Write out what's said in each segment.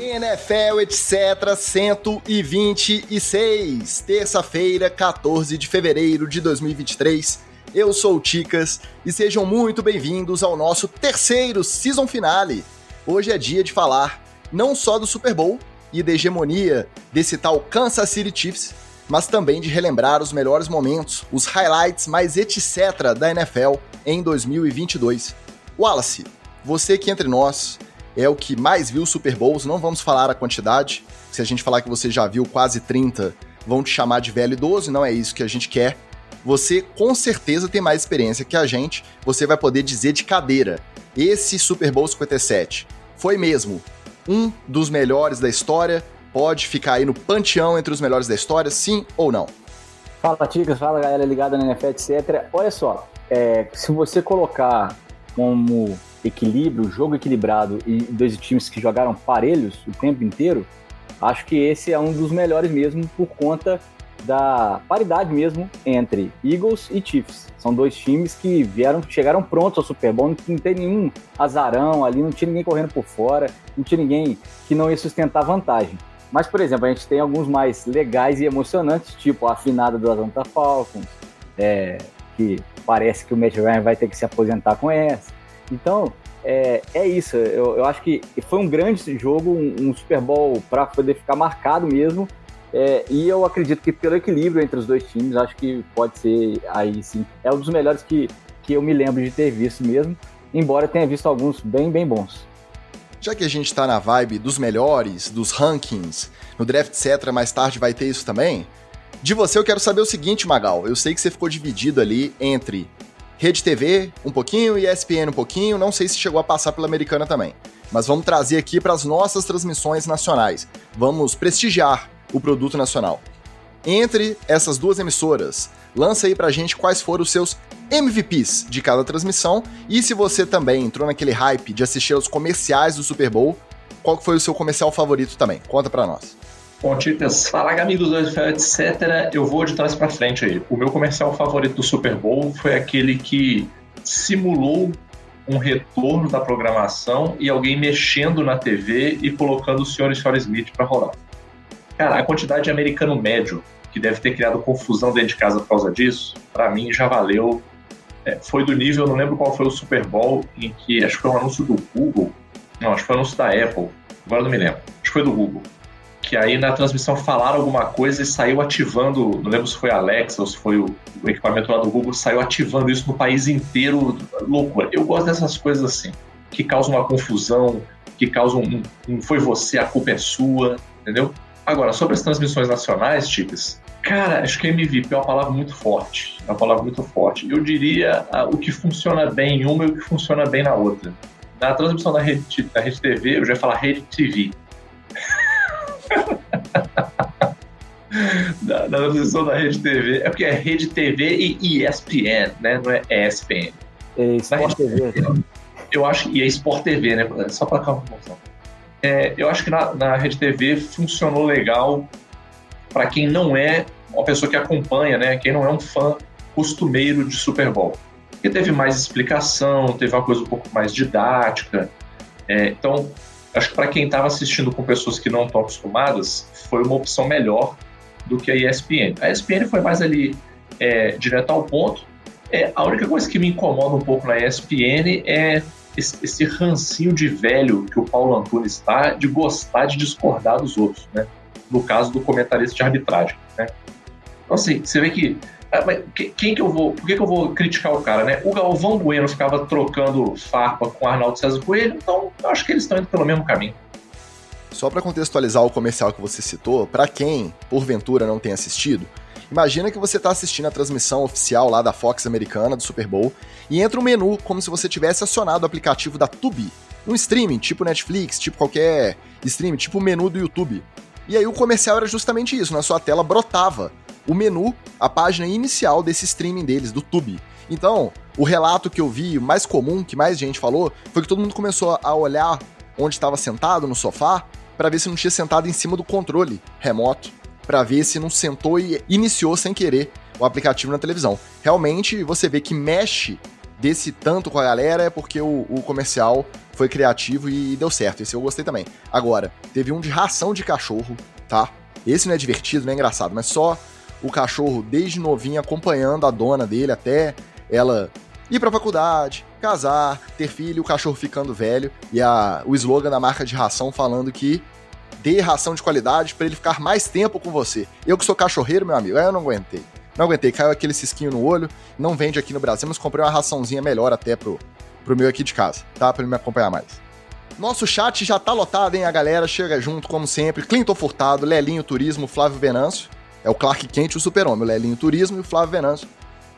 NFL, etc. 126, terça-feira, 14 de fevereiro de 2023. Eu sou o Ticas e sejam muito bem-vindos ao nosso terceiro season finale. Hoje é dia de falar não só do Super Bowl e da hegemonia desse tal Kansas City Chiefs, mas também de relembrar os melhores momentos, os highlights mais etc. da NFL em 2022. Wallace, você que entre nós é o que mais viu Super Bowls, não vamos falar a quantidade, se a gente falar que você já viu quase 30, vão te chamar de velho idoso, não é isso que a gente quer. Você com certeza tem mais experiência que a gente, você vai poder dizer de cadeira, esse Super Bowl 57 foi mesmo um dos melhores da história, pode ficar aí no panteão entre os melhores da história, sim ou não? Fala, Ticas, fala galera ligada na NFL, etc. Olha só, se você colocar como equilíbrio, jogo equilibrado e dois times que jogaram parelhos o tempo inteiro, acho que esse é um dos melhores mesmo por conta da paridade mesmo entre Eagles e Chiefs. São dois times que chegaram prontos ao Super Bowl, não tem nenhum azarão ali, não tinha ninguém correndo por fora, não tinha ninguém que não ia sustentar vantagem. Mas, por exemplo, a gente tem alguns mais legais e emocionantes, tipo a afinada do Atlanta Falcons, que parece que o Matt Ryan vai ter que se aposentar com essa. Então, é isso. Eu acho que foi um grande jogo, um Super Bowl para poder ficar marcado mesmo. E eu acredito que pelo equilíbrio entre os dois times, acho que pode ser aí sim. É um dos melhores que eu me lembro de ter visto mesmo, embora eu tenha visto alguns bem, bem bons. Já que a gente tá na vibe dos melhores, dos rankings, no draft etc, mais tarde vai ter isso também, de você eu quero saber o seguinte, Magal, eu sei que você ficou dividido ali entre Rede TV um pouquinho e ESPN um pouquinho, não sei se chegou a passar pela Americana também, mas vamos trazer aqui para as nossas transmissões nacionais, vamos prestigiar o produto nacional. Entre essas duas emissoras, lança aí pra gente quais foram os seus MVPs de cada transmissão e se você também entrou naquele hype de assistir aos comerciais do Super Bowl, qual foi o seu comercial favorito também? Conta pra nós. Bom, Ticas, fala amigos do NFL, etc. Eu vou de trás pra frente aí. O meu comercial favorito do Super Bowl foi aquele que simulou um retorno da programação e alguém mexendo na TV e colocando o Sr. e Sra. Smith pra rolar. Cara, a quantidade de americano médio que deve ter criado confusão dentro de casa por causa disso, pra mim já valeu. Foi do nível, não lembro qual foi o Super Bowl, em que acho que foi um anúncio do Google, não, acho que foi um anúncio da Apple, agora não me lembro, acho que foi do Google, que aí na transmissão falaram alguma coisa e saiu ativando, não lembro se foi a Alexa ou se foi o equipamento lá do Google, saiu ativando isso no país inteiro, loucura. Eu gosto dessas coisas assim, que causam uma confusão, que causam um foi você, a culpa é sua, entendeu? Agora, sobre as transmissões nacionais, Ticas, cara, acho que MVP é uma palavra muito forte. É uma palavra muito forte. Eu diria o que funciona bem em uma e o que funciona bem na outra. Na transmissão da Rede TV, eu já ia falar Rede TV. na transmissão da Rede TV, é porque é Rede TV e ESPN, né? Não é ESPN. É Sport TV. Eu acho que é Sport TV, né? Só para cá uma confusão. Eu acho que na Rede TV funcionou legal para quem não é uma pessoa que acompanha, né? Quem não é um fã costumeiro de Super Bowl. Porque teve mais explicação, teve uma coisa um pouco mais didática. Então, acho que para quem estava assistindo com pessoas que não estão acostumadas, foi uma opção melhor do que a ESPN. A ESPN foi mais ali direto ao ponto. A única coisa que me incomoda um pouco na ESPN é esse rancinho de velho que o Paulo Antunes está de gostar de discordar dos outros, né? No caso do comentarista de arbitragem, né? Então, assim, você vê que por que eu vou criticar o cara, né? O Galvão Bueno ficava trocando farpa com o Arnaldo César Coelho, então eu acho que eles estão indo pelo mesmo caminho. Só para contextualizar o comercial que você citou, para quem, porventura, não tem assistido, imagina que você está assistindo a transmissão oficial lá da Fox americana do Super Bowl e entra um menu como se você tivesse acionado o aplicativo da Tubi, um streaming, tipo Netflix, tipo qualquer streaming, tipo o menu do YouTube. E aí o comercial era justamente isso, na sua tela brotava o menu, a página inicial desse streaming deles, do Tubi. Então, o relato que eu vi, o mais comum, que mais gente falou, foi que todo mundo começou a olhar onde estava sentado, no sofá, para ver se não tinha sentado em cima do controle remoto, para ver se não sentou e iniciou sem querer o aplicativo na televisão. Realmente, você vê que mexe desse tanto com a galera é porque o comercial foi criativo e deu certo. Esse eu gostei também. Agora, teve um de ração de cachorro, tá? Esse não é divertido, não é engraçado, mas só o cachorro desde novinho acompanhando a dona dele até ela ir pra faculdade, casar, ter filho, o cachorro ficando velho e o slogan da marca de ração falando que dê ração de qualidade pra ele ficar mais tempo com você. Eu que sou cachorreiro, meu amigo, aí eu não aguentei. Não aguentei, caiu aquele cisquinho no olho, não vende aqui no Brasil, mas comprei uma raçãozinha melhor até pro meu aqui de casa, tá? Pra ele me acompanhar mais. Nosso chat já tá lotado, hein? A galera chega junto, como sempre. Clinton Furtado, Lelinho Turismo, Flávio Venâncio. É o Clark Kent e o Super-Homem, o Lelinho Turismo e o Flávio Venâncio.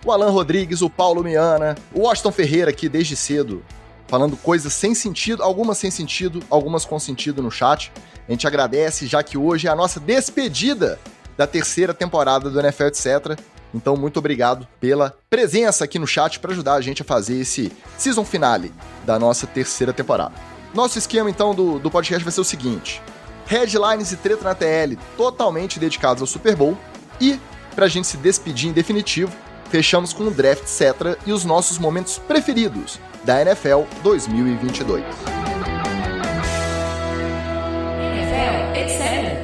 O Alan Rodrigues, o Paulo Miana, o Washington Ferreira aqui desde cedo, falando coisas sem sentido, algumas sem sentido, algumas com sentido no chat. A gente agradece, já que hoje é a nossa despedida da terceira temporada do NFL, etc. Então, muito obrigado pela presença aqui no chat para ajudar a gente a fazer esse season finale da nossa terceira temporada. Nosso esquema, então, do podcast vai ser o seguinte: headlines e treta na TL totalmente dedicados ao Super Bowl e, pra gente se despedir em definitivo, fechamos com o draft, etc. e os nossos momentos preferidos da NFL 2022. NFL, etc.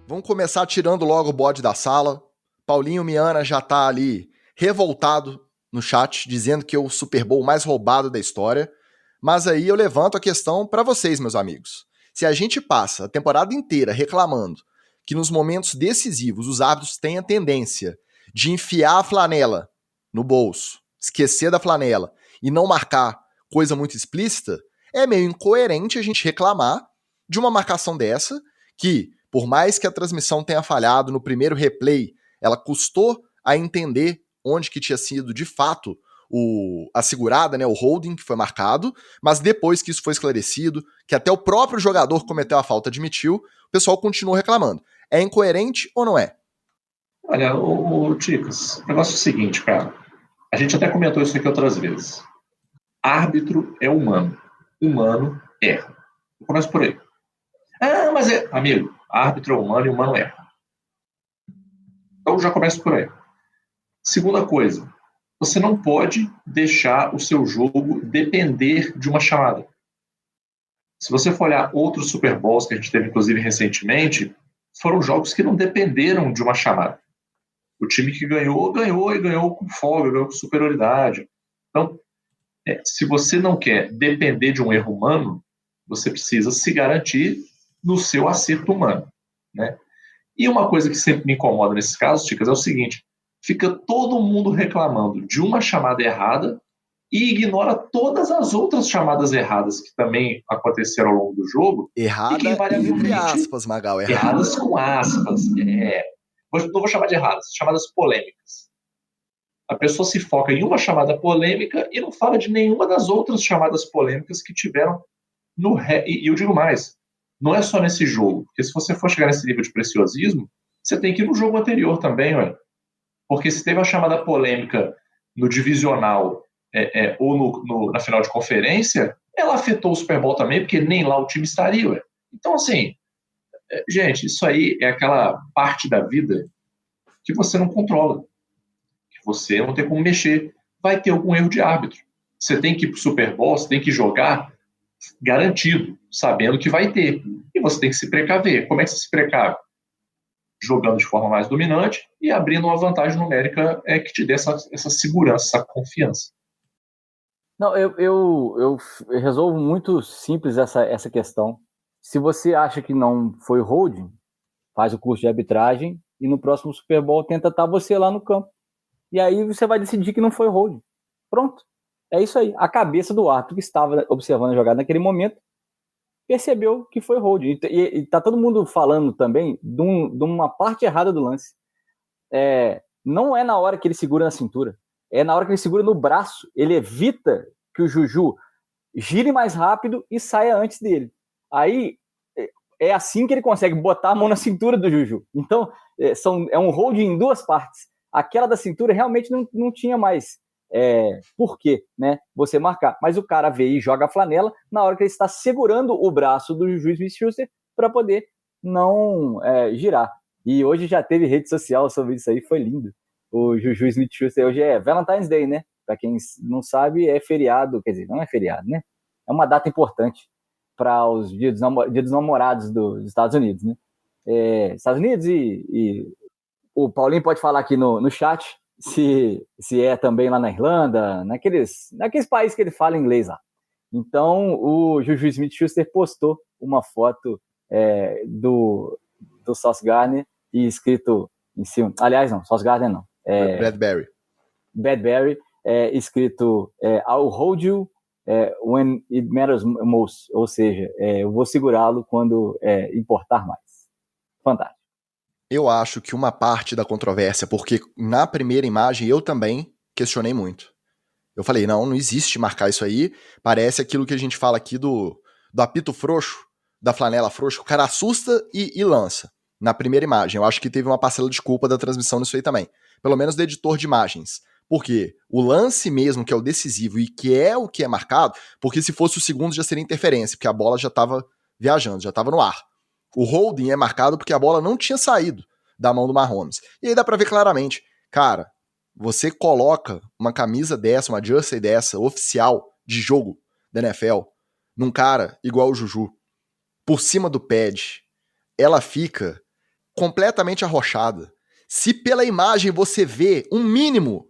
Vamos começar tirando logo o bode da sala. Paulinho Miana já tá ali revoltado no chat, dizendo que é o Super Bowl mais roubado da história. Mas aí eu levanto a questão para vocês, meus amigos. Se a gente passa a temporada inteira reclamando que nos momentos decisivos os árbitros têm a tendência de enfiar a flanela no bolso, esquecer da flanela e não marcar coisa muito explícita, é meio incoerente a gente reclamar de uma marcação dessa que, por mais que a transmissão tenha falhado no primeiro replay, ela custou a entender onde que tinha sido, de fato, a segurada, né, o holding que foi marcado, mas depois que isso foi esclarecido, que até o próprio jogador que cometeu a falta admitiu, o pessoal continuou reclamando. É incoerente ou não é? Olha, o Ticas, o negócio é o seguinte, cara. A gente até comentou isso aqui outras vezes. Árbitro é humano. Humano erra. Eu começo por aí. Ah, mas amigo, árbitro é humano e humano erra. Então já começo por aí. Segunda coisa, você não pode deixar o seu jogo depender de uma chamada. Se você for olhar outros Super Bowls que a gente teve, inclusive, recentemente, foram jogos que não dependeram de uma chamada. O time que ganhou e ganhou com folga, ganhou com superioridade. Então, se você não quer depender de um erro humano, você precisa se garantir no seu acerto humano, né? E uma coisa que sempre me incomoda nesses casos, Ticas, é o seguinte: fica todo mundo reclamando de uma chamada errada e ignora todas as outras chamadas erradas que também aconteceram ao longo do jogo. Errada entre aspas, Magal. Erradas com aspas. Não vou chamar de erradas, chamadas polêmicas. A pessoa se foca em uma chamada polêmica e não fala de nenhuma das outras chamadas polêmicas que tiveram e eu digo mais, não é só nesse jogo, porque se você for chegar nesse nível de preciosismo, você tem que ir no jogo anterior também, ué. Porque se teve uma chamada polêmica no divisional ou na final de conferência, ela afetou o Super Bowl também, porque nem lá o time estaria, ué. Então, assim, gente, isso aí é aquela parte da vida que você não controla, que você não tem como mexer. Vai ter algum erro de árbitro. Você tem que ir para o Super Bowl, você tem que jogar garantido, sabendo que vai ter. E você tem que se precaver. Como é que você se precave? Jogando de forma mais dominante e abrindo uma vantagem numérica que te dê essa segurança, essa confiança. Não, eu resolvo muito simples essa questão. Se você acha que não foi holding, faz o curso de arbitragem e no próximo Super Bowl tenta estar você lá no campo. E aí você vai decidir que não foi holding. Pronto. É isso aí. A cabeça do árbitro que estava observando a jogada naquele momento percebeu que foi holding. E tá todo mundo falando também de uma parte errada do lance. Não é na hora que ele segura na cintura. É na hora que ele segura no braço. Ele evita que o Juju gire mais rápido e saia antes dele. Aí é assim que ele consegue botar a mão na cintura do Juju. Então, é um holding em duas partes. Aquela da cintura realmente não tinha mais por quê, né, você marcar. Mas o cara veio e joga a flanela na hora que ele está segurando o braço do Juju Smith-Schuster para poder não girar. E hoje já teve rede social sobre isso aí, foi lindo. O Juju Smith-Schuster hoje é Valentine's Day, né? para quem não sabe, é feriado, quer dizer, não é feriado, né? É uma data importante para os Dia dos Namorados dos Estados Unidos, né? Estados Unidos e o Paulinho pode falar aqui no chat se é também lá na Irlanda, naqueles países que ele fala inglês lá. Então, o Juju Smith-Schuster postou uma foto do Sauce Gardner e escrito em cima... Aliás, não, Sauce Gardner não. Bradbury, escrito I'll hold you when it matters most. Ou seja, eu vou segurá-lo quando importar mais. Fantástico. Eu acho que uma parte da controvérsia, porque na primeira imagem eu também questionei muito. Eu falei, não existe marcar isso aí, parece aquilo que a gente fala aqui do apito frouxo, da flanela frouxa, o cara assusta e lança. Na primeira imagem, eu acho que teve uma parcela de culpa da transmissão nisso aí também. Pelo menos do editor de imagens. Porque o lance mesmo, que é o decisivo e que é o que é marcado, porque se fosse o segundo já seria interferência, porque a bola já estava viajando, já estava no ar. O holding é marcado porque a bola não tinha saído da mão do Mahomes. E aí dá pra ver claramente, cara, você coloca uma camisa dessa, uma jersey dessa, oficial de jogo da NFL, num cara igual o Juju, por cima do pad, ela fica completamente arrochada. Se pela imagem você vê um mínimo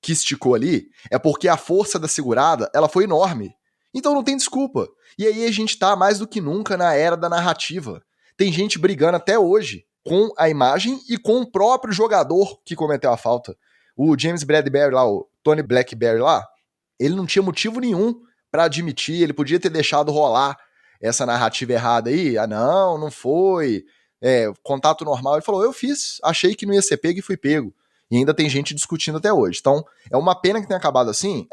que esticou ali, é porque a força da segurada, ela foi enorme. Então não tem desculpa. E aí a gente tá mais do que nunca na era da narrativa. Tem gente brigando até hoje com a imagem e com o próprio jogador que cometeu a falta. O James Bradbury lá, o Tony Blackberry lá, ele não tinha motivo nenhum pra admitir, ele podia ter deixado rolar essa narrativa errada aí. Não foi. Contato normal. Ele falou, eu fiz, achei que não ia ser pego e fui pego. E ainda tem gente discutindo até hoje. Então, é uma pena que tenha acabado assim?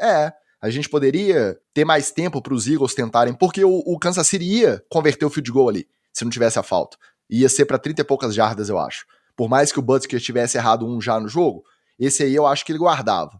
A gente poderia ter mais tempo para os Eagles tentarem, porque o Kansas City ia converter o field goal ali, se não tivesse a falta. Ia ser para 30 e poucas jardas, eu acho. Por mais que o Butker tivesse errado um já no jogo, esse aí eu acho que ele guardava.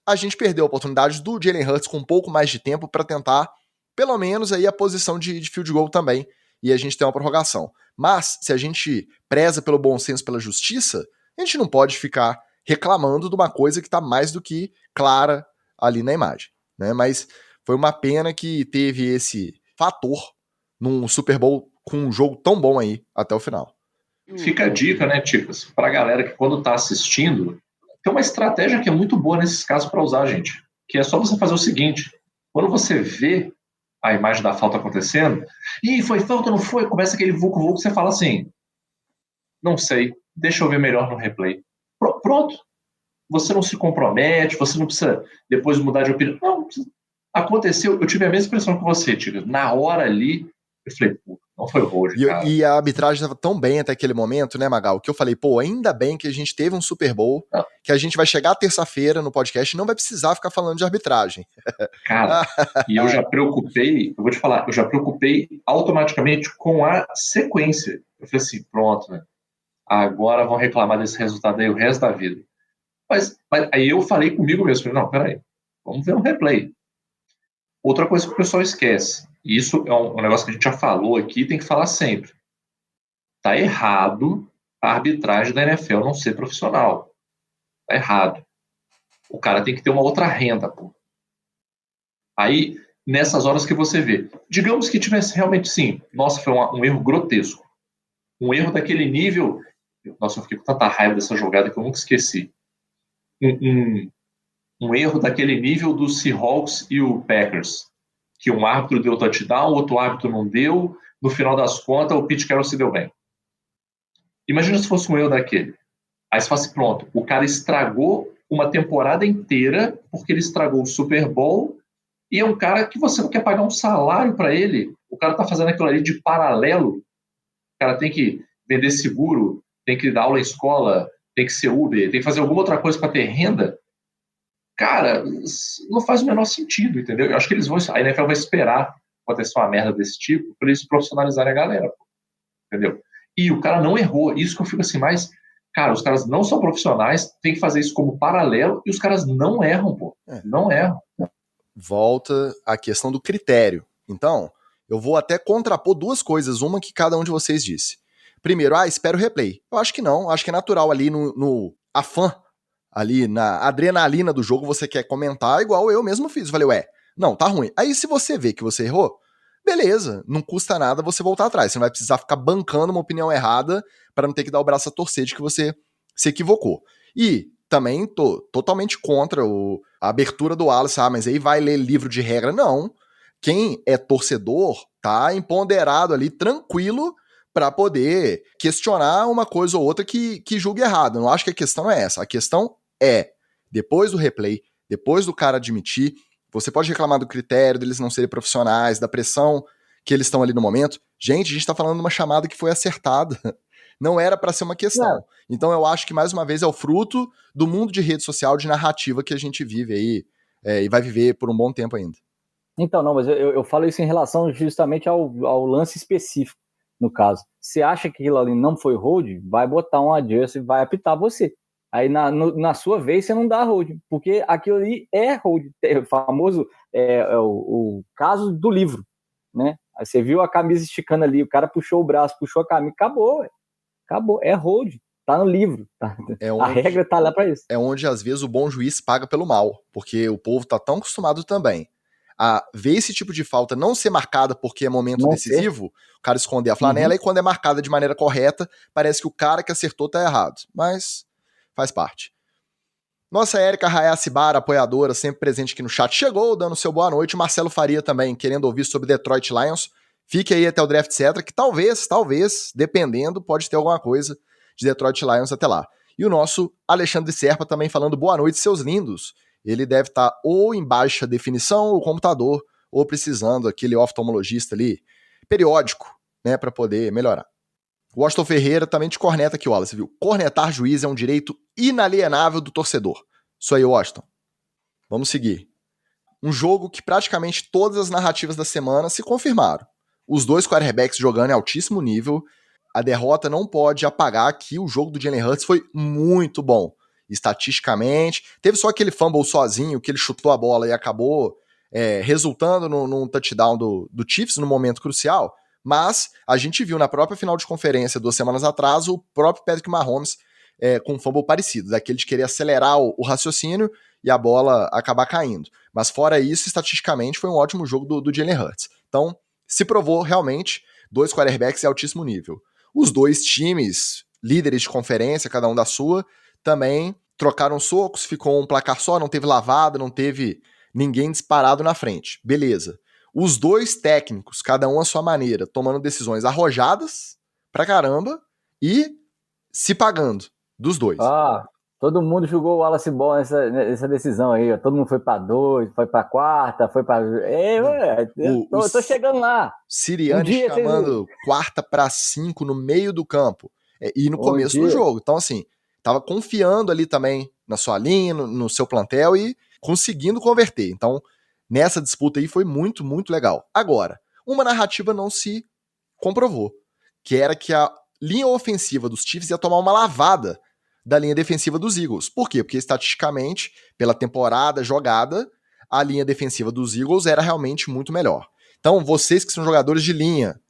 A gente perdeu a oportunidade do Jalen Hurts com um pouco mais de tempo para tentar, pelo menos, aí a posição de field goal também, e a gente tem uma prorrogação. Mas, se a gente preza pelo bom senso, pela justiça, a gente não pode ficar reclamando de uma coisa que está mais do que clara ali na imagem, né? Mas foi uma pena que teve esse fator num Super Bowl com um jogo tão bom aí até o final. Fica a dica, né, Ticas, pra galera que quando tá assistindo, tem uma estratégia que é muito boa nesses casos para usar, gente, que é só você fazer o seguinte, quando você vê a imagem da falta acontecendo, foi falta, não foi, começa aquele vulco-vulco, você fala assim, não sei, deixa eu ver melhor no replay. Pronto. Você não se compromete, você não precisa depois mudar de opinião. Não, aconteceu, eu tive a mesma impressão que você, Ticas, na hora ali, eu falei, pô, não foi hold, cara. E a arbitragem estava tão bem até aquele momento, né, Magal, que eu falei, pô, ainda bem que a gente teve um Super Bowl, que a gente vai chegar terça-feira no podcast e não vai precisar ficar falando de arbitragem. Cara, e eu já preocupei, eu vou te falar, eu já preocupei automaticamente com a sequência. Eu falei assim, pronto, né? Agora vão reclamar desse resultado aí o resto da vida. Mas aí eu falei comigo mesmo, falei, não, peraí, vamos ver um replay. Outra coisa que o pessoal esquece, e isso é um negócio que a gente já falou aqui, tem que falar sempre. Tá errado a arbitragem da NFL não ser profissional. Tá errado. O cara tem que ter uma outra renda, pô. Aí, nessas horas que você vê, digamos que tivesse realmente, sim, nossa, foi um erro grotesco. Um erro daquele nível, nossa, eu fiquei com tanta raiva dessa jogada que eu nunca esqueci. Um erro daquele nível do Seahawks e o Packers, que um árbitro deu touchdown, outro árbitro não deu, no final das contas o Pete Carroll se deu bem. Imagina se fosse um erro daquele. Aí você fala assim, pronto, o cara estragou uma temporada inteira porque ele estragou o Super Bowl e é um cara que você não quer pagar um salário para ele. O cara tá fazendo aquilo ali de paralelo. O cara tem que vender seguro, tem que dar aula em escola, tem que ser Uber, tem que fazer alguma outra coisa para ter renda. Cara, não faz o menor sentido, entendeu? Eu acho que a NFL vai esperar acontecer uma merda desse tipo para eles profissionalizarem a galera, entendeu? E o cara não errou. Isso que eu fico assim, mas, cara, os caras não são profissionais, tem que fazer isso como paralelo e os caras não erram, pô. Não erram. Volta a questão do critério. Então, eu vou até contrapor duas coisas, uma que cada um de vocês disse. Primeiro, espera o replay. Eu acho que não, acho que é natural ali no afã ali na adrenalina do jogo, você quer comentar, igual eu mesmo fiz. Eu falei, não, tá ruim. Aí se você vê que você errou, beleza, não custa nada você voltar atrás. Você não vai precisar ficar bancando uma opinião errada para não ter que dar o braço a torcer de que você se equivocou. E também tô totalmente contra a abertura do Wallace, mas aí vai ler livro de regra. Não. Quem é torcedor tá empoderado ali, tranquilo, para poder questionar uma coisa ou outra que julgue errado. Eu não acho que a questão é essa. A questão é, depois do replay, depois do cara admitir, você pode reclamar do critério deles não serem profissionais, da pressão que eles estão ali no momento. Gente, a gente tá falando de uma chamada que foi acertada. Não era para ser uma questão. Não. Então eu acho que, mais uma vez, é o fruto do mundo de rede social, de narrativa que a gente vive aí, e vai viver por um bom tempo ainda. Então, não, mas eu falo isso em relação justamente ao lance específico, no caso. Você acha que aquilo ali não foi hold, vai botar um adjust e vai apitar você. Aí na sua vez você não dá hold, porque aquilo ali é hold, é o famoso o caso do livro, né? Aí você viu a camisa esticando ali, o cara puxou o braço, puxou a camisa, acabou, acabou, é hold, tá no livro, tá? A regra tá lá pra isso. É onde às vezes o bom juiz paga pelo mal, porque o povo tá tão acostumado também a ver esse tipo de falta não ser marcada porque é momento decisivo, o cara esconder a flanela, e quando é marcada de maneira correta, parece que o cara que acertou tá errado. Mas faz parte. Nossa Érica Hayashibara, apoiadora, sempre presente aqui no chat, chegou dando seu boa noite. Marcelo Faria também, querendo ouvir sobre Detroit Lions. Fique aí até o draft, etc., que talvez, dependendo, pode ter alguma coisa de Detroit Lions até lá. E o nosso Alexandre Serpa também falando boa noite, seus lindos. Ele deve estar ou em baixa definição, o computador, ou precisando aquele oftalmologista ali, periódico, né, para poder melhorar. O Washington Ferreira também te corneta aqui, Wallace, viu? Cornetar juiz é um direito inalienável do torcedor. Isso aí, Washington. Vamos seguir. Um jogo que praticamente todas as narrativas da semana se confirmaram. Os dois quarterbacks jogando em altíssimo nível. A derrota não pode apagar que o jogo do Jalen Hurts foi muito bom. Estatisticamente, teve só aquele fumble sozinho, que ele chutou a bola e acabou resultando num touchdown do Chiefs no momento crucial, mas a gente viu na própria final de conferência 2 semanas atrás o próprio Patrick Mahomes com um fumble parecido, daquele de querer acelerar o raciocínio e a bola acabar caindo. Mas fora isso, estatisticamente foi um ótimo jogo do Jalen Hurts. Então, se provou realmente 2 quarterbacks de altíssimo nível. Os 2 times, líderes de conferência, cada um da sua, também trocaram socos, ficou um placar só, não teve lavada, não teve ninguém disparado na frente. Beleza. Os 2 técnicos, cada um à sua maneira, tomando decisões arrojadas pra caramba e se pagando dos 2. Todo mundo jogou o Wallace Ball nessa decisão aí, ó. Todo mundo foi pra 2, foi pra 4, foi pra... tô chegando lá. Sirianni chamando 4 pra 5 no meio do campo e no começo do jogo. Então, assim, tava confiando ali também na sua linha, no seu plantel e conseguindo converter. Então, nessa disputa aí foi muito, muito legal. Agora, uma narrativa não se comprovou, que era que a linha ofensiva dos Chiefs ia tomar uma lavada da linha defensiva dos Eagles. Por quê? Porque estatisticamente, pela temporada jogada, a linha defensiva dos Eagles era realmente muito melhor. Então, vocês que são jogadores de linha,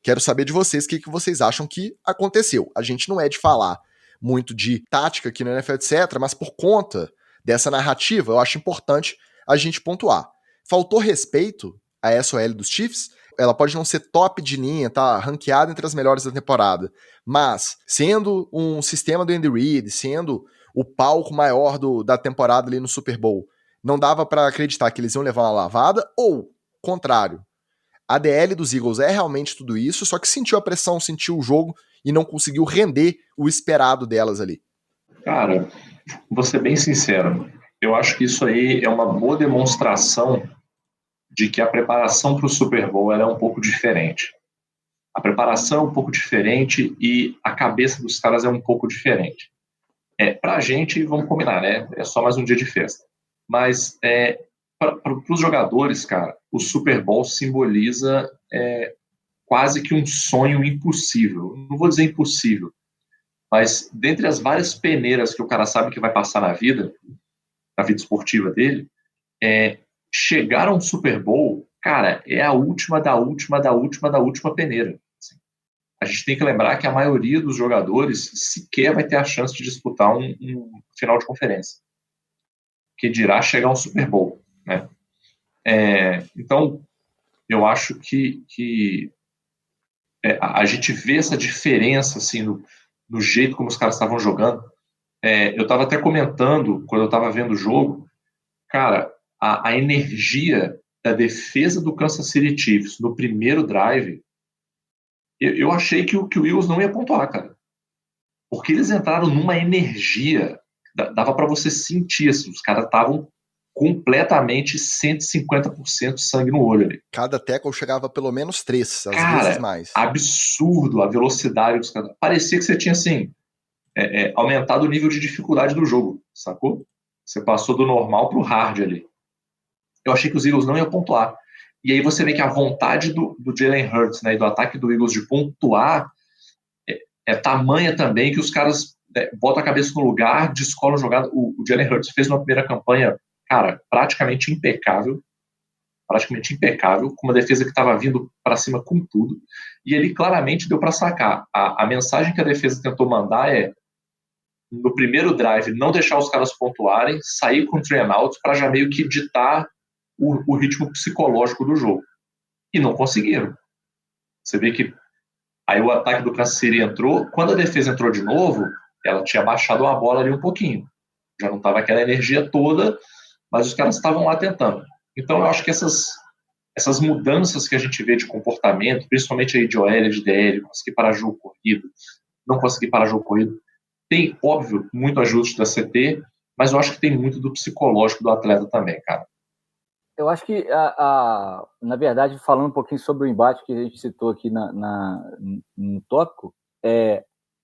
quero saber de vocês o que vocês acham que aconteceu. A gente não é de falar muito de tática aqui no NFL, etc., mas por conta dessa narrativa, eu acho importante a gente pontuar. Faltou respeito à SOL dos Chiefs. Ela pode não ser top de linha, tá ranqueada entre as melhores da temporada, mas sendo um sistema do Andy Reid, sendo o palco maior da temporada ali no Super Bowl, não dava pra acreditar que eles iam levar uma lavada, ou, contrário, a DL dos Eagles é realmente tudo isso, só que sentiu a pressão, sentiu o jogo e não conseguiu render o esperado delas ali. Cara, vou ser bem sincero, eu acho que isso aí é uma boa demonstração de que a preparação para o Super Bowl ela é um pouco diferente. A preparação é um pouco diferente e a cabeça dos caras é um pouco diferente. Pra gente, vamos combinar, né? É só mais um dia de festa. Mas para os jogadores, cara, o Super Bowl simboliza quase que um sonho impossível. Não vou dizer impossível, mas dentre as várias peneiras que o cara sabe que vai passar na vida esportiva dele, chegar a um Super Bowl, cara, é a última da última da última da última peneira. Assim. gente tem que lembrar que a maioria dos jogadores sequer vai ter a chance de disputar um final de conferência, que dirá chegar ao Super Bowl, né? Então, eu acho que a gente vê essa diferença assim, no jeito como os caras estavam jogando. Eu estava até comentando, quando eu estava vendo o jogo, cara, a energia da defesa do Kansas City Chiefs no primeiro drive, eu achei que o Eagles não ia pontuar, cara. Porque eles entraram numa energia, dava para você sentir, assim, os caras estavam completamente 150% sangue no olho ali. Cada tackle chegava a pelo menos 3, às Cara, vezes mais. absurdo a velocidade dos caras. Parecia que você tinha, assim, aumentado o nível de dificuldade do jogo, sacou? Você passou do normal pro hard ali. Eu achei que os Eagles não iam pontuar. E aí você vê que a vontade do Jalen Hurts, né, e do ataque do Eagles de pontuar é tamanha também que os caras botam a cabeça no lugar, descolam a jogada. O Jalen Hurts fez uma primeira campanha, cara, praticamente impecável, com uma defesa que estava vindo para cima com tudo, e ele claramente deu para sacar. A mensagem que a defesa tentou mandar no primeiro drive, não deixar os caras pontuarem, sair com o three and out para já meio que ditar o ritmo psicológico do jogo. E não conseguiram. Você vê que aí o ataque do Kansas City entrou, quando a defesa entrou de novo, ela tinha baixado a bola ali um pouquinho. Já não estava aquela energia toda, mas os caras estavam lá tentando. Então eu acho que essas mudanças que a gente vê de comportamento, principalmente aí de OL, de DL, conseguir parar jogo corrido, não conseguir parar jogo corrido, tem, óbvio, muito ajuste da CT, mas eu acho que tem muito do psicológico do atleta também, cara. Eu acho que, na verdade, falando um pouquinho sobre o embate que a gente citou aqui no tópico,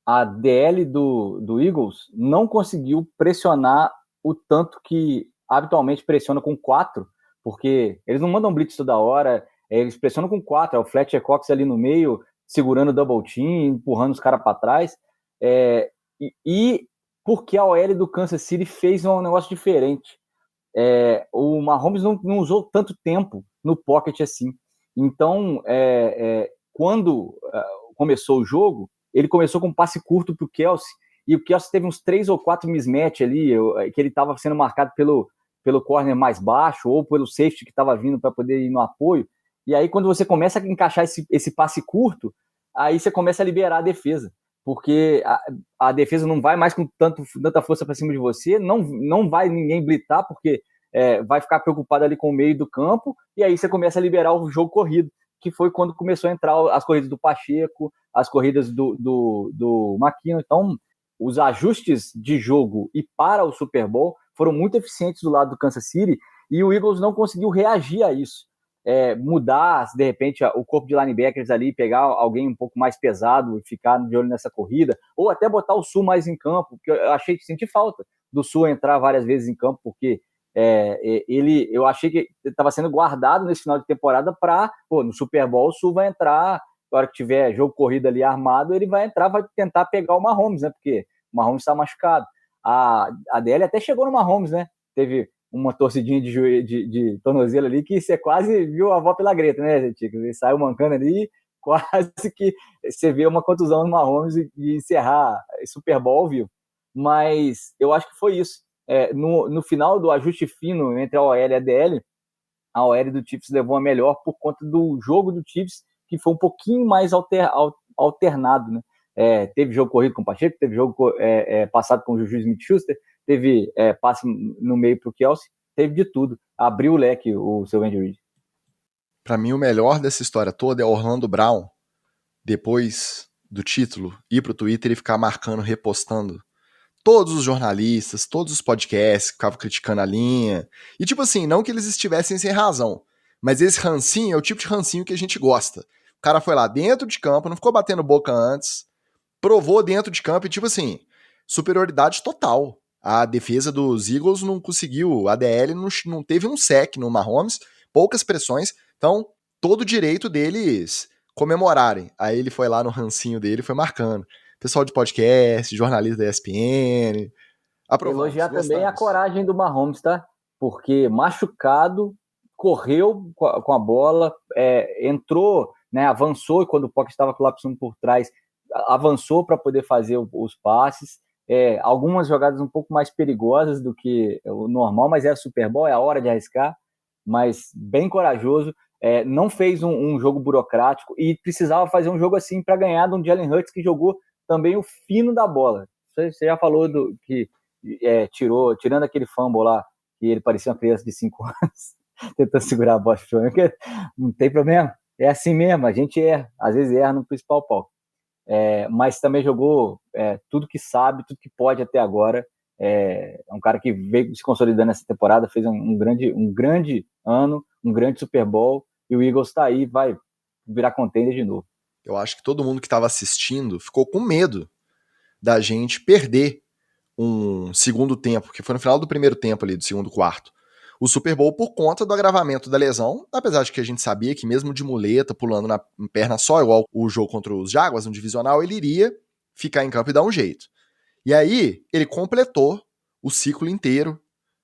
a DL do Eagles não conseguiu pressionar o tanto que habitualmente pressiona com 4, porque eles não mandam blitz toda hora, eles pressionam com 4, é o Fletcher Cox ali no meio, segurando o double team, empurrando os caras para trás, e porque a OL do Kansas City fez um negócio diferente. O Mahomes não usou tanto tempo no pocket assim. Então, quando começou o jogo, ele começou com um passe curto para o Kelce, e o Kelce teve uns 3 ou 4 mismatch ali, que ele estava sendo marcado pelo corner mais baixo, ou pelo safety que estava vindo para poder ir no apoio. E aí, quando você começa a encaixar esse passe curto, aí você começa a liberar a defesa, porque a defesa não vai mais com tanta força para cima de você, não vai ninguém blitzar, porque vai ficar preocupado ali com o meio do campo, e aí você começa a liberar o jogo corrido, que foi quando começou a entrar as corridas do Pacheco, as corridas do McKinnon. Então, os ajustes de jogo e para o Super Bowl foram muito eficientes do lado do Kansas City, e o Eagles não conseguiu reagir a isso. Mudar, de repente, o corpo de linebackers ali, pegar alguém um pouco mais pesado e ficar de olho nessa corrida, ou até botar o Sul mais em campo, porque eu senti falta do Sul entrar várias vezes em campo, porque eu achei que estava sendo guardado nesse final de temporada para, no Super Bowl o Sul vai entrar, na hora que tiver jogo corrido ali armado, ele vai entrar, vai tentar pegar o Mahomes, né, porque o Mahomes está machucado. A DL até chegou no Mahomes, né, teve uma torcidinha de tornozelo ali que você quase viu a avó pela greta, né, Tico? Ele saiu mancando ali, quase que você vê uma contusão no Mahomes e encerrar Super Bowl, viu? Mas eu acho que foi isso. No final do ajuste fino entre a OL e a DL, a OL do Chiefs levou a melhor por conta do jogo do Chiefs, que foi um pouquinho mais alternado, né? Teve jogo corrido com o Pacheco, teve jogo passado com o Juju Smith-Schuster, teve passe no meio para o Kelce, teve de tudo. Abriu o leque o seu Andy Reid. Para mim, o melhor dessa história toda é Orlando Brown, depois do título, ir pro Twitter e ficar marcando, repostando todos os jornalistas, todos os podcasts que ficavam criticando a linha. E tipo assim, não que eles estivessem sem razão, mas esse rancinho é o tipo de rancinho que a gente gosta. O cara foi lá dentro de campo, não ficou batendo boca antes, provou dentro de campo e tipo assim, superioridade total. A defesa dos Eagles não conseguiu, a DL não teve um sec no Mahomes, poucas pressões, então todo o direito deles comemorarem. Aí ele foi lá no rancinho dele e foi marcando. Pessoal de podcast, jornalista da ESPN. Elogiar também a coragem do Mahomes, tá? Porque machucado, correu com a bola, entrou né? Avançou e quando o Pocket estava colapsando por trás, avançou para poder fazer os passes. Algumas jogadas um pouco mais perigosas do que o normal, mas é Super Bowl, é a hora de arriscar, mas bem corajoso. Não fez um jogo burocrático e precisava fazer um jogo assim para ganhar de um Jalen Hurts que jogou também o fino da bola. Você já falou que tirando aquele fumble lá, que ele parecia uma criança de 5 anos, tentando segurar a bola. Não tem problema, é assim mesmo, a gente às vezes erra no principal palco. Mas também jogou tudo que sabe, tudo que pode até agora. É um cara que veio se consolidando nessa temporada, fez um grande ano, um grande Super Bowl, e o Eagles está aí, vai virar contender de novo. Eu acho que todo mundo que estava assistindo ficou com medo da gente perder um segundo tempo, que foi no final do primeiro tempo ali, do segundo quarto, o Super Bowl por conta do agravamento da lesão, apesar de que a gente sabia que mesmo de muleta, pulando na perna só, igual o jogo contra os Jaguars, no divisional, ele iria ficar em campo e dar um jeito. E aí, ele completou o ciclo inteiro,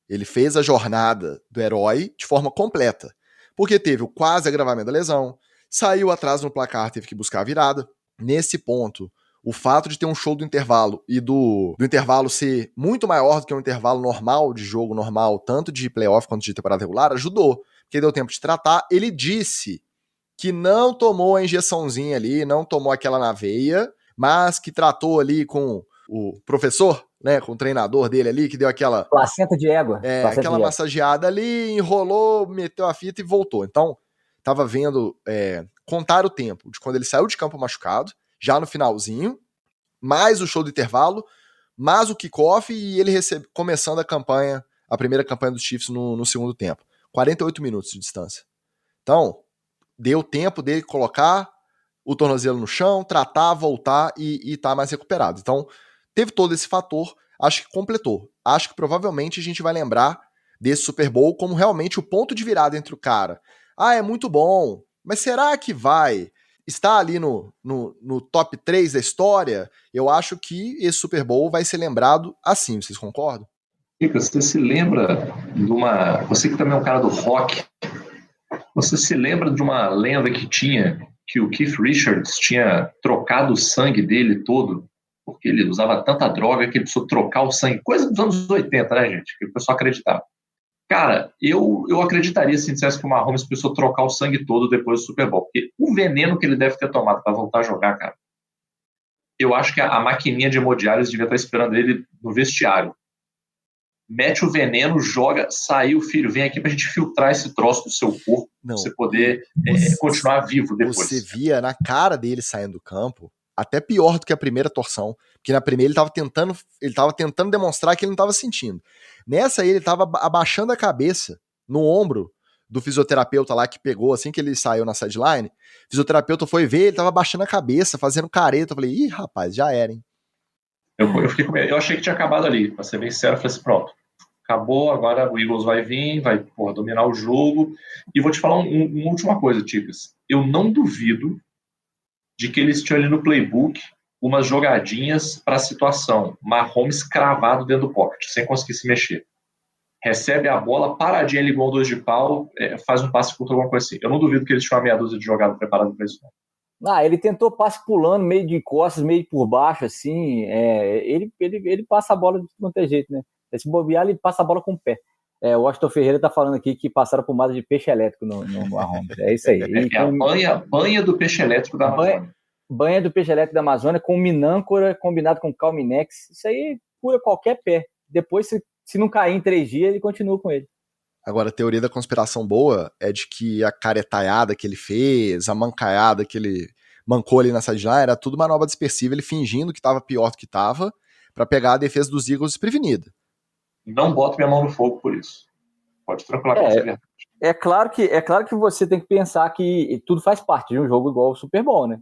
ele fez a jornada do herói de forma completa, porque teve o quase agravamento da lesão, saiu atrás no placar, teve que buscar a virada. Nesse ponto, o fato de ter um show do intervalo e do intervalo ser muito maior do que um intervalo normal de jogo normal, tanto de playoff quanto de temporada regular, ajudou, porque deu tempo de tratar. Ele disse que não tomou a injeçãozinha ali, não tomou aquela na veia, mas que tratou ali com o professor, né, com o treinador dele ali, que deu aquela... Placenta de égua. Aquela massageada ali, enrolou, meteu a fita e voltou. Então, tava vendo, contar o tempo de quando ele saiu de campo machucado, já no finalzinho, mais o show do intervalo, mais o kickoff e ele começando a primeira campanha dos Chiefs no segundo tempo. 48 minutos de distância. Então, deu tempo dele colocar o tornozelo no chão, tratar, voltar e tá mais recuperado. Então, teve todo esse fator, acho que completou. Acho que provavelmente a gente vai lembrar desse Super Bowl como realmente o ponto de virada entre o cara. É muito bom, mas será que vai estar ali no top 3 da história? Eu acho que esse Super Bowl vai ser lembrado assim, vocês concordam? Rica, você se lembra de uma... Você que também é um cara do rock, você se lembra de uma lenda que o Keith Richards tinha trocado o sangue dele todo, porque ele usava tanta droga que ele precisou trocar o sangue, coisa dos anos 80, né, gente? Que o pessoal acreditava. Cara, eu acreditaria se dissesse que o Mahomes precisou trocar o sangue todo depois do Super Bowl, porque o veneno que ele deve ter tomado para voltar a jogar, cara, eu acho que a maquininha de hemodiálise devia estar esperando ele no vestiário. Mete o veneno, joga, saiu, filho, vem aqui pra gente filtrar esse troço do seu corpo, pra você poder continuar vivo depois. Você via na cara dele saindo do campo, até pior do que a primeira torção, porque na primeira ele tava tentando demonstrar que ele não tava sentindo. Nessa aí ele tava abaixando a cabeça no ombro do fisioterapeuta lá que pegou, assim que ele saiu na sideline, o fisioterapeuta foi ver, ele tava abaixando a cabeça, fazendo careta, eu falei, ih, rapaz, já era, hein. Eu fiquei com medo. Eu achei que tinha acabado ali, pra ser bem sincero, eu falei assim, pronto, acabou, agora o Eagles vai vir, vai dominar o jogo. E vou te falar uma última coisa, Ticas. Eu não duvido de que eles tinham ali no playbook umas jogadinhas para a situação. Mahomes cravado dentro do pocket, sem conseguir se mexer. Recebe a bola, paradinha, ele igual um 2 de pau, faz um passe curto, alguma coisa assim. Eu não duvido que eles tinham uma meia dúzia de jogada preparada para isso. Ele tentou passe pulando, meio de costas, meio por baixo, assim. Ele passa a bola de qualquer jeito, né? Se bobear, ele passa a bola com o pé. O Washington Ferreira tá falando aqui que passaram pomada de peixe elétrico no Mahomes. É isso aí. A banha do peixe elétrico da Amazônia. Banha do peixe elétrico da Amazônia com minâncora combinado com Calminex. Isso aí cura qualquer pé. Depois, se não cair em 3 dias, ele continua com ele. Agora, a teoria da conspiração boa é de que a caretaiada que ele fez, a mancaiada que ele mancou ali na sideline, era tudo manobra dispersiva, ele fingindo que tava pior do que tava, pra pegar a defesa dos Eagles desprevenida. Não boto minha mão no fogo por isso. Pode tranquilamente ser verdade. É claro que você tem que pensar que tudo faz parte de um jogo igual o Super Bowl, né?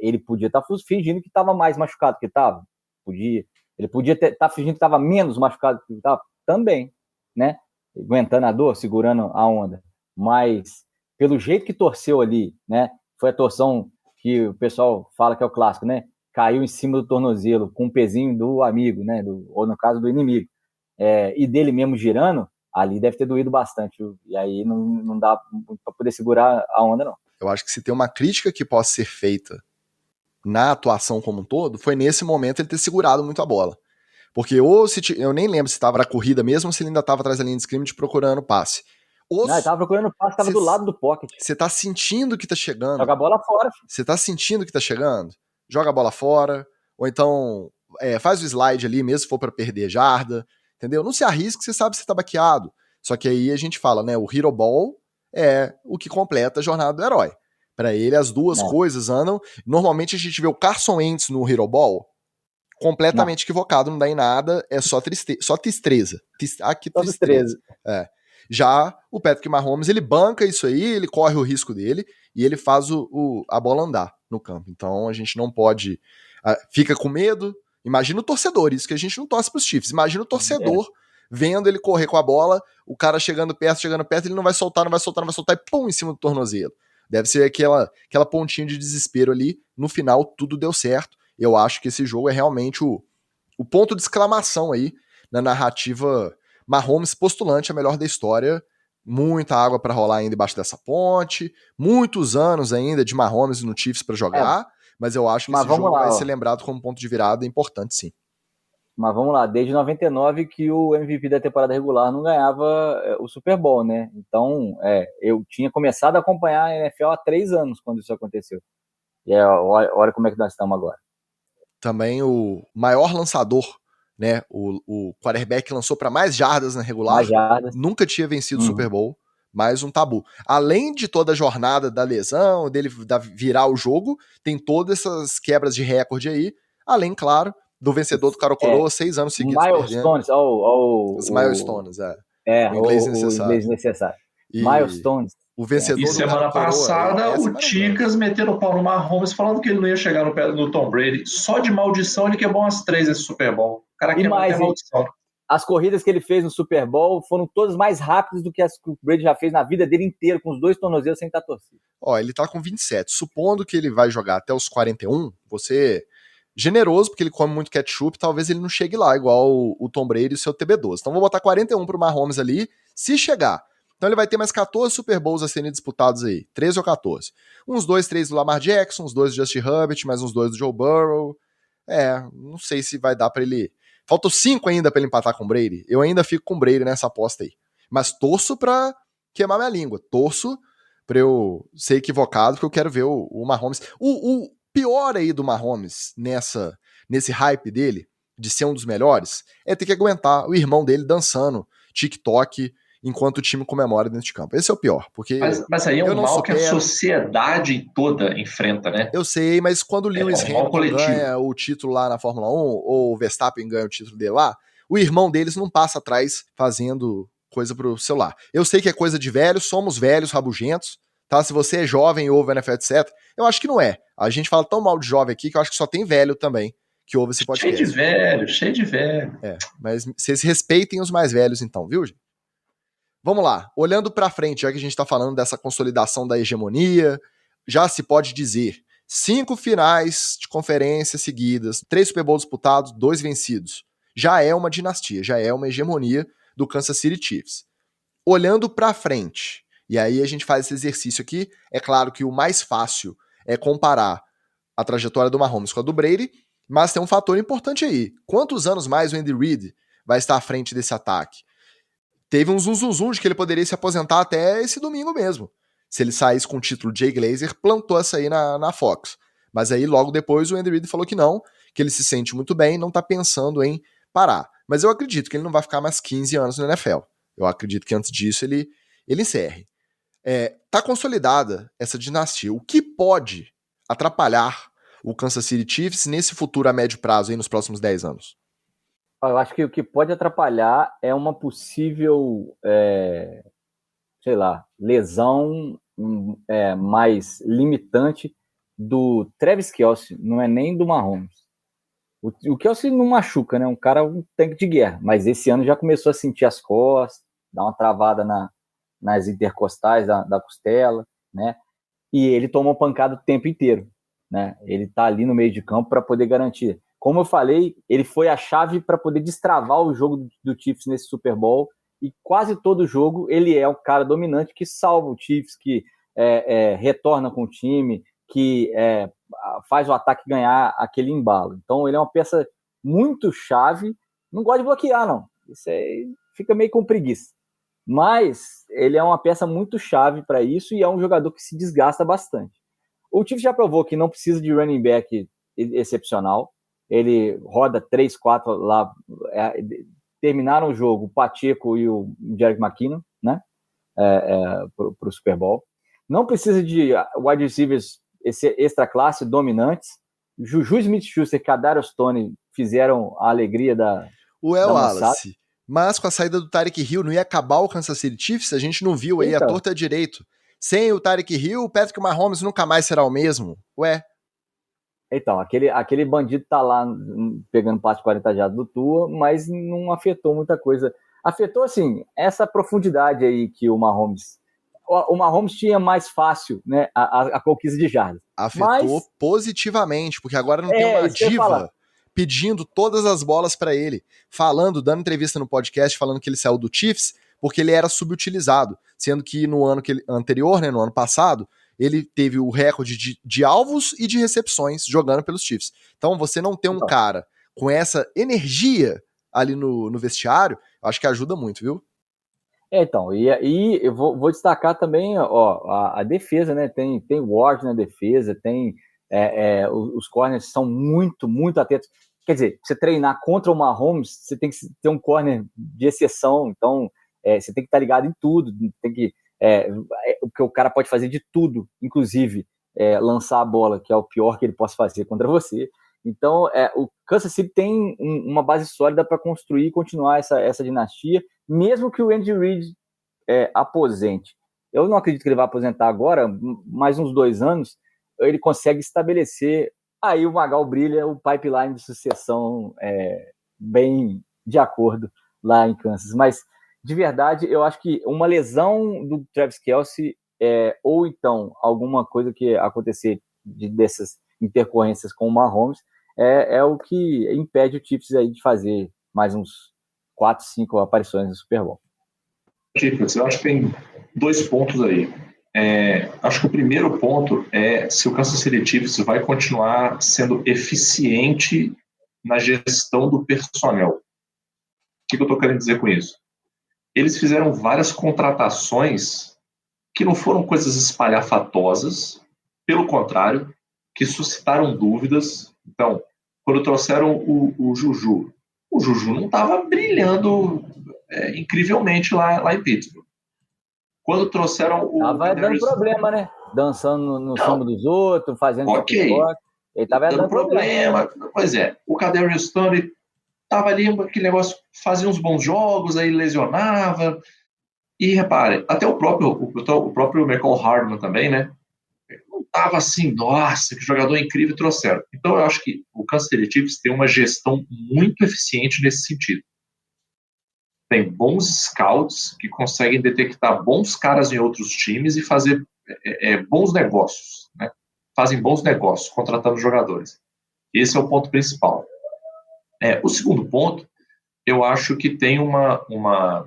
Ele podia estar fingindo que estava mais machucado que estava. Ele podia estar fingindo que estava menos machucado que estava também, né? Aguentando a dor, segurando a onda. Mas, pelo jeito que torceu ali, né? Foi a torção que o pessoal fala que é o clássico, né? Caiu em cima do tornozelo com um pezinho do amigo, né? Ou no caso do inimigo. E dele mesmo girando, ali deve ter doído bastante. E aí não dá para poder segurar a onda, não. Eu acho que se tem uma crítica que possa ser feita na atuação como um todo, foi nesse momento ele ter segurado muito a bola. Porque eu nem lembro se estava na corrida mesmo ou se ele ainda estava atrás da linha de scrimmage procurando passe. Não, ele tava procurando passe, tava do lado do pocket. Você tá sentindo que tá chegando. Joga a bola fora. Você tá sentindo que tá chegando? Joga a bola fora. Ou então faz o slide ali mesmo se for pra perder jarda. Entendeu? Não se arrisque, você sabe que você tá baqueado. Só que aí a gente fala, né? O Hero Ball é o que completa a jornada do herói. Pra ele, as duas coisas andam. Normalmente a gente vê o Carson Wentz no Hero Ball completamente equivocado, não dá em nada, é só tristeza. Só tristeza. Que tristeza. Já o Patrick Mahomes, ele banca isso aí, ele corre o risco dele e ele faz a bola andar no campo. Então a gente não pode... fica com medo. Imagina o torcedor, isso que a gente não torce pros Chiefs. Imagina o torcedor vendo ele correr com a bola, o cara chegando perto, ele não vai soltar e pum, em cima do tornozelo. Deve ser aquela pontinha de desespero ali. No final, tudo deu certo. Eu acho que esse jogo é realmente o ponto de exclamação aí na narrativa Mahomes postulante a melhor da história. Muita água para rolar ainda embaixo dessa ponte, muitos anos ainda de Mahomes no Chiefs para jogar, mas eu acho que esse jogo vai ser lembrado como ponto de virada importante, sim. Mas vamos lá, desde 99 que o MVP da temporada regular não ganhava o Super Bowl, né? Então, eu tinha começado a acompanhar a NFL há 3 anos quando isso aconteceu. E olha como é que nós estamos agora. Também o maior lançador, né? O quarterback lançou para mais jardas na regular, nunca tinha vencido o Super Bowl, mais um tabu. Além de toda a jornada da lesão, dele virar o jogo, tem todas essas quebras de recorde aí, além, claro, do vencedor do Caro Coroa, 6 anos seguidos milestones, os milestones, o inglês necessário. O inglês necessário. Milestones. O vencedor e do semana passada, o Ticas metendo o pau no Mahomes, falando que ele não ia chegar no pé do Tom Brady. Só de maldição ele quebrou umas 3 nesse Super Bowl. O cara quebrou até maldição. As corridas que ele fez no Super Bowl foram todas mais rápidas do que as que o Brady já fez na vida dele inteira, com os 2 tornozelos sem estar torcido. Ele tá com 27. Supondo que ele vai jogar até os 41, você... generoso, porque ele come muito ketchup, talvez ele não chegue lá, igual o Tom Brady e o seu TB12. Então vou botar 41 pro Mahomes ali, se chegar. Então ele vai ter mais 14 Super Bowls a serem disputados aí, 13 ou 14. Uns 2, 3 do Lamar Jackson, uns 2 do Justin Herbert, mais uns 2 do Joe Burrow. Não sei se vai dar pra ele... Faltam 5 ainda pra ele empatar com o Brady. Eu ainda fico com o Brady nessa aposta aí. Mas torço pra queimar minha língua. Torço pra eu ser equivocado, porque eu quero ver o Mahomes. O pior aí do Mahomes nesse hype dele, de ser um dos melhores, é ter que aguentar o irmão dele dançando TikTok enquanto o time comemora dentro de campo. Esse é o pior, porque... Mas aí é um mal que a sociedade toda enfrenta, né? Eu sei, mas quando o Lewis Hamilton ganha o título lá na Fórmula 1, ou o Verstappen ganha o título dele lá, o irmão deles não passa atrás fazendo coisa pro celular. Eu sei que é coisa de velho, somos velhos, rabugentos, tá? Se você é jovem e ouve NFL, etc., eu acho que não é. A gente fala tão mal de jovem aqui que eu acho que só tem velho também que ouve esse podcast. Cheio de velho. Mas vocês respeitem os mais velhos então, viu, gente? Vamos lá, olhando pra frente, já que a gente tá falando dessa consolidação da hegemonia, já se pode dizer 5 finais de conferência seguidas, 3 Super Bowl disputados, 2 vencidos. Já é uma dinastia, já é uma hegemonia do Kansas City Chiefs. Olhando pra frente, e aí a gente faz esse exercício aqui, é claro que o mais fácil é comparar a trajetória do Mahomes com a do Brady, mas tem um fator importante aí. Quantos anos mais o Andy Reid vai estar à frente desse ataque? Teve um zum de que ele poderia se aposentar até esse domingo mesmo. Se ele saísse com o título, Jay Glazer plantou essa aí na Fox. Mas aí logo depois o Andy Reid falou que não, que ele se sente muito bem, não tá pensando em parar. Mas eu acredito que ele não vai ficar mais 15 anos no NFL. Eu acredito que antes disso ele encerre. Tá consolidada essa dinastia. O que pode atrapalhar o Kansas City Chiefs nesse futuro a médio prazo aí nos próximos 10 anos? Eu acho que o que pode atrapalhar é uma possível, lesão mais limitante do Travis Kelce, não é nem do Mahomes. O Kelce não machuca, né? Um cara, um tanque de guerra, mas esse ano já começou a sentir as costas, dá uma travada nas intercostais da costela, né? E ele tomou pancada o tempo inteiro, né? Ele tá ali no meio de campo para poder garantir. Como eu falei, ele foi a chave para poder destravar o jogo do Chiefs nesse Super Bowl, e quase todo jogo ele é o cara dominante que salva o Chiefs, que retorna com o time, que faz o ataque ganhar aquele embalo. Então ele é uma peça muito chave. Não gosta de bloquear, não. Isso aí fica meio com preguiça. Mas ele é uma peça muito chave para isso e é um jogador que se desgasta bastante. O Chiefs já provou que não precisa de running back excepcional. Ele roda 3, 4 lá. Terminaram o jogo o Pacheco e o Jerick McKinnon, né? Para o Super Bowl. Não precisa de wide receivers extra classe, dominantes. Juju Smith-Schuster e Kadarius Toney fizeram a alegria da Wallace, mas com a saída do Tyreek Hill não ia acabar o Kansas City Chiefs? A gente não viu aí a torta direito. Sem o Tyreek Hill, o Patrick Mahomes nunca mais será o mesmo. Então, aquele bandido tá lá pegando passe 40 jardas do Tua, mas não afetou muita coisa. Afetou, assim, essa profundidade aí que o Mahomes tinha mais fácil, né, a conquista de jardas. Afetou positivamente, porque agora não tem uma diva pedindo todas as bolas para ele, dando entrevista no podcast, falando que ele saiu do Chiefs porque ele era subutilizado, sendo que no ano anterior, né, no ano passado, ele teve o recorde de alvos e de recepções jogando pelos Chiefs. Então você não ter um cara com essa energia ali no vestiário, acho que ajuda muito, viu? Então, e eu vou destacar também a defesa, né? Tem Ward na defesa, tem os corners são muito, muito atentos. Quer dizer, você treinar contra o Mahomes, você tem que ter um corner de exceção, então você tem que estar ligado em tudo, tem que porque o cara pode fazer de tudo, inclusive lançar a bola, que é o pior que ele possa fazer contra você. Então, o Kansas City tem uma base sólida para construir e continuar essa dinastia, mesmo que o Andy Reid aposente. Eu não acredito que ele vai aposentar agora, mais uns 2 anos, ele consegue estabelecer, aí o Magal brilha, o pipeline de sucessão bem de acordo lá em Kansas. Mas, de verdade, eu acho que uma lesão do Travis Kelce, ou então alguma coisa que acontecer dessas intercorrências com o Mahomes, é o que impede o Chiefs aí de fazer mais uns 4, 5 aparições no Super Bowl. Chiefs, eu acho que tem 2 pontos aí. Acho que o primeiro ponto é se o Kansas City Chiefs vai continuar sendo eficiente na gestão do personnel. O que eu estou querendo dizer com isso? Eles fizeram várias contratações que não foram coisas espalhafatosas, pelo contrário, que suscitaram dúvidas. Então, quando trouxeram o Juju não estava brilhando incrivelmente lá em Pittsburgh. Quando trouxeram o... Tava dando problema, né? Dançando no cima dos outros, fazendo TikTok. Ele tava dando problema. Pois o Kadarius Toney tava ali, aquele negócio, fazia uns bons jogos, aí lesionava. E repare, até o próprio Michael Hardman também, né? Não tava assim, nossa, que jogador incrível trouxeram. Então eu acho que o Kansas City Chiefs tem uma gestão muito eficiente nesse sentido. Tem bons scouts que conseguem detectar bons caras em outros times e fazer bons negócios, né? Fazem bons negócios contratando jogadores. Esse é o ponto principal. O segundo ponto, eu acho que tem uma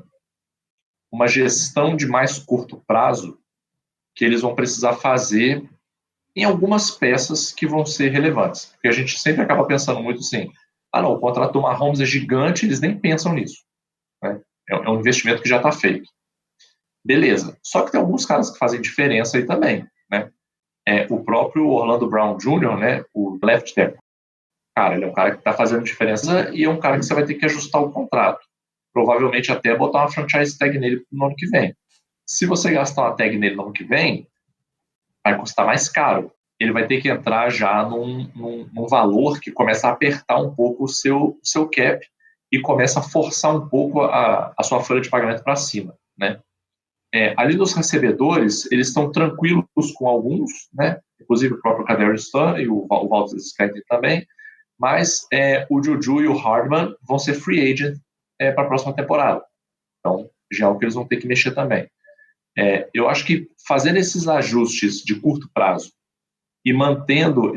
gestão de mais curto prazo que eles vão precisar fazer em algumas peças que vão ser relevantes. Porque a gente sempre acaba pensando muito assim, o contrato do Mahomes é gigante, eles nem pensam nisso. Né? É um investimento que já está feito. Beleza. Só que tem alguns caras que fazem diferença aí também. Né? O próprio Orlando Brown Jr., né, o left tackle, cara, ele é um cara que está fazendo diferença e é um cara que você vai ter que ajustar o contrato. Provavelmente até botar uma franchise tag nele no ano que vem. Se você gastar uma tag nele no ano que vem, vai custar mais caro. Ele vai ter que entrar já num valor que começa a apertar um pouco o seu cap e começa a forçar um pouco a sua folha de pagamento para cima. Né? Ali nos recebedores, eles estão tranquilos com alguns, né? Inclusive o próprio Kadarius Toney e o Walter Scantling também, mas o Juju e o Hardman vão ser free agent para a próxima temporada. Então, já é o que eles vão ter que mexer também. Eu acho que fazendo esses ajustes de curto prazo e mantendo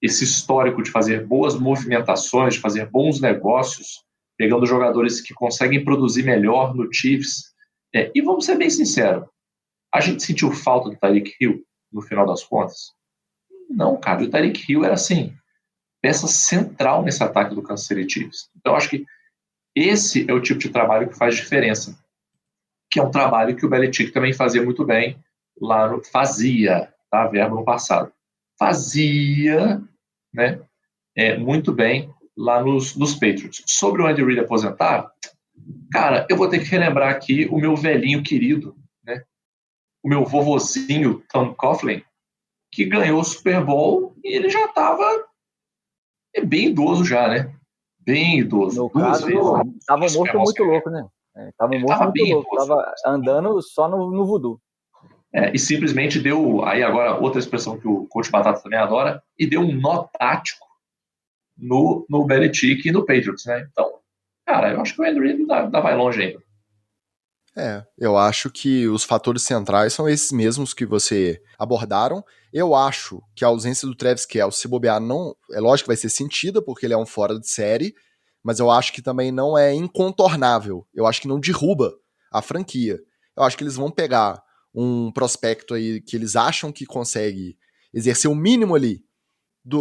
esse histórico de fazer boas movimentações, de fazer bons negócios, pegando jogadores que conseguem produzir melhor no Chiefs, e vamos ser bem sinceros, A gente sentiu falta do Tyreek Hill no final das contas? Não, cara. O Tyreek Hill era, assim, peça central nesse ataque do Kansas City Chiefs. Então, acho que esse é o tipo de trabalho que faz diferença, que é um trabalho que o Belichick também fazia muito bem fazia, tá? Verbo no passado. Fazia, né? Muito bem lá nos Patriots. Sobre o Andy Reid aposentar, cara, eu vou ter que relembrar aqui o meu velhinho querido, né? O meu vovozinho Tom Coughlin, que ganhou o Super Bowl e ele já estava bem idoso já, né? Bem idoso. No caso, tava morto muito louco, né? Tava morto muito louco. Tava andando só no voodoo. E simplesmente deu, aí agora outra expressão que o Coach Batata também adora, e deu um nó tático no Belichick e no Patriots, né? Então, cara, eu acho que o Andy Reid ainda vai longe ainda. Eu acho que os fatores centrais são esses mesmos que você abordaram. Eu acho que a ausência do Travis Kelce, se bobear, não, é lógico que vai ser sentida, porque ele é um fora de série, mas eu acho que também não é incontornável. Eu acho que não derruba a franquia. Eu acho que eles vão pegar um prospecto aí que eles acham que consegue exercer o mínimo ali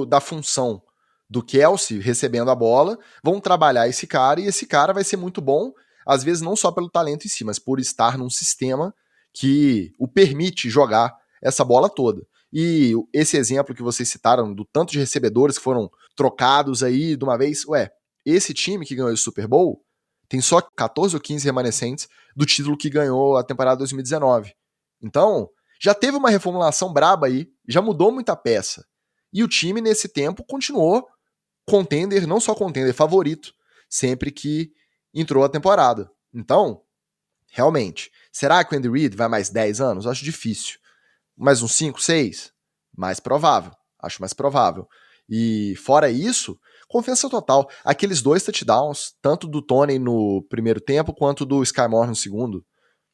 da função do Kelce recebendo a bola, vão trabalhar esse cara, e esse cara vai ser muito bom, às vezes não só pelo talento em si, mas por estar num sistema que o permite jogar essa bola toda. E esse exemplo que vocês citaram do tanto de recebedores que foram trocados aí de uma vez, esse time que ganhou o Super Bowl tem só 14 ou 15 remanescentes do título que ganhou a temporada 2019. Então, já teve uma reformulação braba aí, já mudou muita peça. E o time, nesse tempo, continuou contender, não só contender, favorito, sempre que entrou a temporada. Então, realmente, será que o Andy Reid vai mais 10 anos? Acho difícil. Mais uns 5, 6? Mais provável. Acho mais provável. E fora isso, confiança total. Aqueles 2 touchdowns, tanto do Tony no primeiro tempo, quanto do Sky Moore no segundo,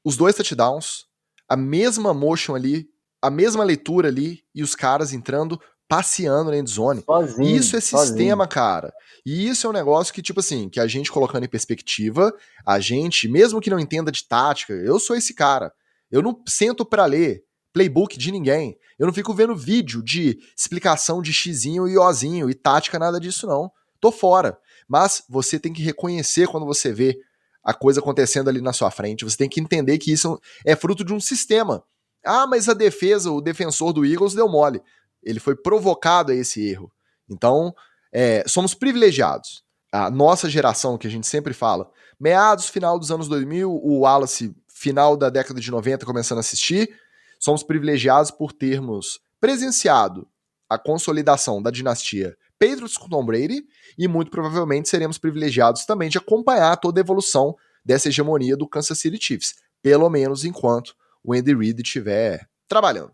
os 2 touchdowns, a mesma motion ali, a mesma leitura ali, e os caras entrando, passeando na endzone. Isso é sistema, cara. E isso é um negócio que, tipo assim, que a gente colocando em perspectiva, a gente, mesmo que não entenda de tática, eu sou esse cara. Eu não sento pra ler playbook de ninguém. Eu não fico vendo vídeo de explicação de xizinho e ozinho e tática, nada disso não. Tô fora. Mas você tem que reconhecer quando você vê a coisa acontecendo ali na sua frente. Você tem que entender que isso é fruto de um sistema. Ah, mas a defesa, o defensor do Eagles deu mole. Ele foi provocado a esse erro. Então, somos privilegiados. A nossa geração, que a gente sempre fala, meados, final dos anos 2000, o Wallace, final da década de 90, começando a assistir, somos privilegiados por termos presenciado a consolidação da dinastia Patriots com Tom Brady, e muito provavelmente seremos privilegiados também de acompanhar toda a evolução dessa hegemonia do Kansas City Chiefs, pelo menos enquanto o Andy Reid estiver trabalhando.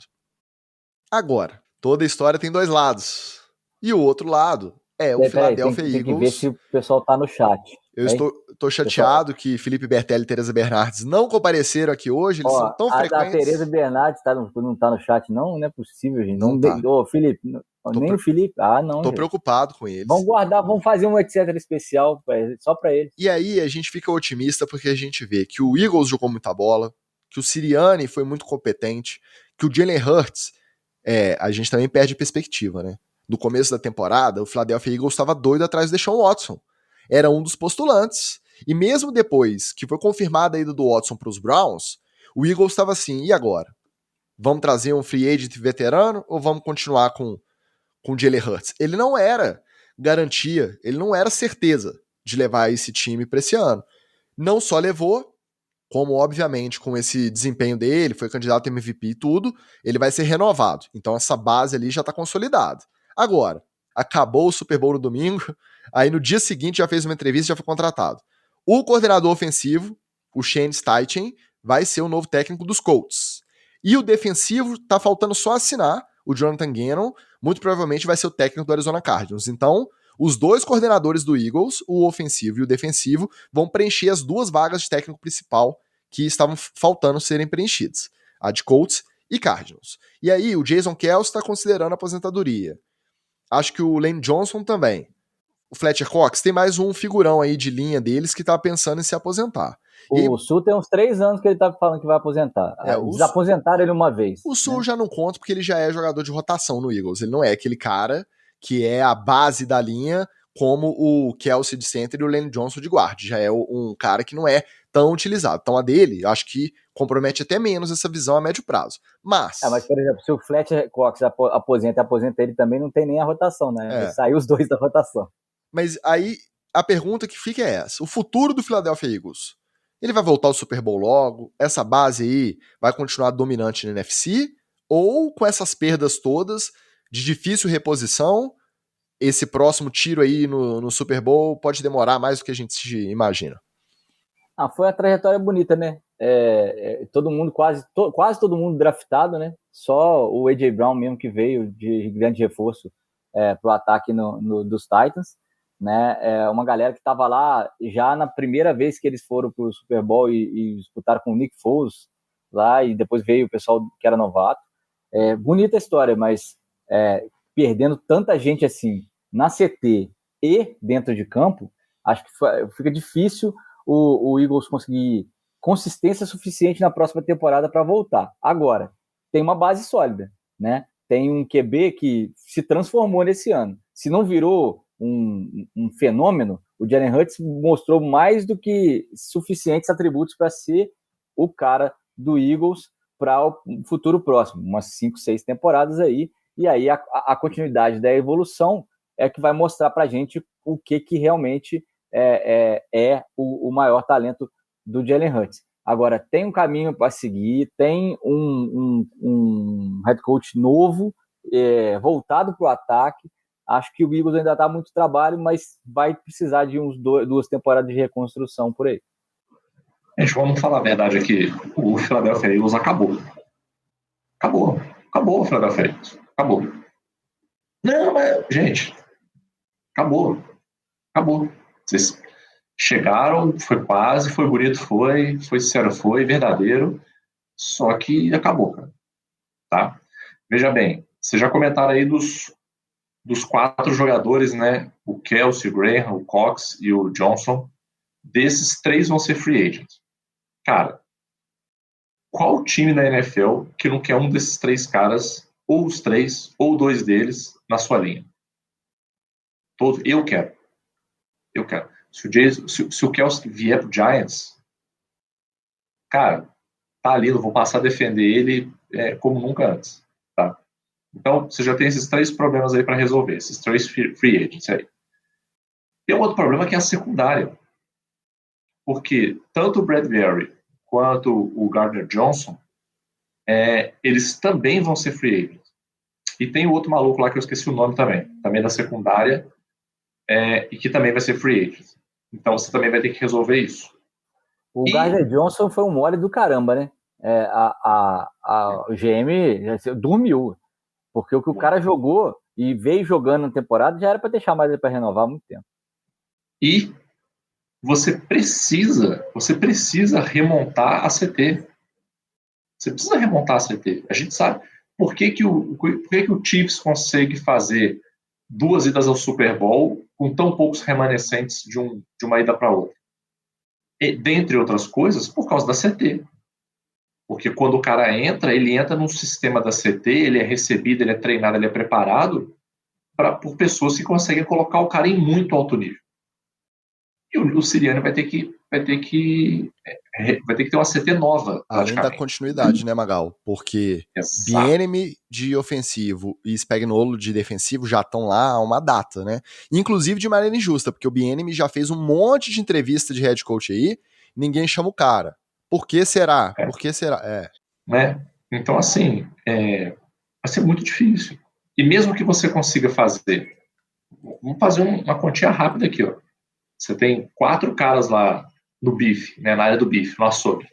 Agora, toda história tem 2 lados. E o outro lado é o Philadelphia Eagles. Tem que ver se o pessoal tá no chat. Eu estou chateado que Felipe Bertelli e Tereza Bernardes não compareceram aqui hoje, eles são tão frequentes. A Tereza Bernardes não tá no chat, não é possível, gente. Não tá. Felipe, nem o Felipe. Não. Tô preocupado com eles. Vamos guardar, vamos fazer um etc especial só pra eles. E aí a gente fica otimista porque a gente vê que o Eagles jogou muita bola, que o Sirianni foi muito competente, que o Jalen Hurts, a gente também perde perspectiva, né? No começo da temporada, o Philadelphia Eagles estava doido atrás do Deshaun Watson. Era um dos postulantes. E mesmo depois que foi confirmada a ida do Watson para os Browns, o Eagles estava assim, e agora? Vamos trazer um free agent veterano ou vamos continuar com o Jalen Hurts? Ele não era garantia, ele não era certeza de levar esse time para esse ano. Não só levou, como obviamente com esse desempenho dele, foi candidato a MVP e tudo, ele vai ser renovado. Então essa base ali já está consolidada. Agora, acabou o Super Bowl no domingo, aí no dia seguinte já fez uma entrevista e já foi contratado. O coordenador ofensivo, o Shane Steichen, vai ser o novo técnico dos Colts. E o defensivo tá faltando só assinar, o Jonathan Gannon, muito provavelmente vai ser o técnico do Arizona Cardinals. Então, os 2 coordenadores do Eagles, o ofensivo e o defensivo, vão preencher as 2 vagas de técnico principal que estavam faltando serem preenchidas, a de Colts e Cardinals. E aí, o Jason Kelce está considerando a aposentadoria. Acho que o Lane Johnson também. O Fletcher Cox tem mais um figurão aí de linha deles que tá pensando em se aposentar. O Sul tem uns 3 anos que ele tá falando que vai aposentar. Desaposentaram ele uma vez. O Sul já não conta porque ele já é jogador de rotação no Eagles. Ele não é aquele cara que é a base da linha como o Kelce de center e o Lane Johnson de guard. Já é um cara que não é tão utilizado. Então a dele, acho que compromete até menos essa visão a médio prazo. Mas, por exemplo, se o Fletcher Cox aposenta ele também, não tem nem a rotação, né? Saiu os dois da rotação. Mas aí a pergunta que fica é essa. O futuro do Philadelphia Eagles, ele vai voltar ao Super Bowl logo? Essa base aí vai continuar dominante na NFC? Ou com essas perdas todas de difícil reposição, esse próximo tiro aí no Super Bowl pode demorar mais do que a gente imagina? Foi uma trajetória bonita, né? Todo mundo, quase todo mundo draftado, né? Só o A.J. Brown mesmo que veio de grande reforço pro ataque dos Titans, né? Uma galera que estava lá já na primeira vez que eles foram pro Super Bowl e disputaram com o Nick Foles lá, e depois veio o pessoal que era novato. Bonita a história, mas perdendo tanta gente assim na CT e dentro de campo, acho que fica difícil o Eagles conseguir consistência suficiente na próxima temporada para voltar. Agora, tem uma base sólida, né? Tem um QB que se transformou nesse ano. Se não virou um fenômeno, o Jalen Hurts mostrou mais do que suficientes atributos para ser o cara do Eagles para o futuro próximo, umas 5, 6 temporadas aí, e aí a continuidade da evolução é que vai mostrar para a gente o que realmente é o maior talento do Jalen Hurts. Agora, tem um caminho para seguir, tem um head coach novo, voltado para o ataque. Acho que o Eagles ainda está muito trabalho, mas vai precisar de 2 temporadas de reconstrução por aí. Gente, vamos falar a verdade aqui. O Philadelphia Eagles acabou. Acabou o Philadelphia Eagles. Acabou. Não, mas, gente, acabou. Vocês chegaram, foi quase, foi bonito, foi sincero, foi verdadeiro, só que acabou, cara. Tá? Veja bem, vocês já comentaram aí dos 4 jogadores, né? O Kelce, o Graham, o Cox e o Johnson. Desses 3 vão ser free agents. Cara, qual time na NFL que não quer um desses 3 caras, ou os 3, ou 2 deles, na sua linha? Eu quero. Se o Kelce vier pro Giants, cara, tá ali, eu vou passar a defender ele como nunca antes, tá? Então, você já tem esses 3 problemas aí para resolver, esses 3 free agents aí. Tem um outro problema que é a secundária, porque tanto o Bradbury quanto o Gardner Johnson, eles também vão ser free agents. E tem o outro maluco lá que eu esqueci o nome também da secundária, e que também vai ser free agent. Então você também vai ter que resolver isso. O Gardner Johnson foi um mole do caramba, né? O GM dormiu, porque o que o cara jogou e veio jogando na temporada já era para deixar mais ele para renovar há muito tempo. E você precisa remontar a CT. Você precisa remontar a CT. A gente sabe por que o Chiefs consegue fazer 2 idas ao Super Bowl com tão poucos remanescentes de uma ida para outra. E, dentre outras coisas, por causa da CT. Porque quando o cara entra, ele entra num sistema da CT, ele é recebido, ele é treinado, ele é preparado por pessoas que conseguem colocar o cara em muito alto nível. E o Sirianni vai ter que ter uma CT nova. Além da continuidade, né, Magal? Porque Bieniemy de ofensivo e Spagnuolo de defensivo já estão lá há uma data, né? Inclusive de maneira injusta, porque o Bieniemy já fez um monte de entrevista de head coach aí, ninguém chama o cara. Por que será? Por que será? Né? Então, assim, vai ser muito difícil. E mesmo que você consiga fazer, vamos fazer uma continha rápida aqui, ó. Você tem 4 caras lá no bife, né, na área do bife, no açougue.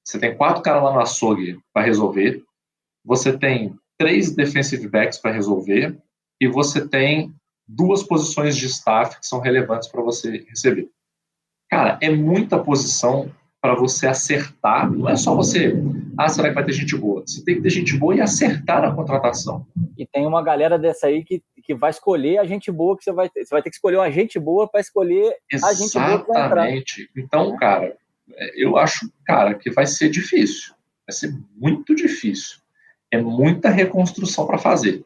Você tem 4 caras lá no açougue para resolver. Você tem 3 defensive backs para resolver. E você tem 2 posições de staff que são relevantes para você receber. Cara, é muita posição para você acertar. Não é só você, será que vai ter gente boa? Você tem que ter gente boa e acertar a contratação. E tem uma galera dessa aí que vai escolher a gente boa que você vai ter que escolher uma gente boa para escolher a gente boa que vai entrar. Exatamente. Então, cara, Eu acho, cara, que vai ser difícil. Vai ser muito difícil. É muita reconstrução para fazer,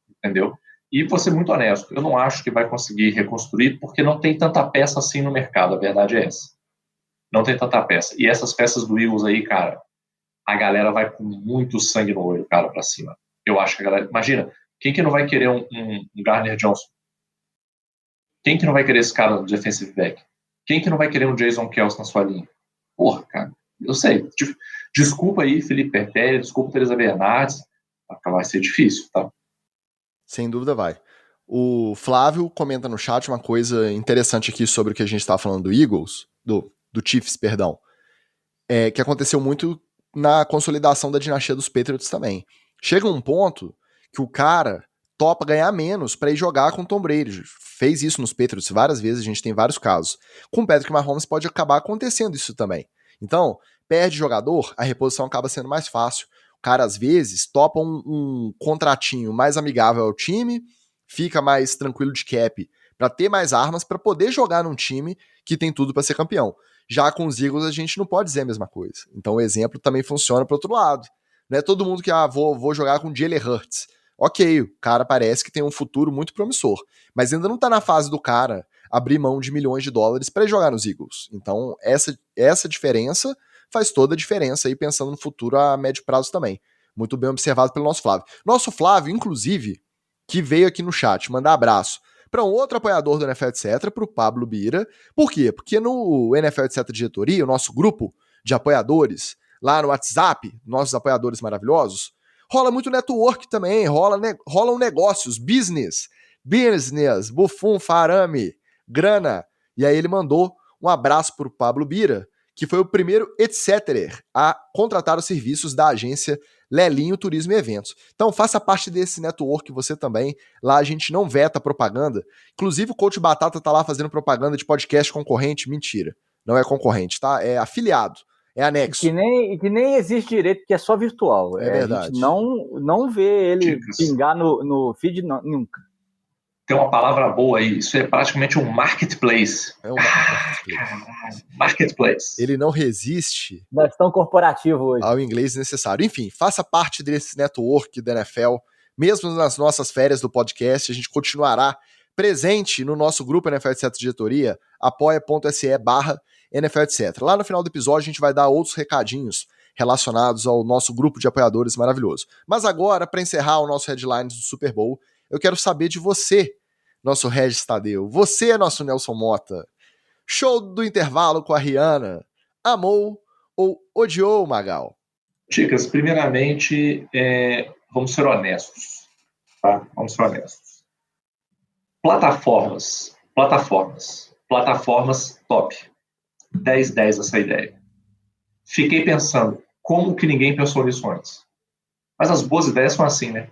entendeu? E vou ser muito honesto, eu não acho que vai conseguir reconstruir porque não tem tanta peça assim no mercado, a verdade é essa. Não tem tanta peça. E essas peças do Eagles aí, cara, a galera vai com muito sangue no olho, cara, pra cima. Eu acho que a galera... Imagina, quem que não vai querer um Gardner Johnson? Quem que não vai querer esse cara no defensive back? Quem que não vai querer um Jason Kelce na sua linha? Porra, cara, eu sei. Desculpa aí, Felipe Perpelli, desculpa, Teresa Bernardes. Vai ser difícil, tá? Sem dúvida vai. O Flávio comenta no chat uma coisa interessante aqui sobre o que a gente estava falando do Eagles, do Chiefs, perdão, que aconteceu muito na consolidação da dinastia dos Patriots também. Chega um ponto que o cara topa ganhar menos para ir jogar com o Tom Brady. Fez isso nos Patriots várias vezes, a gente tem vários casos. Com o Patrick Mahomes pode acabar acontecendo isso também. Então, perde jogador, a reposição acaba sendo mais fácil. O cara, às vezes, topa um contratinho mais amigável ao time, fica mais tranquilo de cap para ter mais armas para poder jogar num time que tem tudo para ser campeão. Já com os Eagles a gente não pode dizer a mesma coisa. Então o exemplo também funciona para outro lado. Não é todo mundo que vou jogar com Jalen Hurts. Ok, o cara parece que tem um futuro muito promissor, mas ainda não tá na fase do cara abrir mão de milhões de dólares para jogar nos Eagles. Então essa diferença faz toda a diferença aí pensando no futuro a médio prazo também. Muito bem observado pelo nosso Flávio. Nosso Flávio, inclusive, que veio aqui no chat mandar abraço para um outro apoiador do NFL Etc, para o Pablo Bira. Por quê? Porque no NFL Etc Diretoria, o nosso grupo de apoiadores, lá no WhatsApp, nossos apoiadores maravilhosos, rola muito network também, rolam negócios, business, Buffon, Farame, grana. E aí ele mandou um abraço para o Pablo Bira, que foi o primeiro etc. a contratar os serviços da agência Lelinho Turismo e Eventos. Então faça parte desse network você também. Lá a gente não veta propaganda. Inclusive o Coach Batata tá lá fazendo propaganda de podcast concorrente. Mentira, não é concorrente, tá? É afiliado, é anexo. Que nem existe direito, que é só virtual. É verdade. A gente não vê ele pingar no feed nunca. Tem uma palavra boa aí, isso é praticamente um marketplace. É um marketplace. Marketplace. Ele não resiste Nós estamos corporativo hoje. ao inglês necessário. Enfim, faça parte desse network da NFL. Mesmo nas nossas férias do podcast, a gente continuará presente no nosso grupo NFL Etc Diretoria, apoia.se/NFL Etc. Lá no final do episódio a gente vai dar outros recadinhos relacionados ao nosso grupo de apoiadores maravilhoso. Mas agora, para encerrar o nosso headlines do Super Bowl, eu quero saber de você, nosso Regis Tadeu. Você é nosso Nelson Mota. Show do intervalo com a Rihanna. Amou ou odiou, Magal? Chicas, primeiramente, vamos ser honestos. Tá? Vamos ser honestos. Plataformas top. 10/10 essa ideia. Fiquei pensando, como que ninguém pensou nisso antes? Mas as boas ideias são assim, né?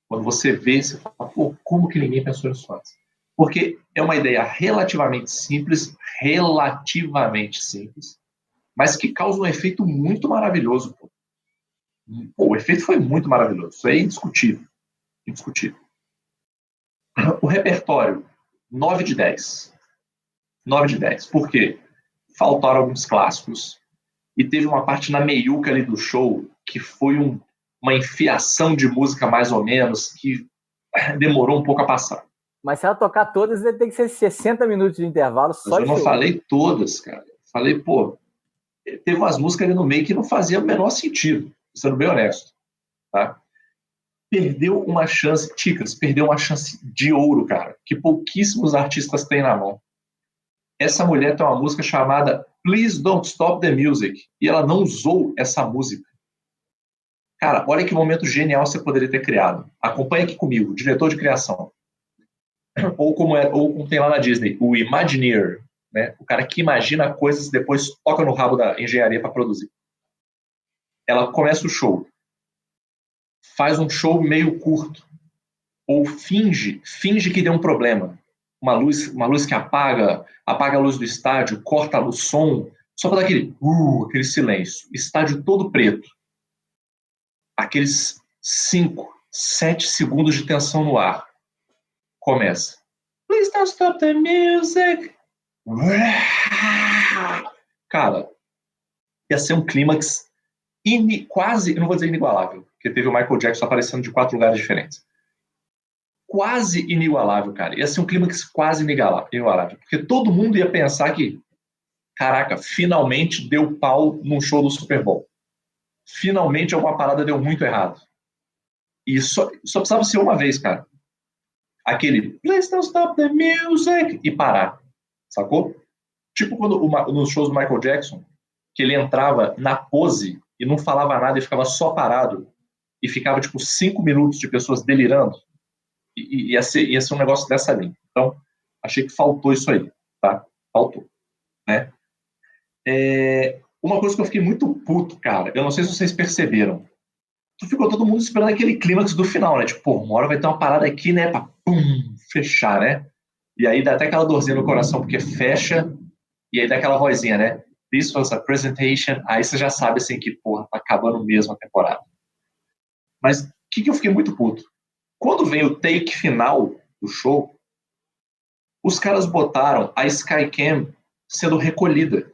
Quando você vê, você fala, pô, como que ninguém pensou nisso antes? Porque é uma ideia relativamente simples, mas que causa um efeito muito maravilhoso. Pô, o efeito foi muito maravilhoso, isso é indiscutível. O repertório, 9/10. 9/10. Por quê? Faltaram alguns clássicos e teve uma parte na meiuca ali do show que foi uma enfiação de música mais ou menos que demorou um pouco a passar. Mas se ela tocar todas, vai ter que ser 60 minutos de intervalo só. Mas eu não falei todas, cara. Falei, pô, teve umas músicas ali no meio que não faziam o menor sentido, sendo bem honesto. Tá? Perdeu uma chance de ouro, cara, que pouquíssimos artistas têm na mão. Essa mulher tem uma música chamada Please Don't Stop the Music, e ela não usou essa música. Cara, olha que momento genial você poderia ter criado. Acompanha aqui comigo, diretor de criação. Ou como tem lá na Disney, o Imagineer, né? O cara que imagina coisas e depois toca no rabo da engenharia para produzir. Ela começa o show, faz um show meio curto, ou finge que deu um problema. Uma luz que apaga a luz do estádio, corta o som, só para dar aquele silêncio. Estádio todo preto. Aqueles 5, 7 segundos de tensão no ar. Começa. Please don't stop the music. Cara, ia ser um clímax quase, eu não vou dizer inigualável, porque teve o Michael Jackson aparecendo de 4 lugares diferentes. Quase inigualável, cara. Ia ser um clímax quase inigualável. Porque todo mundo ia pensar que, caraca, finalmente deu pau num show do Super Bowl. Finalmente alguma parada deu muito errado. E só precisava ser uma vez, cara. Aquele Please don't stop the music e parar. Sacou? Tipo quando nos shows do Michael Jackson, que ele entrava na pose e não falava nada e ficava só parado. E ficava, tipo, 5 minutos de pessoas delirando. Ia ser um negócio dessa linha. Então, achei que faltou isso aí, tá? Faltou, né? Uma coisa que eu fiquei muito puto, cara, eu não sei se vocês perceberam, ficou todo mundo esperando aquele clímax do final, né? Tipo, pô, uma hora vai ter uma parada aqui, né? Pra fechar, né? E aí dá até aquela dorzinha no coração, porque fecha, e aí dá aquela vozinha, né? This was a presentation. Aí você já sabe, assim, que, porra, tá acabando mesmo a temporada. Mas o que eu fiquei muito puto? Quando veio o take final do show, os caras botaram a Skycam sendo recolhida.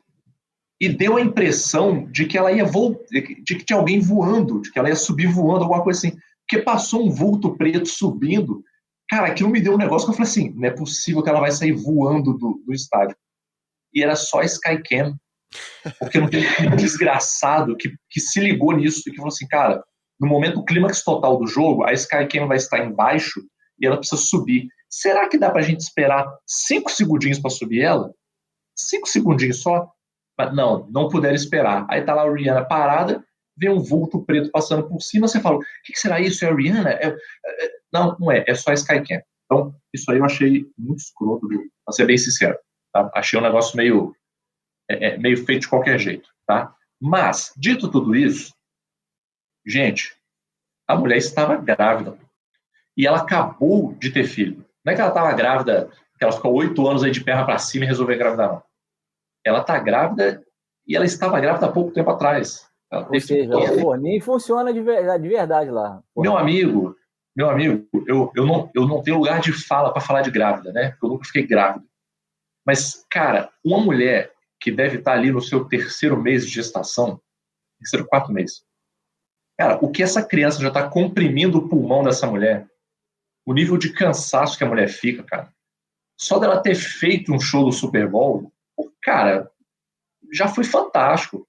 E deu a impressão de que ela ia de que tinha alguém voando, de que ela ia subir voando, alguma coisa assim. Porque passou um vulto preto subindo. Cara, aquilo me deu um negócio que eu falei assim, não é possível que ela vai sair voando do estádio. E era só a Skycam. Porque não teve um desgraçado que se ligou nisso e que falou assim, cara, no momento do clímax total do jogo, a Skycam vai estar embaixo e ela precisa subir. Será que dá pra gente esperar 5 segundinhos pra subir ela? 5 segundinhos só? Mas não puderam esperar. Aí tá lá a Rihanna parada, vê um vulto preto passando por cima, você fala, o que será isso? É a Rihanna? Não é só a Skycam. Então, isso aí eu achei muito escroto, pra ser bem sincero. Tá? Achei um negócio meio feito de qualquer jeito. Tá? Mas, dito tudo isso, gente, a mulher estava grávida. E ela acabou de ter filho. Não é que ela estava grávida, que ela ficou 8 anos aí de perna para cima e resolveu engravidar, não. Ela está grávida e ela estava grávida há pouco tempo atrás. Ou seja, pô, nem funciona de verdade lá. Meu amigo, eu não tenho lugar de fala para falar de grávida, né? Porque eu nunca fiquei grávida. Mas, cara, uma mulher que deve estar ali no seu 3º mês de gestação, 3º, 4º mês, cara, o que essa criança já está comprimindo o pulmão dessa mulher, o nível de cansaço que a mulher fica, cara, só dela ter feito um show do Super Bowl, cara, já foi fantástico.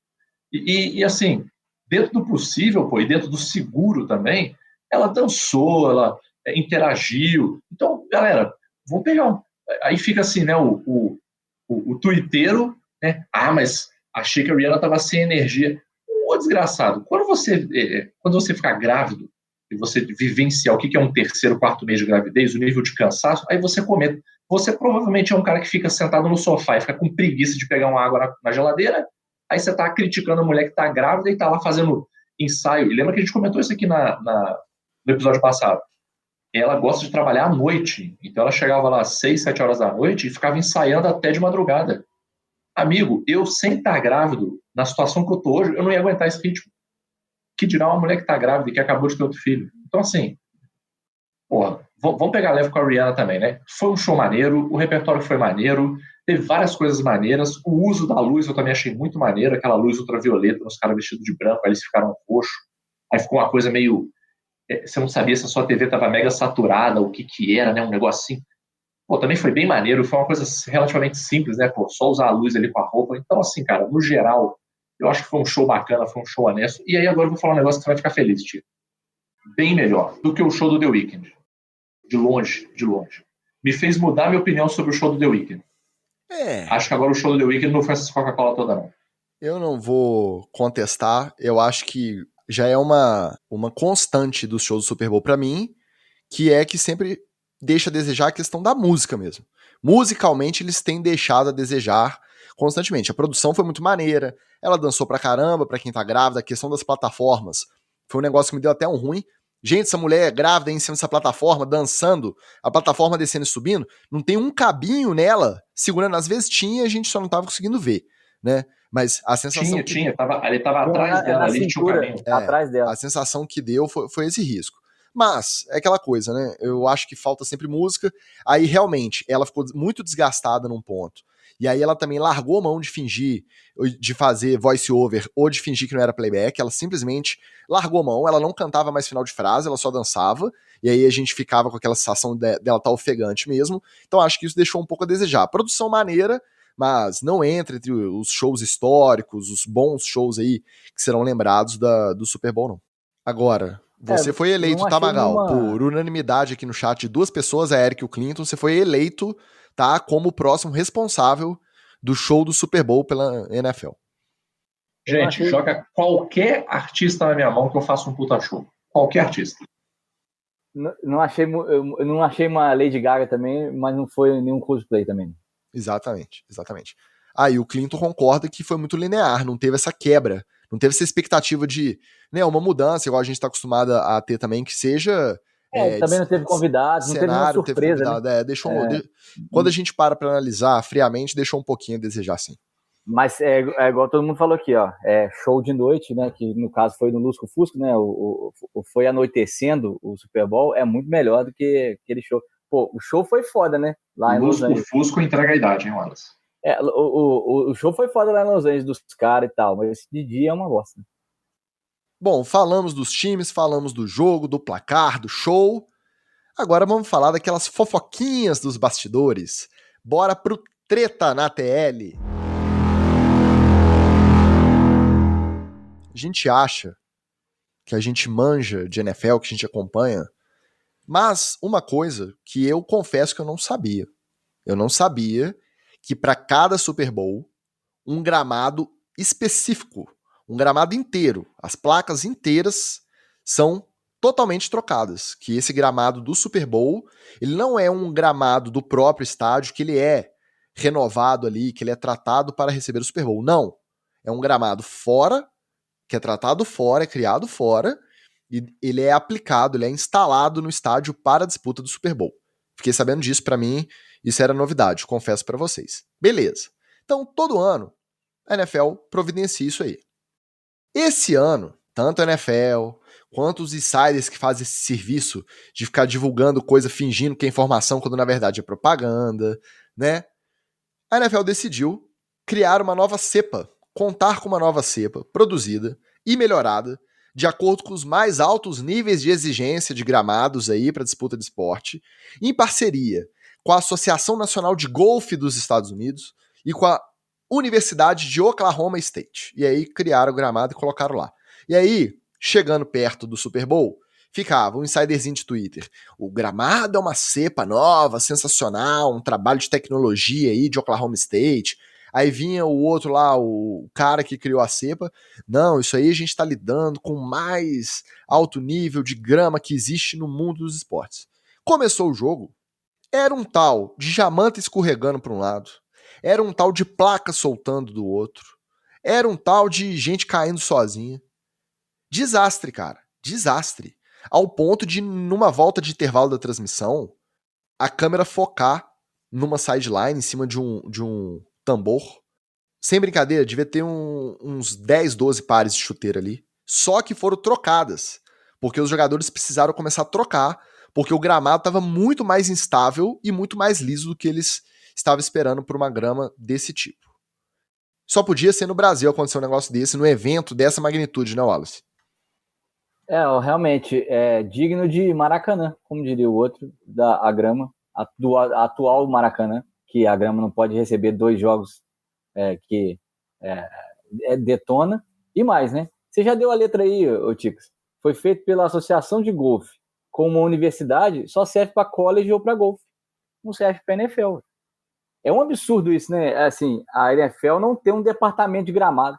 E assim, dentro do possível, pô, e dentro do seguro também, ela dançou, ela interagiu. Então, galera, vamos pegar aí fica assim, né, o tuiteiro, né, mas achei que a Rihanna estava sem energia. Ô, desgraçado, quando você ficar grávido e você vivenciar o que é um 3º, 4º mês de gravidez, o nível de cansaço, aí você comenta. Você provavelmente é um cara que fica sentado no sofá e fica com preguiça de pegar uma água na geladeira, aí você tá criticando a mulher que tá grávida e tá lá fazendo ensaio. E lembra que a gente comentou isso aqui no episódio passado. Ela gosta de trabalhar à noite, então ela chegava lá às 6, 7 horas da noite e ficava ensaiando até de madrugada. Amigo, eu sem estar grávido, na situação que eu tô hoje, eu não ia aguentar esse ritmo. Que dirá uma mulher que tá grávida e que acabou de ter outro filho. Então, assim, porra, vamos pegar leve com a Rihanna também, né? Foi um show maneiro, o repertório foi maneiro, teve várias coisas maneiras, o uso da luz eu também achei muito maneiro, aquela luz ultravioleta nos caras vestidos de branco, aí eles ficaram roxo, aí ficou uma coisa meio... Você não sabia se a sua TV estava mega saturada, o que era, né? Um negócio assim. Pô, também foi bem maneiro, foi uma coisa relativamente simples, né? Pô, só usar a luz ali com a roupa. Então, assim, cara, no geral, eu acho que foi um show bacana, foi um show honesto. E aí agora eu vou falar um negócio que você vai ficar feliz, tio. Bem melhor do que o show do The Weeknd. De longe. Me fez mudar minha opinião sobre o show do The Weeknd. Acho que agora o show do The Weeknd não foi essa Coca-Cola toda, não. Eu não vou contestar. Eu acho que já é uma constante dos shows do Super Bowl pra mim, que é que sempre deixa a desejar a questão da música mesmo. Musicalmente, eles têm deixado a desejar constantemente. A produção foi muito maneira, ela dançou pra caramba, pra quem tá grávida, a questão das plataformas foi um negócio que me deu até um ruim. Gente, essa mulher grávida em cima dessa plataforma, dançando, a plataforma descendo e subindo, não tem um cabinho nela, segurando, às vezes tinha, a gente só não tava conseguindo ver, né? Mas a sensação... Ele tava atrás dela, ali tinha um caminho. Atrás dela. A sensação que deu foi esse risco. Mas é aquela coisa, né? Eu acho que falta sempre música. Aí realmente ela ficou muito desgastada num ponto. E aí ela também largou a mão de fingir, de fazer voice over ou de fingir que não era playback. Ela simplesmente largou a mão, ela não cantava mais final de frase, ela só dançava. E aí a gente ficava com aquela sensação dela estar ofegante mesmo. Então acho que isso deixou um pouco a desejar. Produção maneira, mas não entra entre os shows históricos, os bons shows aí que serão lembrados do Super Bowl, não. Agora, você foi eleito, não achei Magal, nenhuma... por unanimidade aqui no chat de 2 pessoas, a Eric e o Clinton, você foi eleito, tá, como o próximo responsável do show do Super Bowl pela NFL. Gente, joga qualquer artista na minha mão que eu faça um puta show. Qualquer artista. Eu não achei uma Lady Gaga também, mas não foi nenhum cosplay também. Exatamente. Aí o Clinton concorda que foi muito linear, não teve essa quebra, não teve essa expectativa de, né, uma mudança, igual a gente está acostumado a ter também, que seja... também não teve convidados, não teve nenhuma surpresa, né? Quando a gente para analisar friamente, deixou um pouquinho a desejar, sim. Mas é igual todo mundo falou aqui, ó, show de noite, né, que no caso foi no Lusco Fusco, né, foi anoitecendo o Super Bowl, é muito melhor do que aquele show. Pô, o show foi foda, né, lá em Los Angeles. Lusco Fusco entrega a idade, hein, Wallace? O show foi foda lá em Los Angeles, dos caras e tal, mas esse de dia é uma bosta. Bom, falamos dos times, falamos do jogo, do placar, do show. Agora vamos falar daquelas fofoquinhas dos bastidores. Bora pro Treta na TL. A gente acha que a gente manja de NFL, que a gente acompanha, mas uma coisa que eu confesso que eu não sabia. Eu não sabia que para cada Super Bowl, um gramado específico, um gramado inteiro, as placas inteiras são totalmente trocadas. Que esse gramado do Super Bowl, ele não é um gramado do próprio estádio, que ele é renovado ali, que ele é tratado para receber o Super Bowl. Não. É um gramado fora, que é tratado fora, é criado fora, e ele é aplicado, ele é instalado no estádio para a disputa do Super Bowl. Fiquei sabendo disso, para mim, isso era novidade, confesso para vocês. Beleza. Então, todo ano, a NFL providencia isso aí. Esse ano, tanto a NFL quanto os insiders que fazem esse serviço de ficar divulgando coisa fingindo que é informação quando na verdade é propaganda, né? A NFL decidiu criar uma nova cepa, contar com uma nova cepa produzida e melhorada de acordo com os mais altos níveis de exigência de gramados aí para disputa de esporte, em parceria com a Associação Nacional de Golfe dos Estados Unidos e com a Universidade de Oklahoma State. E aí criaram o gramado e colocaram lá. E aí, chegando perto do Super Bowl, ficava um insiderzinho de Twitter. O gramado é uma cepa nova, sensacional, um trabalho de tecnologia aí de Oklahoma State. Aí vinha o outro lá, o cara que criou a cepa. Não, isso aí a gente tá lidando com o mais alto nível de grama que existe no mundo dos esportes. Começou o jogo, era um tal de jamanta escorregando para um lado, era um tal de placa soltando do outro, era um tal de gente caindo sozinha. Desastre, cara. Desastre. Ao ponto de, numa volta de intervalo da transmissão, a câmera focar numa sideline, em cima de um tambor. Sem brincadeira, devia ter uns 10, 12 pares de chuteira ali. Só que foram trocadas. Porque os jogadores precisaram começar a trocar, porque o gramado estava muito mais instável e muito mais liso do que eles estavam esperando por uma grama desse tipo. Só podia ser no Brasil acontecer um negócio desse, num evento dessa magnitude, né, Wallace? Realmente, é digno de Maracanã, como diria o outro, a grama, do atual Maracanã, que a grama não pode receber 2 jogos que detona, e mais, né? Você já deu a letra aí, ô Ticas. Foi feito pela Associação de Golfe com uma universidade, só serve para college ou para golfe. Não serve para NFL. É um absurdo isso, né? Assim, a NFL não tem um departamento de gramado.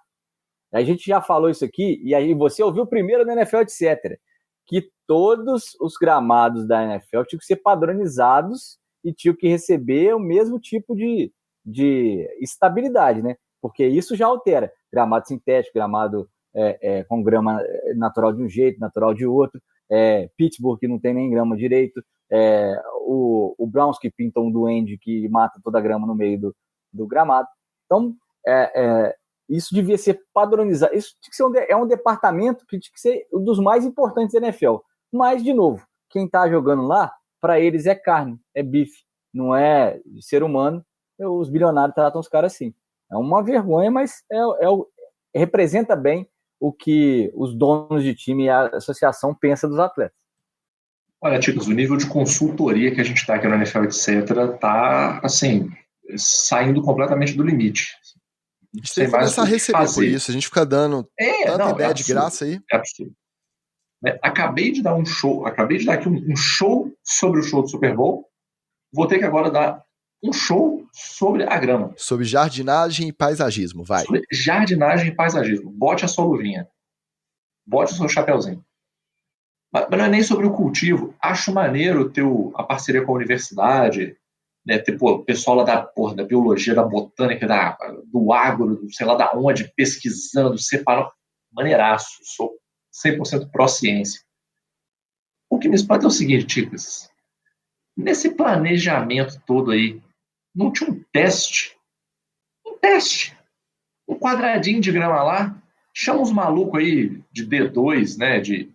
A gente já falou isso aqui, e aí você ouviu primeiro na NFL, etc. Que todos os gramados da NFL tinham que ser padronizados e tinham que receber o mesmo tipo de estabilidade, né? Porque isso já altera. Gramado sintético, gramado com grama natural de um jeito, natural de outro. Pittsburgh, que não tem nem grama direito. O Browns, que pinta um duende que mata toda a grama no meio do gramado. Então, isso devia ser padronizado. Isso tinha que ser um departamento que tinha que ser um dos mais importantes da NFL. Mas, de novo, quem tá jogando lá, para eles é carne, é bife, não é ser humano. Os bilionários tratam os caras assim. É uma vergonha, mas representa bem o que os donos de time e a associação pensam dos atletas. Olha, Ticos, o nível de consultoria que a gente está aqui no NFL, etc., tá, assim, saindo completamente do limite. A gente tem que começar a receber por isso. A gente fica dando tanta ideia de graça aí. É absurdo. Acabei de dar aqui um show sobre o show do Super Bowl. Vou ter que agora dar um show sobre a grama. Sobre jardinagem e paisagismo, vai. Sobre jardinagem e paisagismo. Bote a sua luvinha. Bote o seu chapéuzinho. Mas não é nem sobre o cultivo. Acho maneiro a parceria com a universidade, né, ter o pessoal lá da biologia, da botânica, do agro, do sei lá da onde, pesquisando, separando. Maneiraço. Sou 100% pró-ciência. O que me espanta é o seguinte, Ticas. Nesse planejamento todo aí, não tinha um teste? Um teste. Um quadradinho de grama lá. Chama uns malucos aí de D2, né, de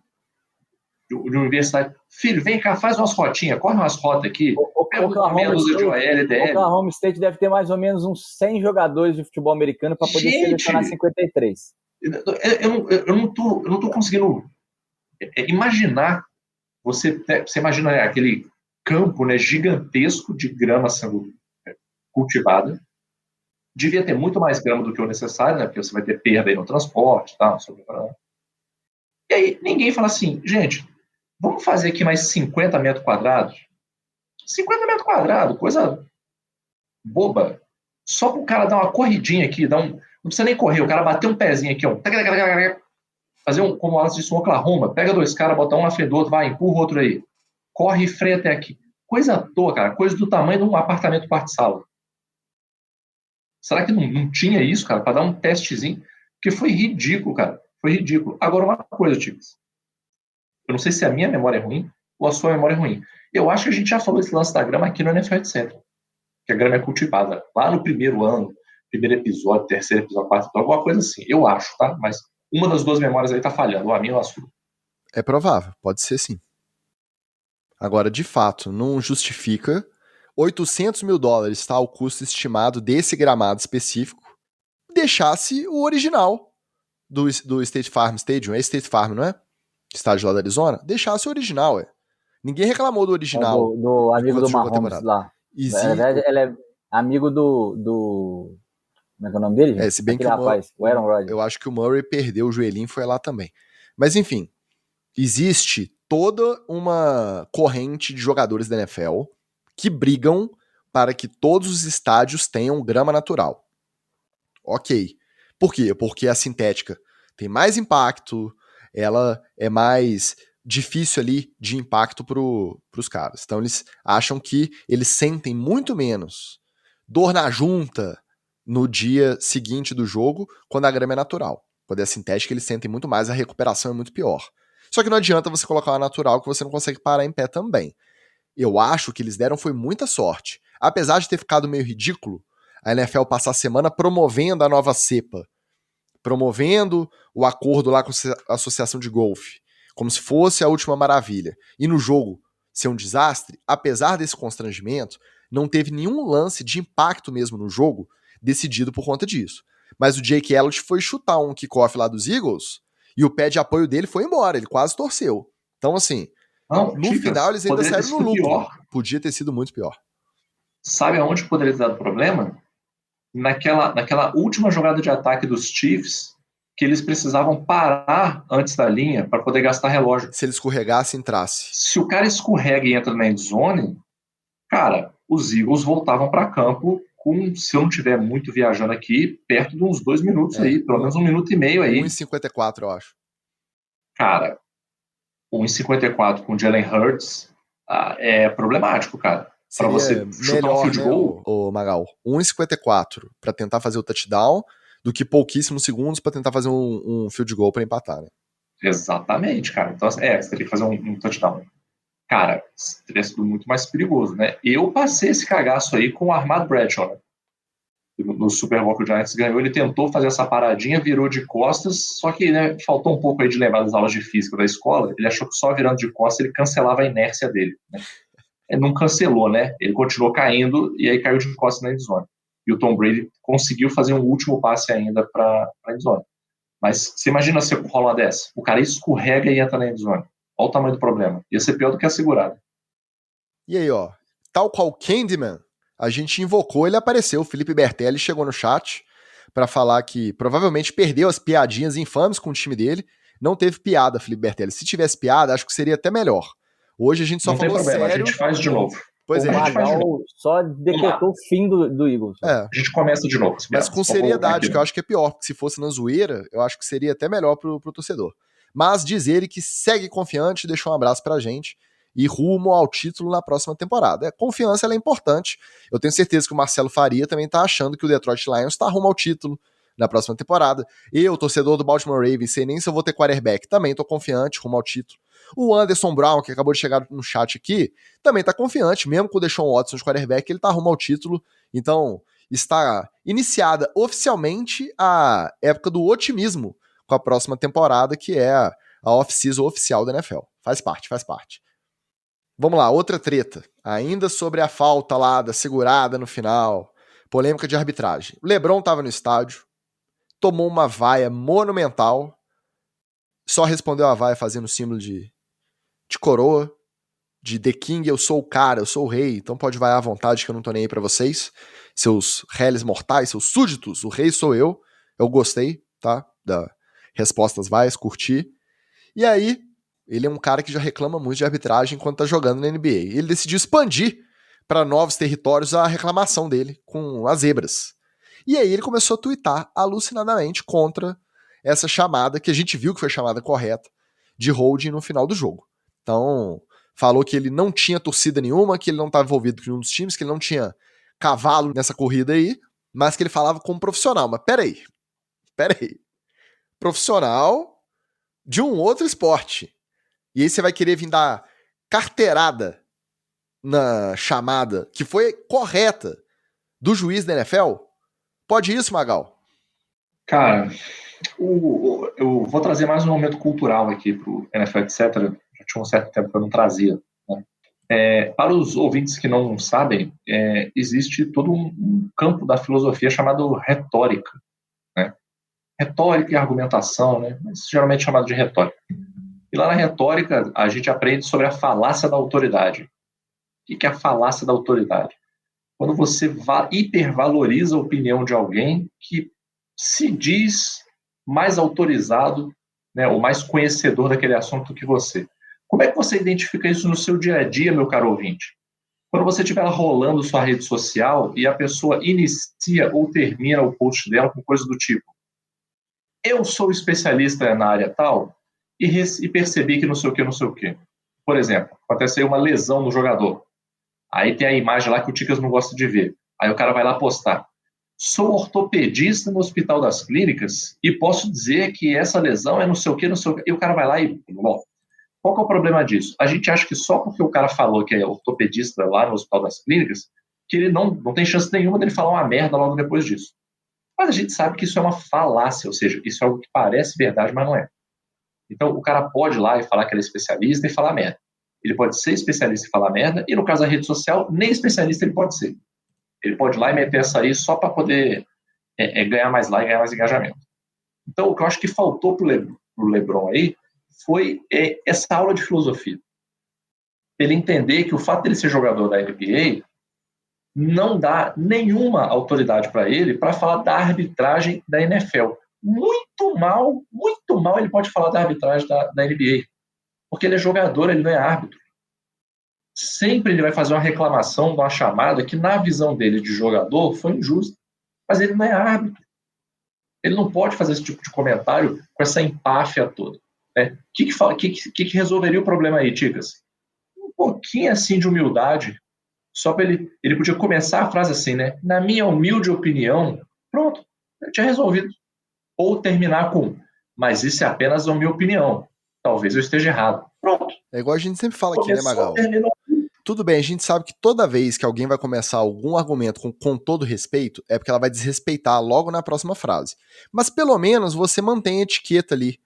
universidade. Filho, vem cá, faz umas rotinhas, corre umas rotas aqui. Pega uma meia dúzia de OL, DL. O Oklahoma State deve ter mais ou menos uns 100 jogadores de futebol americano para poder selecionar 53. Eu não tô conseguindo imaginar. Você imagina aquele campo, né, gigantesco de grama sendo cultivada. Devia ter muito mais grama do que o necessário, né, porque você vai ter perda aí no transporte e tal. E aí ninguém fala assim, gente, vamos fazer aqui mais 50 metros quadrados? 50 metros quadrados, coisa boba. Só para o cara dar uma corridinha aqui, não precisa nem correr, o cara bater um pezinho aqui, ó, fazer como elas disse, um Oklahoma, pega dois caras, bota um na frente do outro, vai, empurra o outro aí. Corre e freia até aqui. Coisa à toa, cara, coisa do tamanho de um apartamento quarto-sala. Será que não tinha isso, cara, para dar um testezinho? Porque foi ridículo, cara. Foi ridículo. Agora, uma coisa, Ticos. Eu não sei se a minha memória é ruim ou a sua memória é ruim. Eu acho que a gente já falou esse lance da grama aqui no NFL, etc. Que a grama é cultivada. Lá no primeiro ano, primeiro episódio, terceiro episódio, quarto episódio, alguma coisa assim. Eu acho, tá? Mas uma das duas memórias aí tá falhando. Ou a minha ou a sua. É provável. Pode ser sim. Agora, de fato, não justifica. $800 mil está o custo estimado desse gramado específico. Deixasse o original do State Farm Stadium. É State Farm, não é? Estádio lá da Arizona. Deixasse o original, é. Ninguém reclamou do original. Do amigo do Mahomes lá. Na verdade, ele é amigo do... Como é que é o nome dele? Se bem que o Aaron Rodgers. Eu acho que o Murray perdeu o joelhinho e foi lá também. Mas enfim, existe toda uma corrente de jogadores da NFL que brigam para que todos os estádios tenham grama natural. Ok. Por quê? Porque a sintética tem mais impacto, ela é mais difícil ali de impacto pros caras. Então eles acham que eles sentem muito menos dor na junta no dia seguinte do jogo quando a grama é natural. Quando é sintética, eles sentem muito mais, a recuperação é muito pior. Só que não adianta você colocar uma natural que você não consegue parar em pé também. Eu acho que eles deram foi muita sorte. Apesar de ter ficado meio ridículo, a NFL passar a semana promovendo a nova cepa, promovendo o acordo lá com a Associação de Golfe, como se fosse a última maravilha. E no jogo ser um desastre, apesar desse constrangimento, não teve nenhum lance de impacto mesmo no jogo decidido por conta disso. Mas o Jake Elliott foi chutar um kickoff lá dos Eagles e o pé de apoio dele foi embora, ele quase torceu. Então, assim, no final eles ainda saíram no lucro. Pior. Podia ter sido muito pior. Sabe aonde poderia ter dado problema? Naquela última jogada de ataque dos Chiefs, que eles precisavam parar antes da linha para poder gastar relógio. Se ele escorregasse, entrasse. Se o cara escorrega e entra na endzone, cara, os Eagles voltavam para campo com, se eu não estiver muito viajando aqui, perto de uns 2 minutos aí, pelo menos 1 minuto e meio aí. 1,54, eu acho. Cara, 1,54 com Jalen Hurts é problemático, cara. Para você chutar um field goal, o Magal, 1,54 para tentar fazer o touchdown, do que pouquíssimos segundos para tentar fazer um field goal para empatar, né? Exatamente, cara. Então, você teria que fazer um touchdown. Cara, teria sido muito mais perigoso, né? Eu passei esse cagaço aí com o Ahmad Bradshaw, né? no Super Bowl que o Giants ganhou, ele tentou fazer essa paradinha, virou de costas, só que, né, faltou um pouco aí de lembrar das aulas de física da escola, ele achou que só virando de costas ele cancelava a inércia dele, né? Ele não cancelou, né? Ele continuou caindo e aí caiu de costas na endzone. E o Tom Brady conseguiu fazer um último passe ainda para a endzone. Mas você imagina se rola uma dessa, o cara escorrega e entra na endzone. Olha o tamanho do problema. Ia ser pior do que a segurada. E aí, ó, tal qual Candyman, a gente invocou, ele apareceu, o Felipe Bertelli chegou no chat pra falar que provavelmente perdeu as piadinhas infames com o time dele, não teve piada, Felipe Bertelli. Se tivesse piada, acho que seria até melhor. Hoje a gente só não falou tem problema, sério. a gente faz de novo. Pois o é. Magal só decretou o fim do Eagles. É. A gente começa de novo. Mas com seriedade, que eu acho que é pior, porque se fosse na zoeira, eu acho que seria até melhor pro torcedor. Mas diz ele que segue confiante, deixou um abraço pra gente e rumo ao título na próxima temporada. A confiança ela é importante. Eu tenho certeza que o Marcelo Faria também tá achando que o Detroit Lions tá rumo ao título na próxima temporada. Eu, torcedor do Baltimore Ravens, sei nem se eu vou ter quarterback, também tô confiante, rumo ao título. O Anderson Brown, que acabou de chegar no chat aqui, também tá confiante, mesmo com o Deshaun Watson de quarterback, ele tá rumo ao título. Então, está iniciada oficialmente a época do otimismo com a próxima temporada, que é a off-season oficial da NFL. Faz parte, faz parte. Vamos lá, outra treta. Ainda sobre a falta lá da segurada no final. Polêmica de arbitragem. O LeBron estava no estádio, tomou uma vaia monumental, só respondeu a vaia fazendo o símbolo de coroa, de The King, eu sou o cara, eu sou o rei, então pode vaiar à vontade que eu não tô nem aí pra vocês, seus réis mortais, seus súditos, o rei sou eu gostei, tá, da resposta às vaias, curti. E aí, ele é um cara que já reclama muito de arbitragem enquanto tá jogando na NBA. Ele decidiu expandir para novos territórios a reclamação dele com as zebras. E aí ele começou a tuitar alucinadamente contra essa chamada, que a gente viu que foi a chamada correta, de holding no final do jogo. Então, falou que ele não tinha torcida nenhuma, que ele não estava envolvido com nenhum dos times, que ele não tinha cavalo nessa corrida aí, mas que ele falava como profissional. Mas peraí. Profissional de um outro esporte. E aí você vai querer vir dar carteirada na chamada, que foi correta, do juiz da NFL? Pode isso, Magal? Cara, eu vou trazer mais um momento cultural aqui pro NFL, etc. Já tinha um certo tempo que eu não trazia. Né? Para os ouvintes que não sabem, existe todo um campo da filosofia chamado retórica. Né? Retórica e argumentação, né? Mas geralmente chamado de retórica. E lá na retórica, a gente aprende sobre a falácia da autoridade. O que é a falácia da autoridade? Quando você hipervaloriza a opinião de alguém que se diz mais autorizado, né, ou mais conhecedor daquele assunto que você. Como é que você identifica isso no seu dia a dia, meu caro ouvinte? Quando você estiver rolando sua rede social e a pessoa inicia ou termina o post dela com coisa do tipo: eu sou especialista na área tal e percebi que não sei o que, não sei o que. Por exemplo, aconteceu uma lesão no jogador. Aí tem a imagem lá que o Ticas não gosta de ver. Aí o cara vai lá postar: sou ortopedista no Hospital das Clínicas e posso dizer que essa lesão é não sei o que, não sei o que. E o cara vai lá e... Bom, qual que é o problema disso? A gente acha que só porque o cara falou que é ortopedista lá no Hospital das Clínicas, que ele não tem chance nenhuma dele falar uma merda logo depois disso. Mas a gente sabe que isso é uma falácia, ou seja, isso é algo que parece verdade, mas não é. Então o cara pode ir lá e falar que ele é especialista e falar merda. Ele pode ser especialista e falar merda, e no caso da rede social, nem especialista ele pode ser. Ele pode ir lá e meter essa aí só para poder ganhar mais like, ganhar mais engajamento. Então, o que eu acho que faltou pro LeBron aí foi essa aula de filosofia. Ele entender que o fato dele ser jogador da NBA não dá nenhuma autoridade para ele para falar da arbitragem da NFL. Muito mal ele pode falar da arbitragem da NBA. Porque ele é jogador, ele não é árbitro. Sempre ele vai fazer uma reclamação de uma chamada que, na visão dele de jogador, foi injusta. Mas ele não é árbitro. Ele não pode fazer esse tipo de comentário com essa empáfia toda. Né? O que resolveria o problema aí, Ticas? Um pouquinho assim de humildade. Só para ele podia começar a frase assim, né? Na minha humilde opinião, pronto, eu tinha resolvido. Ou terminar com: mas isso é apenas a minha opinião. Talvez eu esteja errado. Pronto. É igual a gente sempre fala aqui, né, Magal? Tudo bem, a gente sabe que toda vez que alguém vai começar algum argumento com todo respeito, é porque ela vai desrespeitar logo na próxima frase. Mas pelo menos você mantém a etiqueta ali,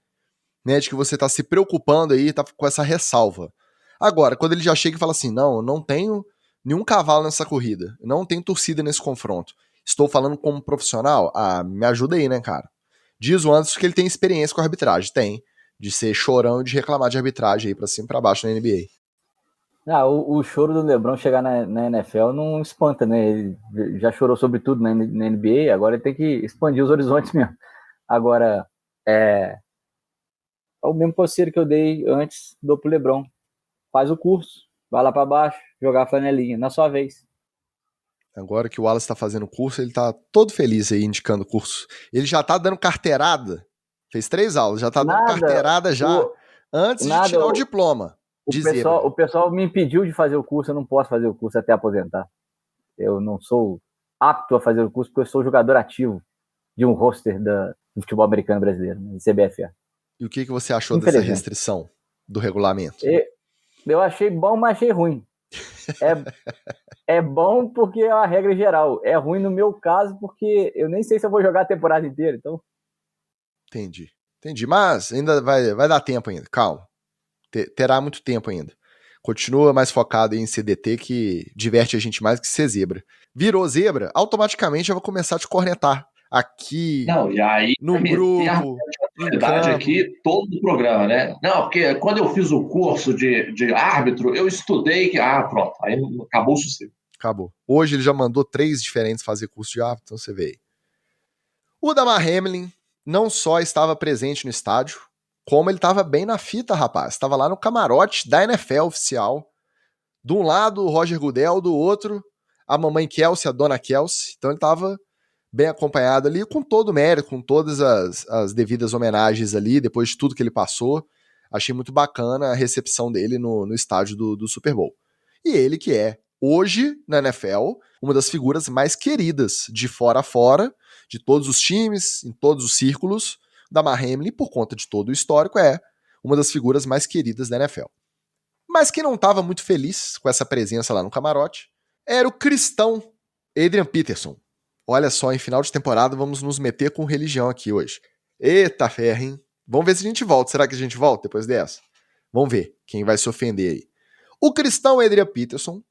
né, de que você tá se preocupando aí, tá com essa ressalva. Agora, quando ele já chega e fala assim, não, eu não tenho nenhum cavalo nessa corrida, não tenho torcida nesse confronto, estou falando como profissional, me ajuda aí, né, cara? Diz o Anderson que ele tem experiência com a arbitragem, tem, de ser chorão e de reclamar de arbitragem aí pra cima e pra baixo na NBA. O choro do LeBron chegar na NFL não espanta, né? Ele já chorou sobre tudo na NBA, agora ele tem que expandir os horizontes mesmo. Agora, é o mesmo conselho que eu dei antes, dou pro LeBron. Faz o curso, vai lá para baixo, jogar a flanelinha, na sua vez. Agora que o Wallace tá fazendo curso, ele tá todo feliz aí indicando curso. Ele já tá dando carteirada, fez 3 aulas, já tá dando carteirada já, antes de tirar o diploma. O pessoal me impediu de fazer o curso, eu não posso fazer o curso até aposentar. Eu não sou apto a fazer o curso porque eu sou jogador ativo de um roster do futebol americano brasileiro, do CBFA. E o que você achou dessa restrição do regulamento? Eu achei bom, mas achei ruim. É bom porque é a regra geral. É ruim no meu caso porque eu nem sei se eu vou jogar a temporada inteira, então... Entendi. Mas ainda vai dar tempo ainda, calma. Terá muito tempo ainda. Continua mais focado em CDT, que diverte a gente mais que ser zebra. Virou zebra, automaticamente eu vou começar a te cornetar aqui, e aí, no grupo, em campo. Aqui, todo o programa, né? Não, porque quando eu fiz o curso de árbitro, eu estudei que... pronto, aí acabou o sossego. Acabou. Hoje ele já mandou 3 diferentes fazer curso de árbitro, então você vê aí. O Damar Hamlin não só estava presente no estádio, como ele estava bem na fita, rapaz. Estava lá no camarote da NFL oficial. De um lado, o Roger Goodell, do outro, a mamãe Kelsey, a dona Kelsey. Então ele estava bem acompanhado ali, com todo o mérito, com todas as devidas homenagens ali, depois de tudo que ele passou. Achei muito bacana a recepção dele no estádio do Super Bowl. E ele que é, hoje, na NFL, uma das figuras mais queridas de fora a fora, de todos os times, em todos os círculos, Damar Hamlin, por conta de todo o histórico, é uma das figuras mais queridas da NFL. Mas quem não estava muito feliz com essa presença lá no camarote era o cristão Adrian Peterson. Olha só, em final de temporada vamos nos meter com religião aqui hoje. Eita ferro, hein? Vamos ver se a gente volta. Será que a gente volta depois dessa? Vamos ver quem vai se ofender aí. O cristão Adrian Peterson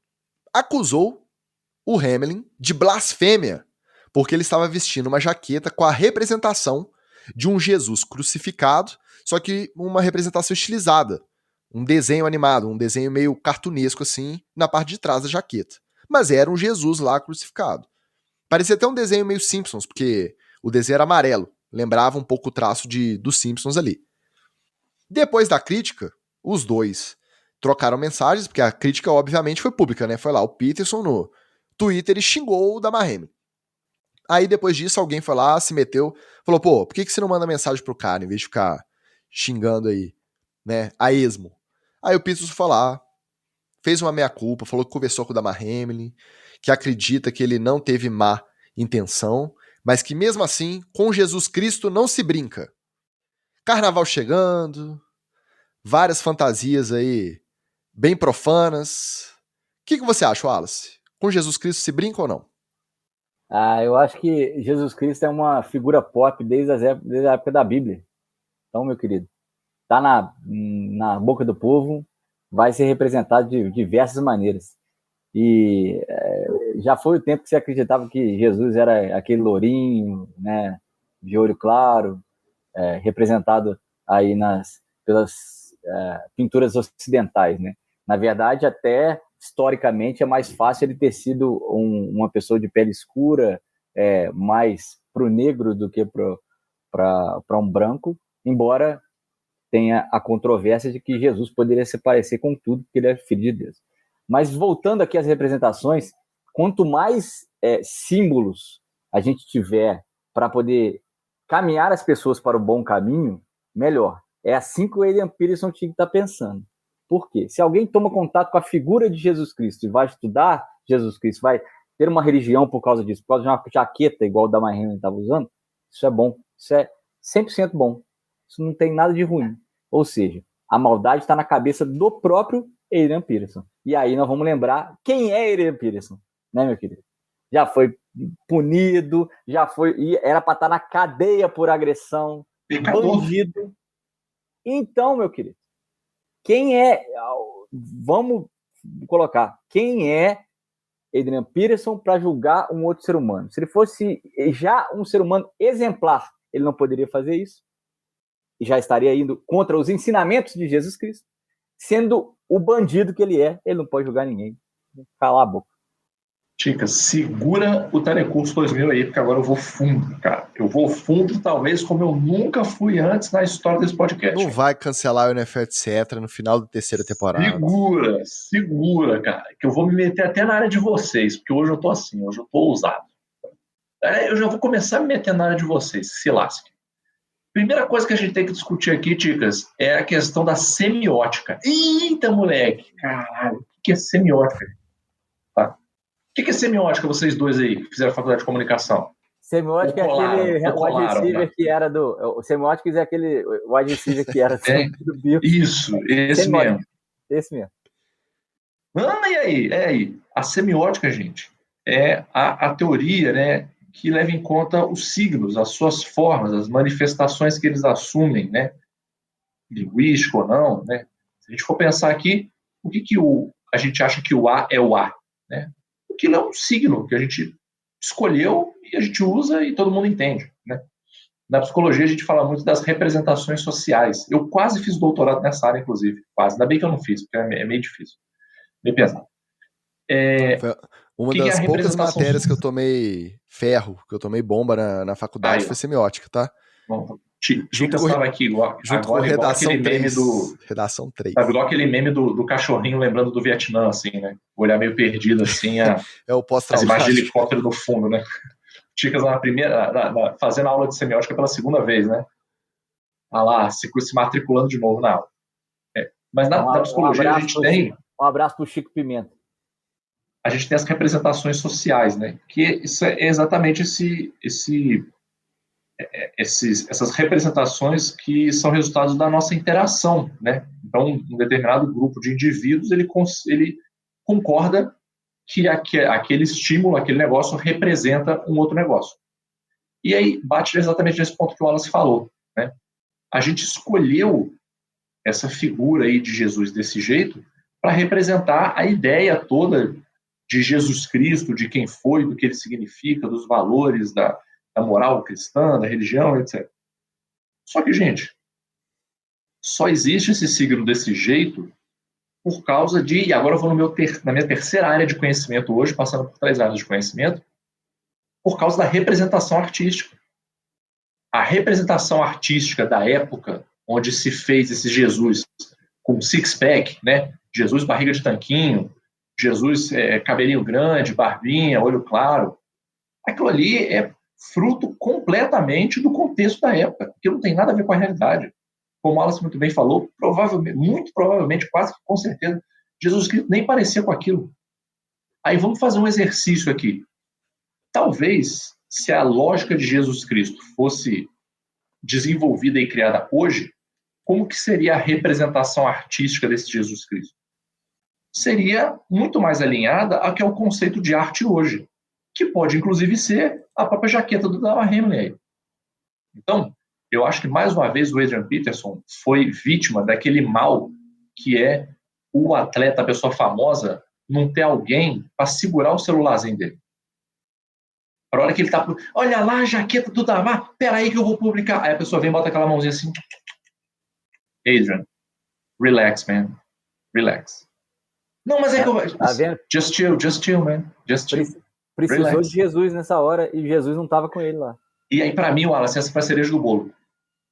acusou o Hamlin de blasfêmia porque ele estava vestindo uma jaqueta com a representação de um Jesus crucificado, só que uma representação estilizada. Um desenho animado, um desenho meio cartunesco assim, na parte de trás da jaqueta. Mas era um Jesus lá crucificado. Parecia até um desenho meio Simpsons, porque o desenho era amarelo. Lembrava um pouco o traço dos Simpsons ali. Depois da crítica, os dois trocaram mensagens, porque a crítica obviamente foi pública, né? Foi lá o Peterson no Twitter e xingou o Damar Hamlin. Aí depois disso alguém foi lá, se meteu, falou, pô, por que você não manda mensagem pro cara, em vez de ficar xingando aí, né, a esmo? Aí o Peterson foi lá, fez uma meia-culpa, falou que conversou com o Damar Hamlin, que acredita que ele não teve má intenção, mas que mesmo assim, com Jesus Cristo não se brinca. Carnaval chegando, várias fantasias aí bem profanas. O que você acha, Wallace? Com Jesus Cristo se brinca ou não? Eu acho que Jesus Cristo é uma figura pop desde a época da Bíblia. Então, meu querido, tá na boca do povo, vai ser representado de diversas maneiras. E já foi o tempo que você acreditava que Jesus era aquele lourinho, né, de olho claro, representado aí pelas pinturas ocidentais, né? Na verdade, até historicamente é mais fácil ele ter sido uma pessoa de pele escura, mais pro negro do que para um branco, embora tenha a controvérsia de que Jesus poderia se parecer com tudo, porque ele é filho de Deus. Mas voltando aqui às representações, quanto mais símbolos a gente tiver para poder caminhar as pessoas para o bom caminho, melhor. É assim que o Adrian Peterson tinha que estar pensando. Por quê? Se alguém toma contato com a figura de Jesus Cristo e vai estudar Jesus Cristo, vai ter uma religião por causa disso, por causa de uma jaqueta igual o Damar Hamlin estava usando, isso é bom. Isso é 100% bom. Isso não tem nada de ruim. Ou seja, a maldade está na cabeça do próprio Adrian Peterson. E aí nós vamos lembrar quem é Adrian Peterson, né, meu querido? Já foi punido, era para estar na cadeia por agressão, bandido. Então, meu querido, vamos colocar, quem é Adrian Peterson para julgar um outro ser humano? Se ele fosse já um ser humano exemplar, ele não poderia fazer isso, e já estaria indo contra os ensinamentos de Jesus Cristo. Sendo o bandido que ele não pode julgar ninguém. Calar a boca. Ticas, segura o Telecurso 2000 aí, porque agora eu vou fundo, cara. Eu vou fundo, talvez, como eu nunca fui antes na história desse podcast. Não vai cancelar o NFL, etc. no final da terceira temporada. Segura, cara. Que eu vou me meter até na área de vocês, porque hoje eu tô assim, hoje eu tô ousado. Eu já vou começar a me meter na área de vocês, se lasquem. Primeira coisa que a gente tem que discutir aqui, Ticas, é a questão da semiótica. Eita, moleque! Caralho, o que é semiótica? Tá. O que é semiótica, vocês dois aí, que fizeram a faculdade de comunicação? Semiótica é aquele wide receiver que era do... O semiótica é aquele wide receiver que era do Bill. Isso, esse semiótica. Mesmo. Esse mesmo. E aí? A semiótica, gente, é a teoria, né, que leva em conta os signos, as suas formas, as manifestações que eles assumem, né, linguístico ou não, né. Se a gente for pensar aqui, o que a gente acha que o A é o A, né? Aquilo é um signo que a gente escolheu e a gente usa e todo mundo entende, né? Na psicologia a gente fala muito das representações sociais. Eu quase fiz doutorado nessa área, inclusive, quase. Ainda bem que eu não fiz, porque é meio difícil, meio pesado. Foi uma das poucas matérias que eu tomei ferro, que eu tomei bomba na faculdade, foi semiótica, tá? Bom, Ticas estava aqui junto com redação 3. Redação 3. Sabe, igual aquele meme do cachorrinho lembrando do Vietnã, assim, né? O olhar meio perdido, assim, é o as imagens de helicóptero no fundo, né? Ticas fazendo a aula de semiótica pela segunda vez, né? Lá, se matriculando de novo na aula. Mas na psicologia a gente tem... Um abraço pro Chico Pimenta. A gente tem as representações sociais, né? Que isso é exatamente essas representações que são resultados da nossa interação, né? Então, um determinado grupo de indivíduos, ele concorda que aquele estímulo, aquele negócio representa um outro negócio. E aí bate exatamente nesse ponto que o Wallace falou, né? A gente escolheu essa figura aí de Jesus desse jeito para representar a ideia toda de Jesus Cristo, de quem foi, do que ele significa, dos valores da moral cristã, da religião, etc. Só que, gente, só existe esse signo desse jeito por causa de... E agora eu vou na minha terceira área de conhecimento hoje, passando por 3 áreas de conhecimento, por causa da representação artística. A representação artística da época onde se fez esse Jesus com six-pack, né? Jesus barriga de tanquinho, Jesus cabelinho grande, barbinha, olho claro. Aquilo ali é fruto completamente do contexto da época, que não tem nada a ver com a realidade. Como o Wallace muito bem falou, muito provavelmente, quase que com certeza, Jesus Cristo nem parecia com aquilo. Aí vamos fazer um exercício aqui. Talvez, se a lógica de Jesus Cristo fosse desenvolvida e criada hoje, como que seria a representação artística desse Jesus Cristo? Seria muito mais alinhada ao que é o conceito de arte hoje, que pode, inclusive, ser a própria jaqueta do Damar Hamlin. Então, eu acho que, mais uma vez, o Adrian Peterson foi vítima daquele mal que é o atleta, a pessoa famosa, não ter alguém para segurar o celularzinho dele. Para a hora que ele tá... Olha lá a jaqueta do Damar, peraí que eu vou publicar. Aí a pessoa vem e bota aquela mãozinha assim. Adrian, relax, man. Relax. Não, mas é que eu... Tá vendo? Just chill, man. Just chill. Precisou Relax. de Jesus nessa hora e Jesus não estava com ele lá. E aí, para mim, Wallace, essa foi a cereja do bolo.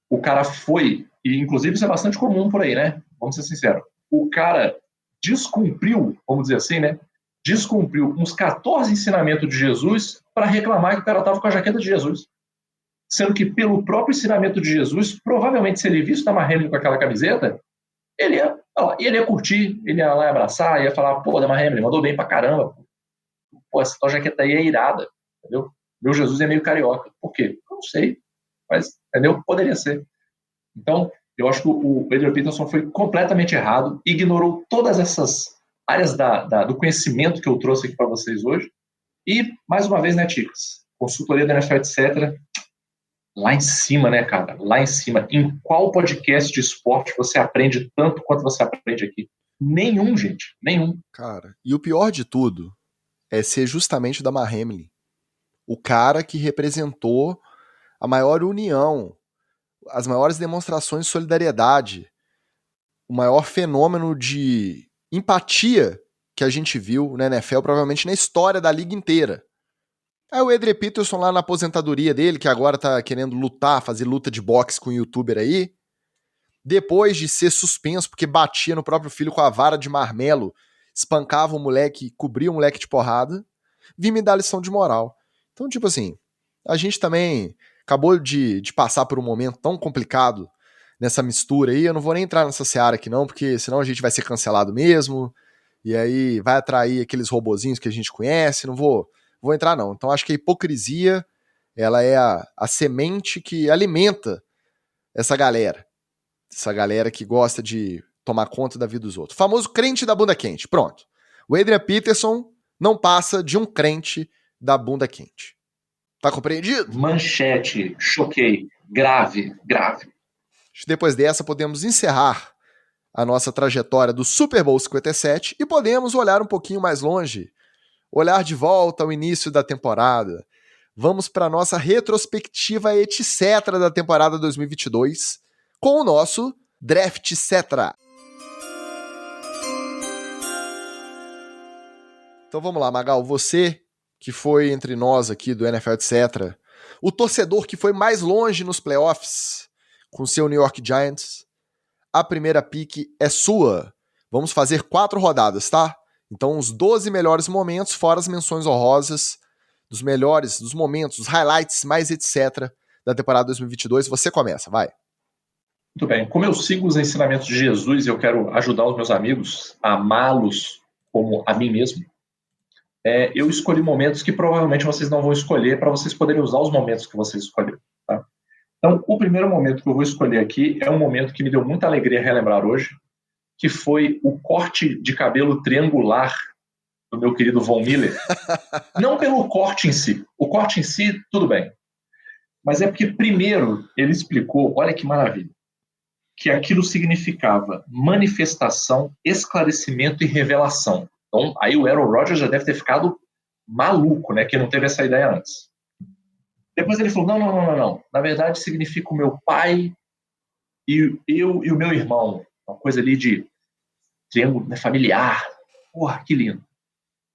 O cara foi, e inclusive isso é bastante comum por aí, né? Vamos ser sinceros. O cara descumpriu, vamos dizer assim, né? Descumpriu uns 14 ensinamentos de Jesus para reclamar que o cara estava com a jaqueta de Jesus. Sendo que, pelo próprio ensinamento de Jesus, provavelmente, se ele visse o Damar Hamlin com aquela camiseta, ele ia curtir, ele ia lá abraçar, ia falar, pô, Damar Hamlin, mandou bem pra caramba. Pô, essa tua jaqueta aí é irada, entendeu? Meu Jesus é meio carioca. Por quê? Eu não sei, mas, entendeu? Poderia ser. Então, Eu acho que o Adrian Peterson foi completamente errado, ignorou todas essas áreas do conhecimento que eu trouxe aqui para vocês hoje. E, mais uma vez, né, Ticas? Consultoria da NFL, etc. Lá em cima, né, cara? Lá em cima. Em qual podcast de esporte você aprende tanto quanto você aprende aqui? Nenhum, gente. Nenhum. Cara, e o pior de tudo é ser justamente o Damar Hamlin. O cara que representou a maior união, as maiores demonstrações de solidariedade, o maior fenômeno de empatia que a gente viu na NFL, provavelmente na história da liga inteira. Aí o Adrian Peterson lá na aposentadoria dele, que agora tá querendo lutar, fazer luta de boxe com um youtuber aí, depois de ser suspenso porque batia no próprio filho com a vara de marmelo, espancava o moleque, cobria o moleque de porrada, vim me dar lição de moral. Então, tipo assim, a gente também acabou de passar por um momento tão complicado nessa mistura aí, eu não vou nem entrar nessa seara aqui não, porque senão a gente vai ser cancelado mesmo, e aí vai atrair aqueles robozinhos que a gente conhece, não vou entrar não. Então acho que a hipocrisia, ela é a semente que alimenta essa galera que gosta de tomar conta da vida dos outros. O famoso crente da bunda quente, pronto. O Adrian Peterson não passa de um crente da bunda quente. Tá compreendido? Manchete, choquei, grave. Depois dessa, podemos encerrar a nossa trajetória do Super Bowl 57 e podemos olhar um pouquinho mais longe, olhar de volta ao início da temporada. Vamos para a nossa retrospectiva etc. da temporada 2022 com o nosso Draft Cetra. Então vamos lá, Magal, você que foi entre nós aqui do NFL etc., o torcedor que foi mais longe nos playoffs com seu New York Giants, a primeira pick é sua. Vamos fazer 4 rodadas, tá? Então os 12 melhores momentos, fora as menções honrosas, dos melhores, dos momentos, os highlights mais etc. da temporada 2022. Você começa, vai. Muito bem. Como eu sigo os ensinamentos de Jesus e eu quero ajudar os meus amigos a amá-los como a mim mesmo, eu escolhi momentos que provavelmente vocês não vão escolher para vocês poderem usar os momentos que vocês escolheram. Tá? Então, o primeiro momento que eu vou escolher aqui é um momento que me deu muita alegria relembrar hoje, que foi o corte de cabelo triangular do meu querido Von Miller. Não pelo corte em si. O corte em si, tudo bem. Mas é porque, primeiro, ele explicou, olha que maravilha, que aquilo significava manifestação, esclarecimento e revelação. Então, aí o Aaron Rodgers já deve ter ficado maluco, né, que não teve essa ideia antes. Depois ele falou, não. Na verdade, significa o meu pai e eu e o meu irmão. Uma coisa ali de triângulo, né, familiar. Porra, que lindo.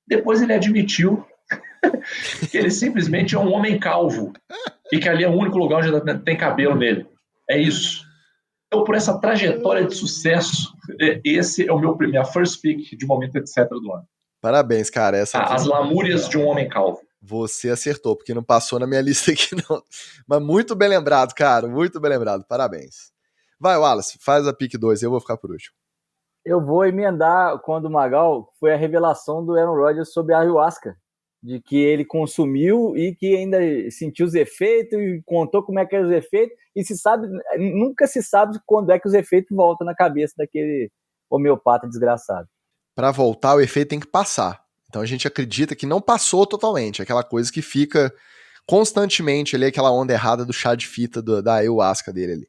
Depois ele admitiu que ele simplesmente é um homem calvo e que ali é o único lugar onde tem cabelo nele. É isso. Então, por essa trajetória de sucesso, esse é minha first pick de momento etc. do ano. Parabéns, cara. As lamúrias de um homem calvo. Você acertou, porque não passou na minha lista aqui, não. Mas muito bem lembrado, cara. Muito bem lembrado. Parabéns. Vai, Wallace, faz a pick 2, eu vou ficar por último. Eu vou emendar quando o Magal foi a revelação do Aaron Rodgers sobre a ayahuasca, de que ele consumiu e que ainda sentiu os efeitos e contou como é que eram os efeitos, e nunca se sabe quando é que os efeitos voltam na cabeça daquele homeopata desgraçado. Para voltar, o efeito tem que passar. Então a gente acredita que não passou totalmente, aquela coisa que fica constantemente ali, aquela onda errada do chá de fita da ayahuasca dele ali.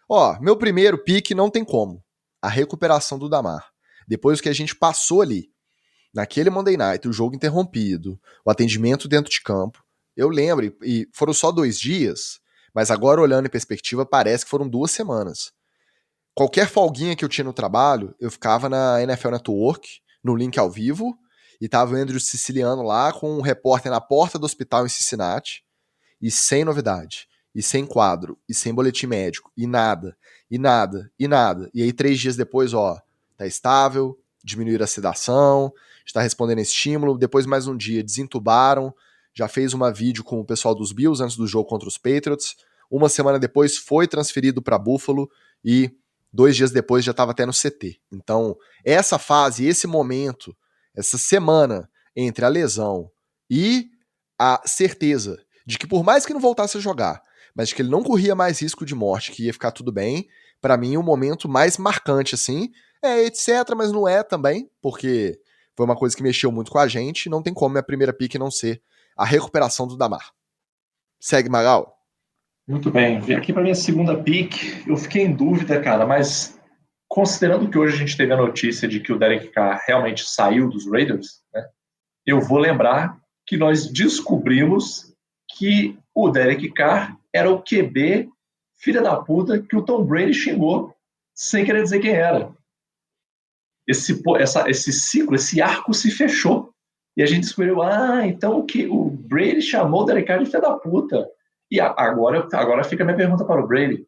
Ó, meu primeiro pick não tem como. A recuperação do Damar. Depois que a gente passou ali, naquele Monday Night, o jogo interrompido, o atendimento dentro de campo, eu lembro, e foram só 2 dias, mas agora olhando em perspectiva, parece que foram 2 semanas. Qualquer folguinha que eu tinha no trabalho, eu ficava na NFL Network, no link ao vivo, e tava o Andrew Siciliano lá com um repórter na porta do hospital em Cincinnati, e sem novidade, e sem quadro, e sem boletim médico, e nada. E aí 3 dias depois, ó, tá estável, diminuíram a sedação, está respondendo a estímulo, depois mais um dia desentubaram, já fez uma vídeo com o pessoal dos Bills antes do jogo contra os Patriots, uma semana depois foi transferido para Buffalo e 2 dias depois já estava até no CT. Então, essa fase, esse momento, essa semana entre a lesão e a certeza de que por mais que não voltasse a jogar, mas de que ele não corria mais risco de morte, que ia ficar tudo bem. Pra mim, o momento mais marcante, assim, etc, mas não é também, porque foi uma coisa que mexeu muito com a gente, não tem como minha primeira pick não ser a recuperação do Damar. Segue, Magal. Muito bem. Vim aqui para minha segunda pick. Eu fiquei em dúvida, cara, mas considerando que hoje a gente teve a notícia de que o Derek Carr realmente saiu dos Raiders, né, eu vou lembrar que nós descobrimos que o Derek Carr era o QB filha da puta que o Tom Brady xingou sem querer dizer quem era. Esse ciclo, esse arco se fechou. E a gente descobriu, então o Brady chamou o Derek Carr de filha da puta. E agora fica a minha pergunta para o Brady.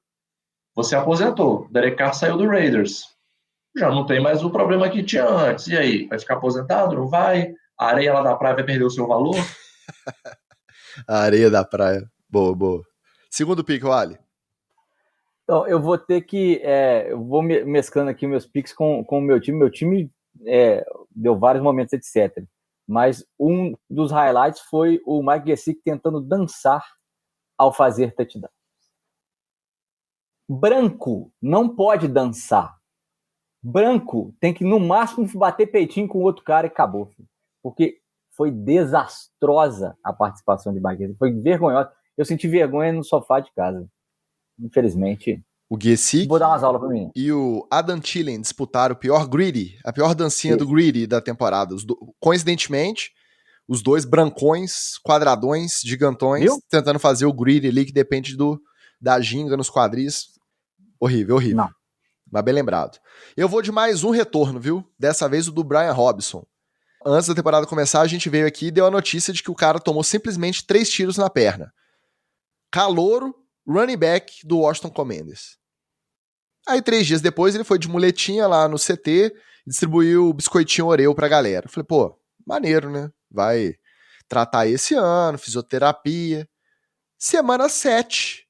Você aposentou, o Derek Carr saiu do Raiders. Já não tem mais o problema que tinha antes. E aí, vai ficar aposentado? Não vai? A areia lá da praia vai perder o seu valor? A areia da praia. Boa, boa. Segundo pick, Wally. Então, eu vou ter que... eu vou mesclando aqui meus picks com o meu time. Meu time deu vários momentos, etc. Mas um dos highlights foi o Mike Gesicki tentando dançar ao fazer touchdown. Branco não pode dançar. Branco tem que, no máximo, bater peitinho com o outro cara e acabou. Filho. Porque foi desastrosa a participação de Mike Gesicki. Foi vergonhosa. Eu senti vergonha no sofá de casa. Infelizmente. O Gesicki vou dar umas aulas pra mim. E o Adam Thielen disputaram a pior dancinha do Greedy da temporada. Coincidentemente, os dois brancões, quadradões, gigantões, Viu? tentando fazer o Greedy ali, que depende da ginga nos quadris. Horrível, horrível. Não. Mas bem lembrado. Eu vou de mais um retorno, viu? Dessa vez o do Brian Robinson. Antes da temporada começar, a gente veio aqui e deu a notícia de que o cara tomou simplesmente 3 tiros na perna. Calouro, running back do Washington Commanders. Aí 3 dias depois ele foi de muletinha lá no CT e distribuiu o biscoitinho Oreo pra galera. Falei, pô, maneiro, né? Vai tratar esse ano, fisioterapia. Semana 7,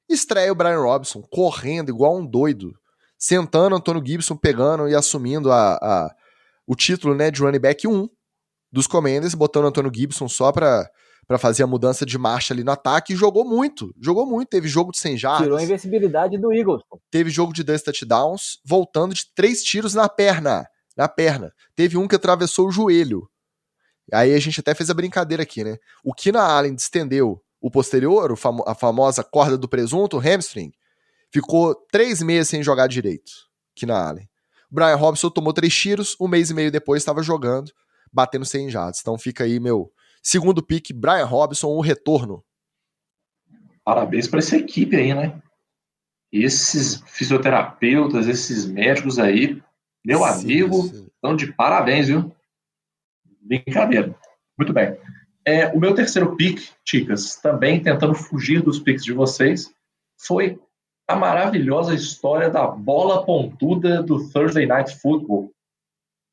estreia o Brian Robinson, correndo igual um doido, sentando Antônio Gibson, pegando e assumindo o título, né, de running back 1 dos Commanders, botando Antônio Gibson só pra fazer a mudança de marcha ali no ataque, e jogou muito, teve jogo de 100 jardas. Tirou a invencibilidade do Eagles. Pô. Teve jogo de 2 touchdowns, voltando de 3 tiros na perna. Teve um que atravessou o joelho. Aí a gente até fez a brincadeira aqui, né? O Keenan Allen distendeu o posterior, a famosa corda do presunto, o hamstring, ficou 3 meses sem jogar direito, Keenan Allen. O Brian Robinson tomou 3 tiros, 1 mês e meio depois estava jogando, batendo 100 jardas. Então fica aí meu segundo pick, Brian Robinson, o retorno. Parabéns para essa equipe aí, né? Esses fisioterapeutas, esses médicos aí, meu amigo, estão de parabéns, viu? Brincadeira. Muito bem. O meu terceiro pick, Ticas, também tentando fugir dos picks de vocês, foi a maravilhosa história da bola pontuda do Thursday Night Football,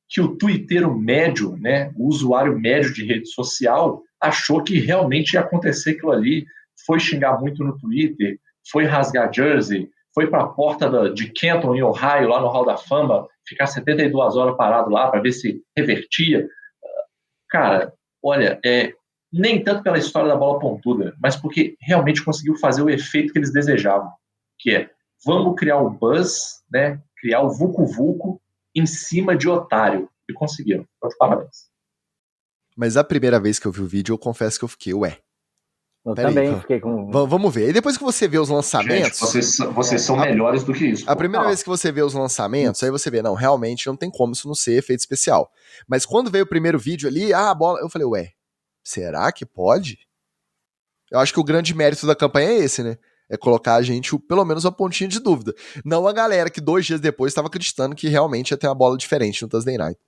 que o twitteiro médio, né, o usuário médio de rede social, achou que realmente ia acontecer aquilo ali, foi xingar muito no Twitter, foi rasgar jersey, foi para a porta de Canton, em Ohio, lá no Hall da Fama, ficar 72 horas parado lá para ver se revertia. Cara, olha, nem tanto pela história da bola pontuda, mas porque realmente conseguiu fazer o efeito que eles desejavam, que é, vamos criar o buzz, né, criar o vucu-vucu em cima de otário. E conseguiram. Então, parabéns. Mas a primeira vez que eu vi o vídeo, eu confesso que eu fiquei, Eu também fiquei com... Vamos ver. E depois que você vê os lançamentos... Gente, vocês são melhores do que isso. A primeira vez que você vê os lançamentos, aí você vê, não, realmente não tem como isso não ser efeito especial. Mas quando veio o primeiro vídeo ali, a bola... Eu falei, será que pode? Eu acho que o grande mérito da campanha é esse, né? É colocar a gente, pelo menos, uma pontinha de dúvida. Não a galera que 2 dias depois estava acreditando que realmente ia ter uma bola diferente no Thursday Night.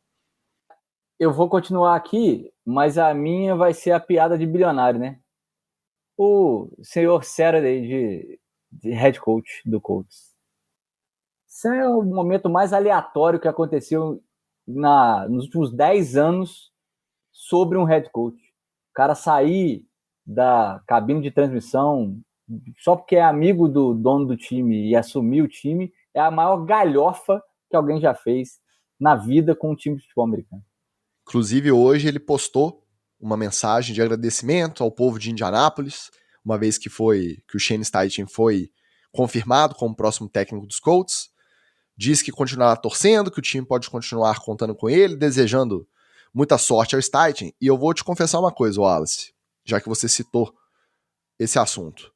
Eu vou continuar aqui, mas a minha vai ser a piada de bilionário, né? O senhor Saturday de head coach do Colts. Esse é o momento mais aleatório que aconteceu nos últimos 10 anos sobre um head coach. O cara sair da cabine de transmissão só porque é amigo do dono do time e assumir o time é a maior galhofa que alguém já fez na vida com um time de futebol americano. Inclusive, hoje ele postou uma mensagem de agradecimento ao povo de Indianápolis, uma vez que o Shane Steichen foi confirmado como próximo técnico dos Colts. Disse que continuará torcendo, que o time pode continuar contando com ele, desejando muita sorte ao Steichen. E eu vou te confessar uma coisa, Wallace, já que você citou esse assunto.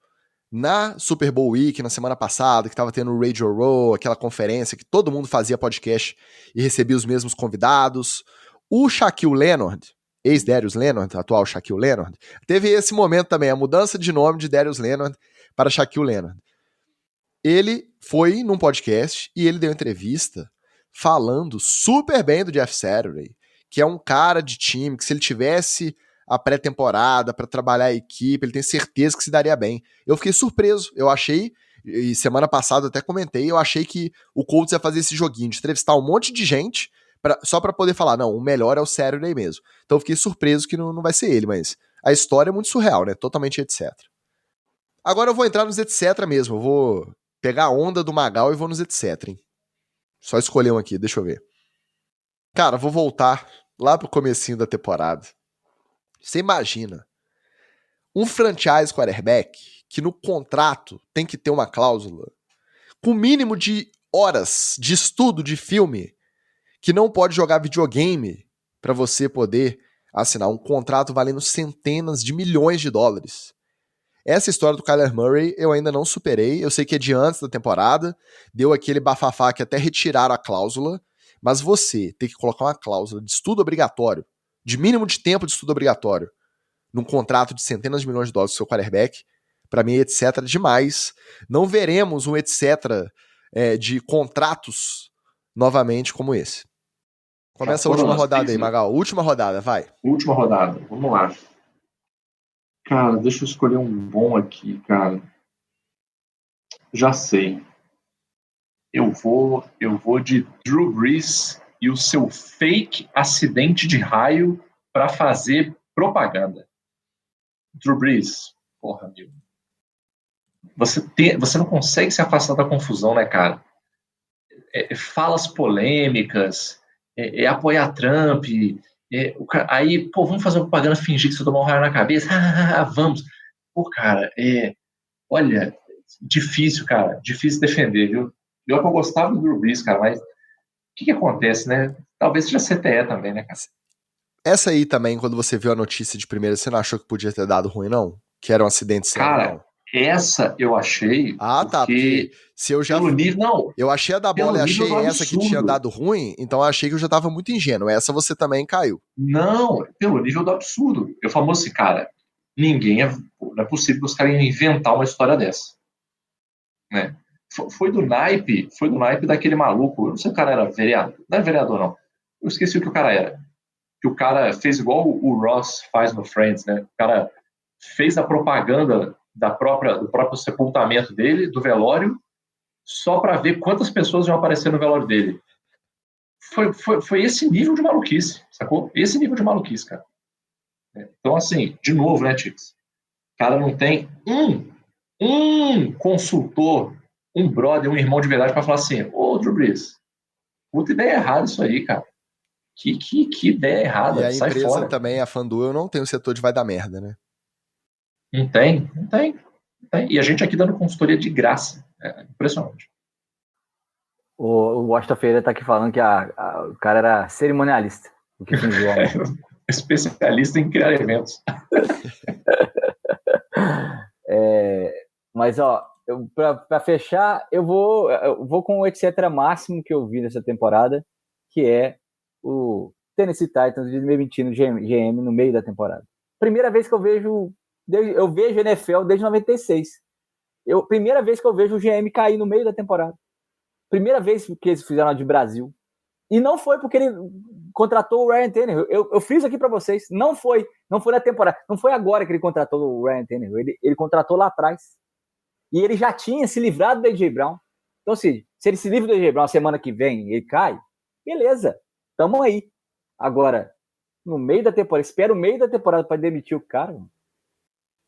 Na Super Bowl Week, na semana passada, que estava tendo o Radio Row, aquela conferência que todo mundo fazia podcast e recebia os mesmos convidados, o Shaquille Leonard, ex-Darius Leonard, atual Shaquille Leonard, teve esse momento também, a mudança de nome de Darius Leonard para Shaquille Leonard. Ele foi num podcast e ele deu entrevista falando super bem do Jeff Saturday, que é um cara de time, que se ele tivesse a pré-temporada para trabalhar a equipe, ele tem certeza que se daria bem. Eu fiquei surpreso, eu achei, e semana passada eu até comentei, eu achei que o Colts ia fazer esse joguinho de entrevistar um monte de gente só para poder falar, não, o melhor é o Saturday mesmo. Então eu fiquei surpreso que não vai ser ele, mas a história é muito surreal, né? Totalmente etc. Agora eu vou entrar nos etc mesmo, eu vou pegar a onda do Magal e vou nos etc, hein? Só escolher um aqui, deixa eu ver. Cara, vou voltar lá pro comecinho da temporada. Você imagina um franchise quarterback que no contrato tem que ter uma cláusula com mínimo de horas de estudo de filme, que não pode jogar videogame para você poder assinar um contrato valendo centenas de milhões de dólares. Essa história do Kyler Murray eu ainda não superei, eu sei que é de antes da temporada, deu aquele bafafá que até retiraram a cláusula, mas você ter que colocar uma cláusula de estudo obrigatório, de mínimo de tempo de estudo obrigatório, num contrato de centenas de milhões de dólares do seu quarterback, pra mim, etc. demais. Não veremos um etc. De contratos novamente como esse. Começa a última rodada aí, Magal. Última rodada, vai. Última rodada, vamos lá. Cara, deixa eu escolher um bom aqui, cara. Já sei. Eu vou de Drew Brees e o seu fake acidente de raio para fazer propaganda. Drew Brees, porra, meu. Você não consegue se afastar da confusão, né, cara? Falas polêmicas, apoiar Trump, aí, pô, vamos fazer uma propaganda, fingir que você tomou um raio na cabeça, vamos. Pô, cara, olha, difícil, cara, difícil defender, viu? Eu gostava do Drew Brees, cara, mas o que acontece, né? Talvez seja CTE também, né, cara? Essa aí também, quando você viu a notícia de primeira, você não achou que podia ter dado ruim, não? Que era um acidente sério, cara, não? Essa eu achei. Tá, porque se eu já. Pelo nível, não. Eu achei a da bola e achei essa que tinha dado ruim, então eu achei que eu já tava muito ingênuo. Essa você também caiu. Não, pelo nível do absurdo. Eu falo assim, cara, não é possível que os caras iam inventar uma história dessa. Né? Foi do naipe daquele maluco. Eu não sei se o cara era vereador. Não é vereador, não. Eu esqueci o que o cara era. Que o cara fez igual o Ross faz no Friends, né? O cara fez a propaganda do próprio sepultamento dele, do velório, só para ver quantas pessoas iam aparecer no velório dele. Foi esse nível de maluquice, sacou? Esse nível de maluquice, cara. Então, assim, de novo, né, Tix? O cara não tem um consultor, um brother, um irmão de verdade para falar assim, ô, Drew Brees, puta ideia errada isso aí, cara. Que ideia errada, e a sai empresa fora. também, a FanDuel, não tem o setor de vai dar merda, né? Não tem. E a gente aqui dando consultoria de graça. É impressionante. O Washington Ferreira tá aqui falando que o cara era cerimonialista. O que fingiu a mão. Especialista em criar eventos. Mas, ó, pra fechar, eu vou com o etc. máximo que eu vi nessa temporada, que é o Tennessee Titans de 2020 no GM no meio da temporada. Primeira vez que eu vejo NFL desde 96. Primeira vez que eu vejo o GM cair no meio da temporada. Primeira vez que eles fizeram de Brasil. E não foi porque ele contratou o Ryan Tannehill. Eu fiz aqui para vocês. Não foi na temporada. Não foi agora que ele contratou o Ryan Tannehill. Ele contratou lá atrás. E ele já tinha se livrado do A.J. Brown. Então, se ele se livra do A.J. Brown semana que vem ele cai, beleza. Tamo aí. Agora, no meio da temporada, espera o meio da temporada para demitir o cara.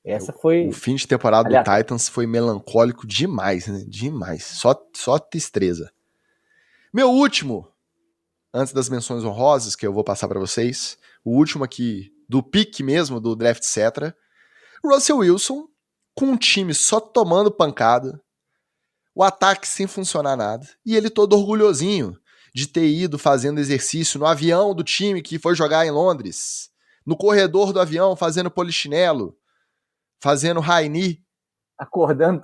Essa foi... O fim de temporada do Titans foi melancólico demais, né? Demais. Só tristeza. Meu último, antes das menções honrosas que eu vou passar para vocês, o último aqui do pique mesmo, do draft etc. Russell Wilson com um time só tomando pancada, o ataque sem funcionar nada, e ele todo orgulhosinho de ter ido fazendo exercício no avião do time que foi jogar em Londres, no corredor do avião fazendo polichinelo, fazendo high knee, acordando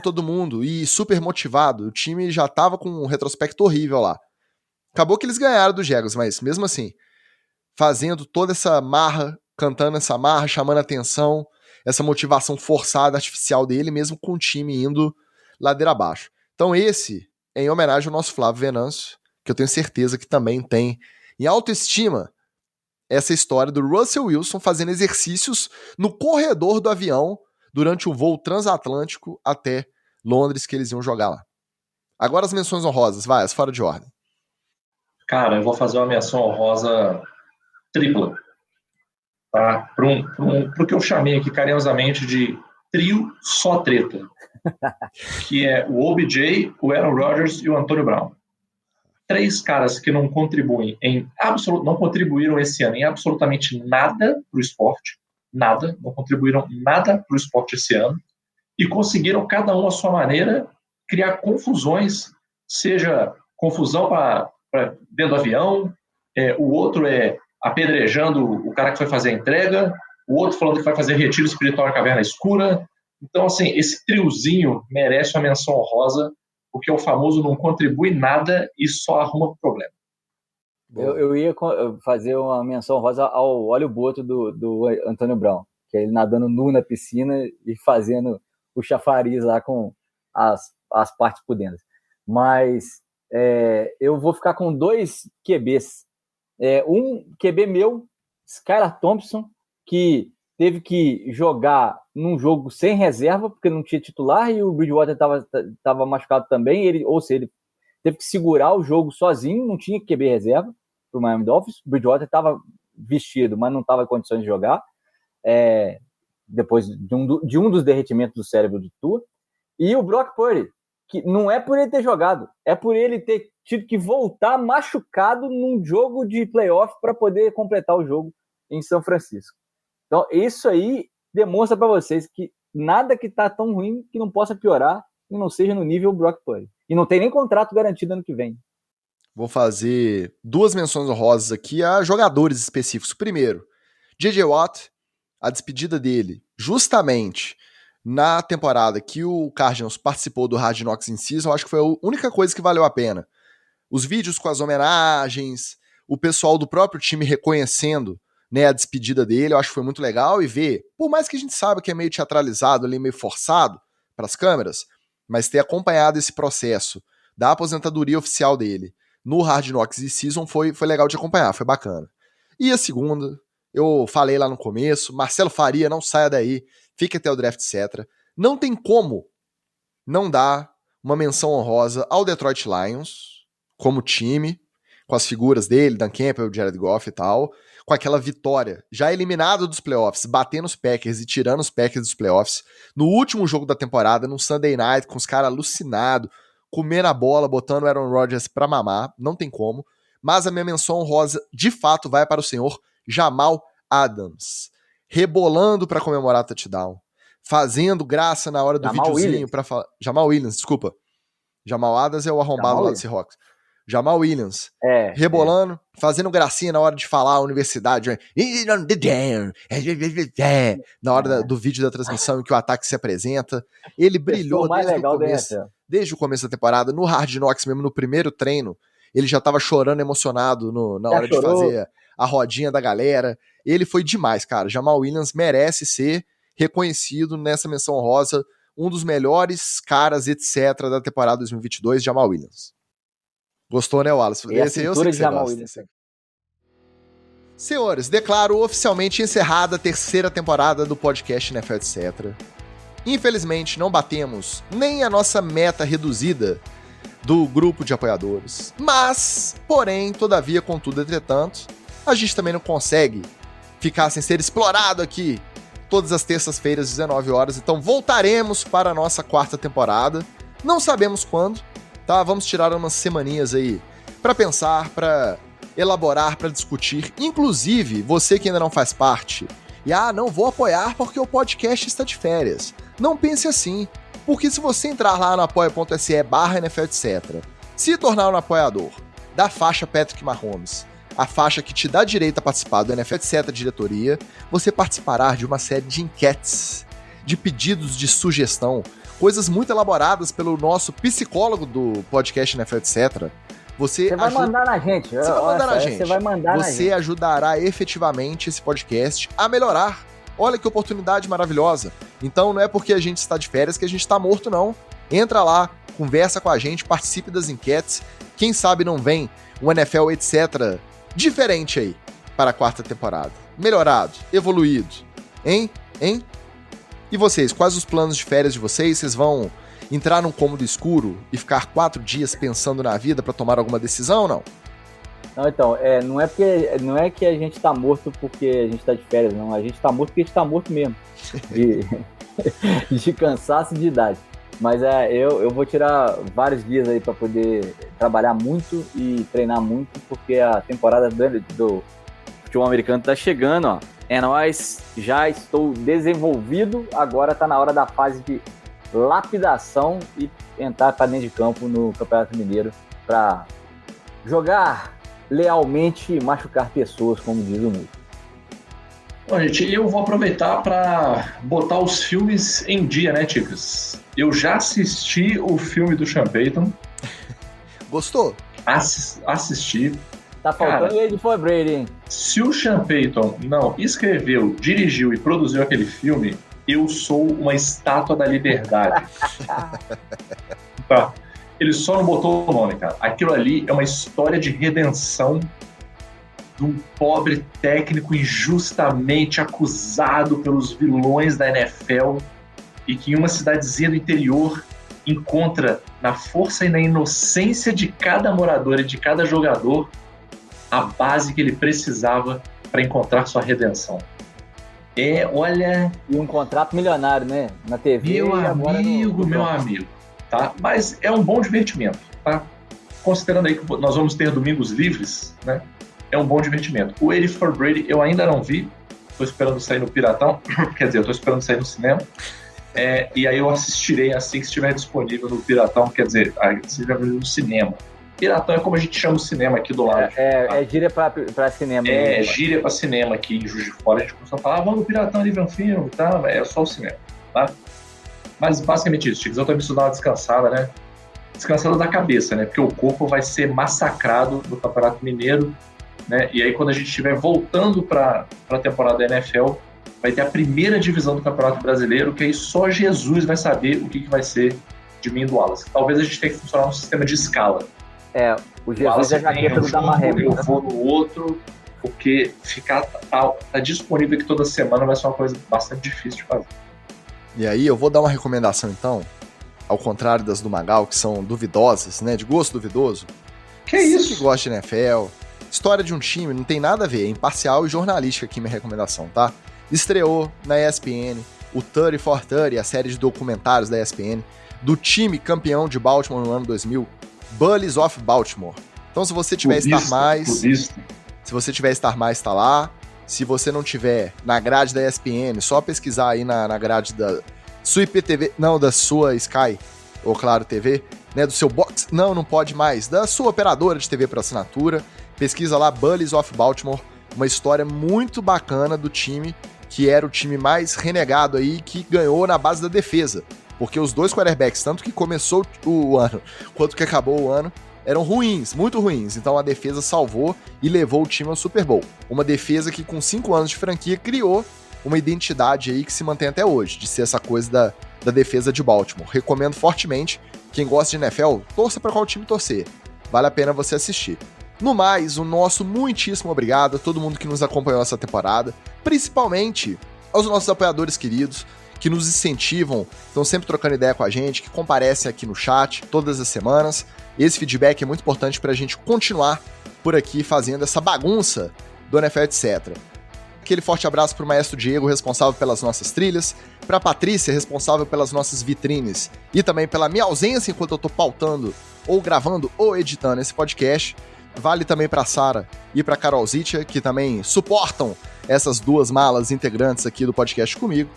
todo mundo e super motivado. O time já tava com um retrospecto horrível lá. Acabou que eles ganharam do Jaguars, mas mesmo assim, fazendo toda essa marra, cantando essa marra, chamando atenção, essa motivação forçada, artificial dele, mesmo com o time indo ladeira abaixo. Então esse é em homenagem ao nosso Flávio Venâncio, que eu tenho certeza que também tem em autoestima essa história do Russell Wilson fazendo exercícios no corredor do avião durante o voo transatlântico até Londres que eles iam jogar lá. Agora as menções honrosas, vai, as fora de ordem. Cara, eu vou fazer uma menção honrosa tripla, tá? Pro que eu chamei aqui carinhosamente de trio só treta, que é o OBJ, o Aaron Rodgers e o Antonio Brown. 3 caras que não contribuem não contribuíram esse ano em absolutamente nada pro esporte, nada, não contribuíram nada pro esporte esse ano, e conseguiram, cada um à sua maneira, criar confusões, seja confusão para dentro do avião, o outro apedrejando o cara que foi fazer a entrega, o outro falando que vai fazer retiro espiritual na caverna escura. Então, assim, esse triozinho merece uma menção honrosa, porque o famoso não contribui nada e só arruma problema. Eu ia fazer uma menção honrosa ao óleo boto do Antonio Brown, que é ele nadando nu na piscina e fazendo o chafariz lá com as partes por dentro. Mas eu vou ficar com 2 QBs. Um QB meu, Skylar Thompson, que teve que jogar num jogo sem reserva, porque não tinha titular, e o Bridgewater estava machucado também, ele teve que segurar o jogo sozinho, não tinha QB reserva para o Miami Dolphins. O Bridgewater estava vestido, mas não estava em condições de jogar, depois de um dos derretimentos do cérebro de Tua. E o Brock Purdy, que não é por ele ter jogado, é por ele ter tido que voltar machucado num jogo de playoff para poder completar o jogo em São Francisco. Então, isso aí demonstra para vocês que nada que tá tão ruim que não possa piorar e não seja no nível Brock Purdy. E não tem nem contrato garantido ano que vem. Vou fazer 2 menções honrosas aqui a jogadores específicos. Primeiro, J.J. Watt, a despedida dele, justamente na temporada que o Cardinals participou do Hard Knocks in Season, acho que foi a única coisa que valeu a pena. Os vídeos com as homenagens, o pessoal do próprio time reconhecendo, né, a despedida dele, eu acho que foi muito legal, e ver, por mais que a gente saiba que é meio teatralizado ali, meio forçado para as câmeras, mas ter acompanhado esse processo da aposentadoria oficial dele no Hard Knocks in Season foi legal de acompanhar, foi bacana. E a segunda, eu falei lá no começo, Marcelo Faria, não saia daí, fique até o draft, etc. Não tem como não dar uma menção honrosa ao Detroit Lions, como time, com as figuras dele, Dan Campbell, Jared Goff e tal, com aquela vitória, já eliminado dos playoffs, batendo os Packers e tirando os Packers dos playoffs, no último jogo da temporada, num Sunday Night, com os caras alucinados, comendo a bola, botando o Aaron Rodgers pra mamar, não tem como, mas a minha menção honrosa, de fato, vai para o senhor Jamal Adams, rebolando pra comemorar touchdown, fazendo graça na hora do videozinho pra falar... Jamal Williams, desculpa. Jamal Adams é o arrombado lá do Seahawks. Jamal Williams, rebolando, fazendo gracinha na hora de falar a universidade, na hora do vídeo da transmissão em que o ataque se apresenta. Ele brilhou desde o começo da temporada, no Hard Knocks mesmo, no primeiro treino, ele já tava chorando emocionado na hora de fazer a rodinha da galera. Ele foi demais, cara. Jamal Williams merece ser reconhecido nessa menção honrosa, um dos melhores caras, etc., da temporada 2022, Jamal Williams. Gostou, né, Wallace? Esse eu sei que você gosta. Senhores, declaro oficialmente encerrada a 3ª temporada do podcast NFL Etc. Infelizmente, não batemos nem a nossa meta reduzida do grupo de apoiadores. Mas, porém, todavia, contudo, entretanto, a gente também não consegue ficar sem ser explorado aqui todas as terças-feiras, 19 horas. Então, voltaremos para a nossa 4ª temporada. Não sabemos quando. Tá, vamos tirar umas semaninhas aí para pensar, para elaborar, para discutir. Inclusive, você que ainda não faz parte, e não vou apoiar porque o podcast está de férias. Não pense assim, porque se você entrar lá no apoia.se/NFL etc, se tornar um apoiador da faixa Patrick Mahomes, a faixa que te dá direito a participar do NFL etc diretoria, você participará de uma série de enquetes, de pedidos de sugestão, coisas muito elaboradas pelo nosso psicólogo do podcast NFL etc. Você vai mandar na gente. Você vai mandar na gente. Você vai mandar na gente. Você ajudará efetivamente esse podcast a melhorar. Olha que oportunidade maravilhosa. Então não é porque a gente está de férias que a gente está morto, não. Entra lá, conversa com a gente, participe das enquetes. Quem sabe não vem um NFL etc diferente aí para a 4ª temporada. Melhorado, evoluído. Hein? E vocês, quais os planos de férias de vocês? Vocês vão entrar num cômodo escuro e ficar 4 dias pensando na vida para tomar alguma decisão ou não? Não, então, não é que a gente tá morto porque a gente tá de férias, não. A gente tá morto porque a gente tá morto mesmo. De cansaço e de idade. Mas eu vou tirar vários dias aí para poder trabalhar muito e treinar muito, porque a temporada do futebol americano tá chegando, ó. É nóis, já estou desenvolvido, agora tá na hora da fase de lapidação e entrar para dentro de campo no Campeonato Mineiro para jogar lealmente e machucar pessoas, como diz o músico. Bom, gente, eu vou aproveitar para botar os filmes em dia, né, Ticas? Eu já assisti o filme do Sean Payton. Gostou? Assisti. Tá faltando ele for Brady, hein? Se o Sean Payton não escreveu, dirigiu e produziu aquele filme, eu sou uma estátua da liberdade. Tá. Ele só não botou o nome, cara. Aquilo ali é uma história de redenção de um pobre técnico injustamente acusado pelos vilões da NFL e que em uma cidadezinha do interior encontra na força e na inocência de cada morador e de cada jogador a base que ele precisava para encontrar sua redenção. Olha... E um contrato milionário, né? Na TV. Meu amigo. Tá? Mas é um bom divertimento, tá? Considerando aí que nós vamos ter domingos livres, né? É um bom divertimento. O 84 Brady eu ainda não vi, estou esperando sair no Piratão, quer dizer, eu estou esperando sair no cinema, e aí eu assistirei assim que estiver disponível no Piratão, quer dizer, se já viu no cinema. Piratão é como a gente chama o cinema aqui do lado. É gíria para cinema. Gíria para cinema aqui em Juiz de Fora, a gente costuma falar, vamos no Piratão ali ver um filme e tal, é só o cinema, tá? Mas basicamente isso, Chicos, eu tô me dar uma descansada, né? Descansada da cabeça, né? Porque o corpo vai ser massacrado no Campeonato Mineiro, né? E aí quando a gente estiver voltando para a temporada da NFL, vai ter a primeira divisão do Campeonato Brasileiro, que aí só Jesus vai saber o que vai ser de mim e do Wallace. Talvez a gente tenha que funcionar num sistema de escala. O Jesus é jaqueta do Damaré. Eu vou no outro, porque tá disponível aqui toda semana vai ser uma coisa bastante difícil de fazer. E aí eu vou dar uma recomendação então, ao contrário das do Magal, que são duvidosas, né, de gosto duvidoso. Que isso? Você que gosta de NFL, história de um time, não tem nada a ver, é imparcial e jornalística aqui minha recomendação, tá? Estreou na ESPN o 30 for 30, a série de documentários da ESPN, do time campeão de Baltimore no ano 2000, Bullies of Baltimore. Então se você tiver Star Mais, se você tiver Star Mais, tá lá. Se você não tiver na grade da ESPN, só pesquisar aí na grade da sua IPTV, não, da sua Sky, ou Claro TV, né, do seu box, não pode mais, da sua operadora de TV por assinatura, pesquisa lá Bullies of Baltimore, uma história muito bacana do time, que era o time mais renegado aí, que ganhou na base da defesa, porque os dois quarterbacks, tanto que começou o ano, quanto que acabou o ano, eram ruins, muito ruins, então a defesa salvou e levou o time ao Super Bowl. Uma defesa que com 5 anos de franquia criou uma identidade aí que se mantém até hoje, de ser essa coisa da defesa de Baltimore. Recomendo fortemente, quem gosta de NFL, torça para qual time torcer, vale a pena você assistir. No mais, o nosso muitíssimo obrigado a todo mundo que nos acompanhou essa temporada, principalmente aos nossos apoiadores queridos, que nos incentivam, estão sempre trocando ideia com a gente, que comparecem aqui no chat todas as semanas. Esse feedback é muito importante para a gente continuar por aqui fazendo essa bagunça do NFL etc. Aquele forte abraço para o Maestro Diego, responsável pelas nossas trilhas, para a Patrícia, responsável pelas nossas vitrines, e também pela minha ausência enquanto eu estou pautando, ou gravando, ou editando esse podcast. Vale também para a Sara e para a Carol Zitia, que também suportam essas duas malas integrantes aqui do podcast comigo.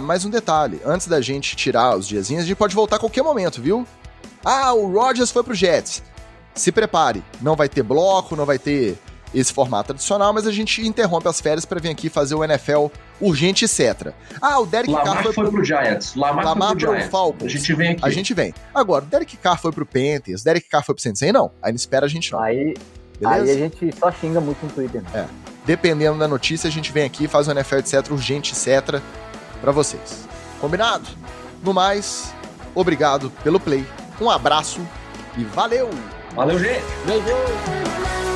Mais um detalhe. Antes da gente tirar os diazinhos, a gente pode voltar a qualquer momento, viu? O Rodgers foi pro Jets. Se prepare. Não vai ter bloco, não vai ter esse formato tradicional, mas a gente interrompe as férias para vir aqui fazer o NFL urgente, etc. O Derek Carr foi pro Giants. Lamar foi pro Giants. Falcons. A gente vem aqui. A gente vem. Agora, o Derek Carr foi pro Panthers, Derek Carr foi pro Saints, não. Aí não espera a gente não. Aí a gente só xinga muito no Twitter. Dependendo da notícia, a gente vem aqui e faz o NFL, etc, urgente, etc, pra vocês. Combinado? No mais, obrigado pelo play, um abraço e valeu! Valeu, gente! Beijo!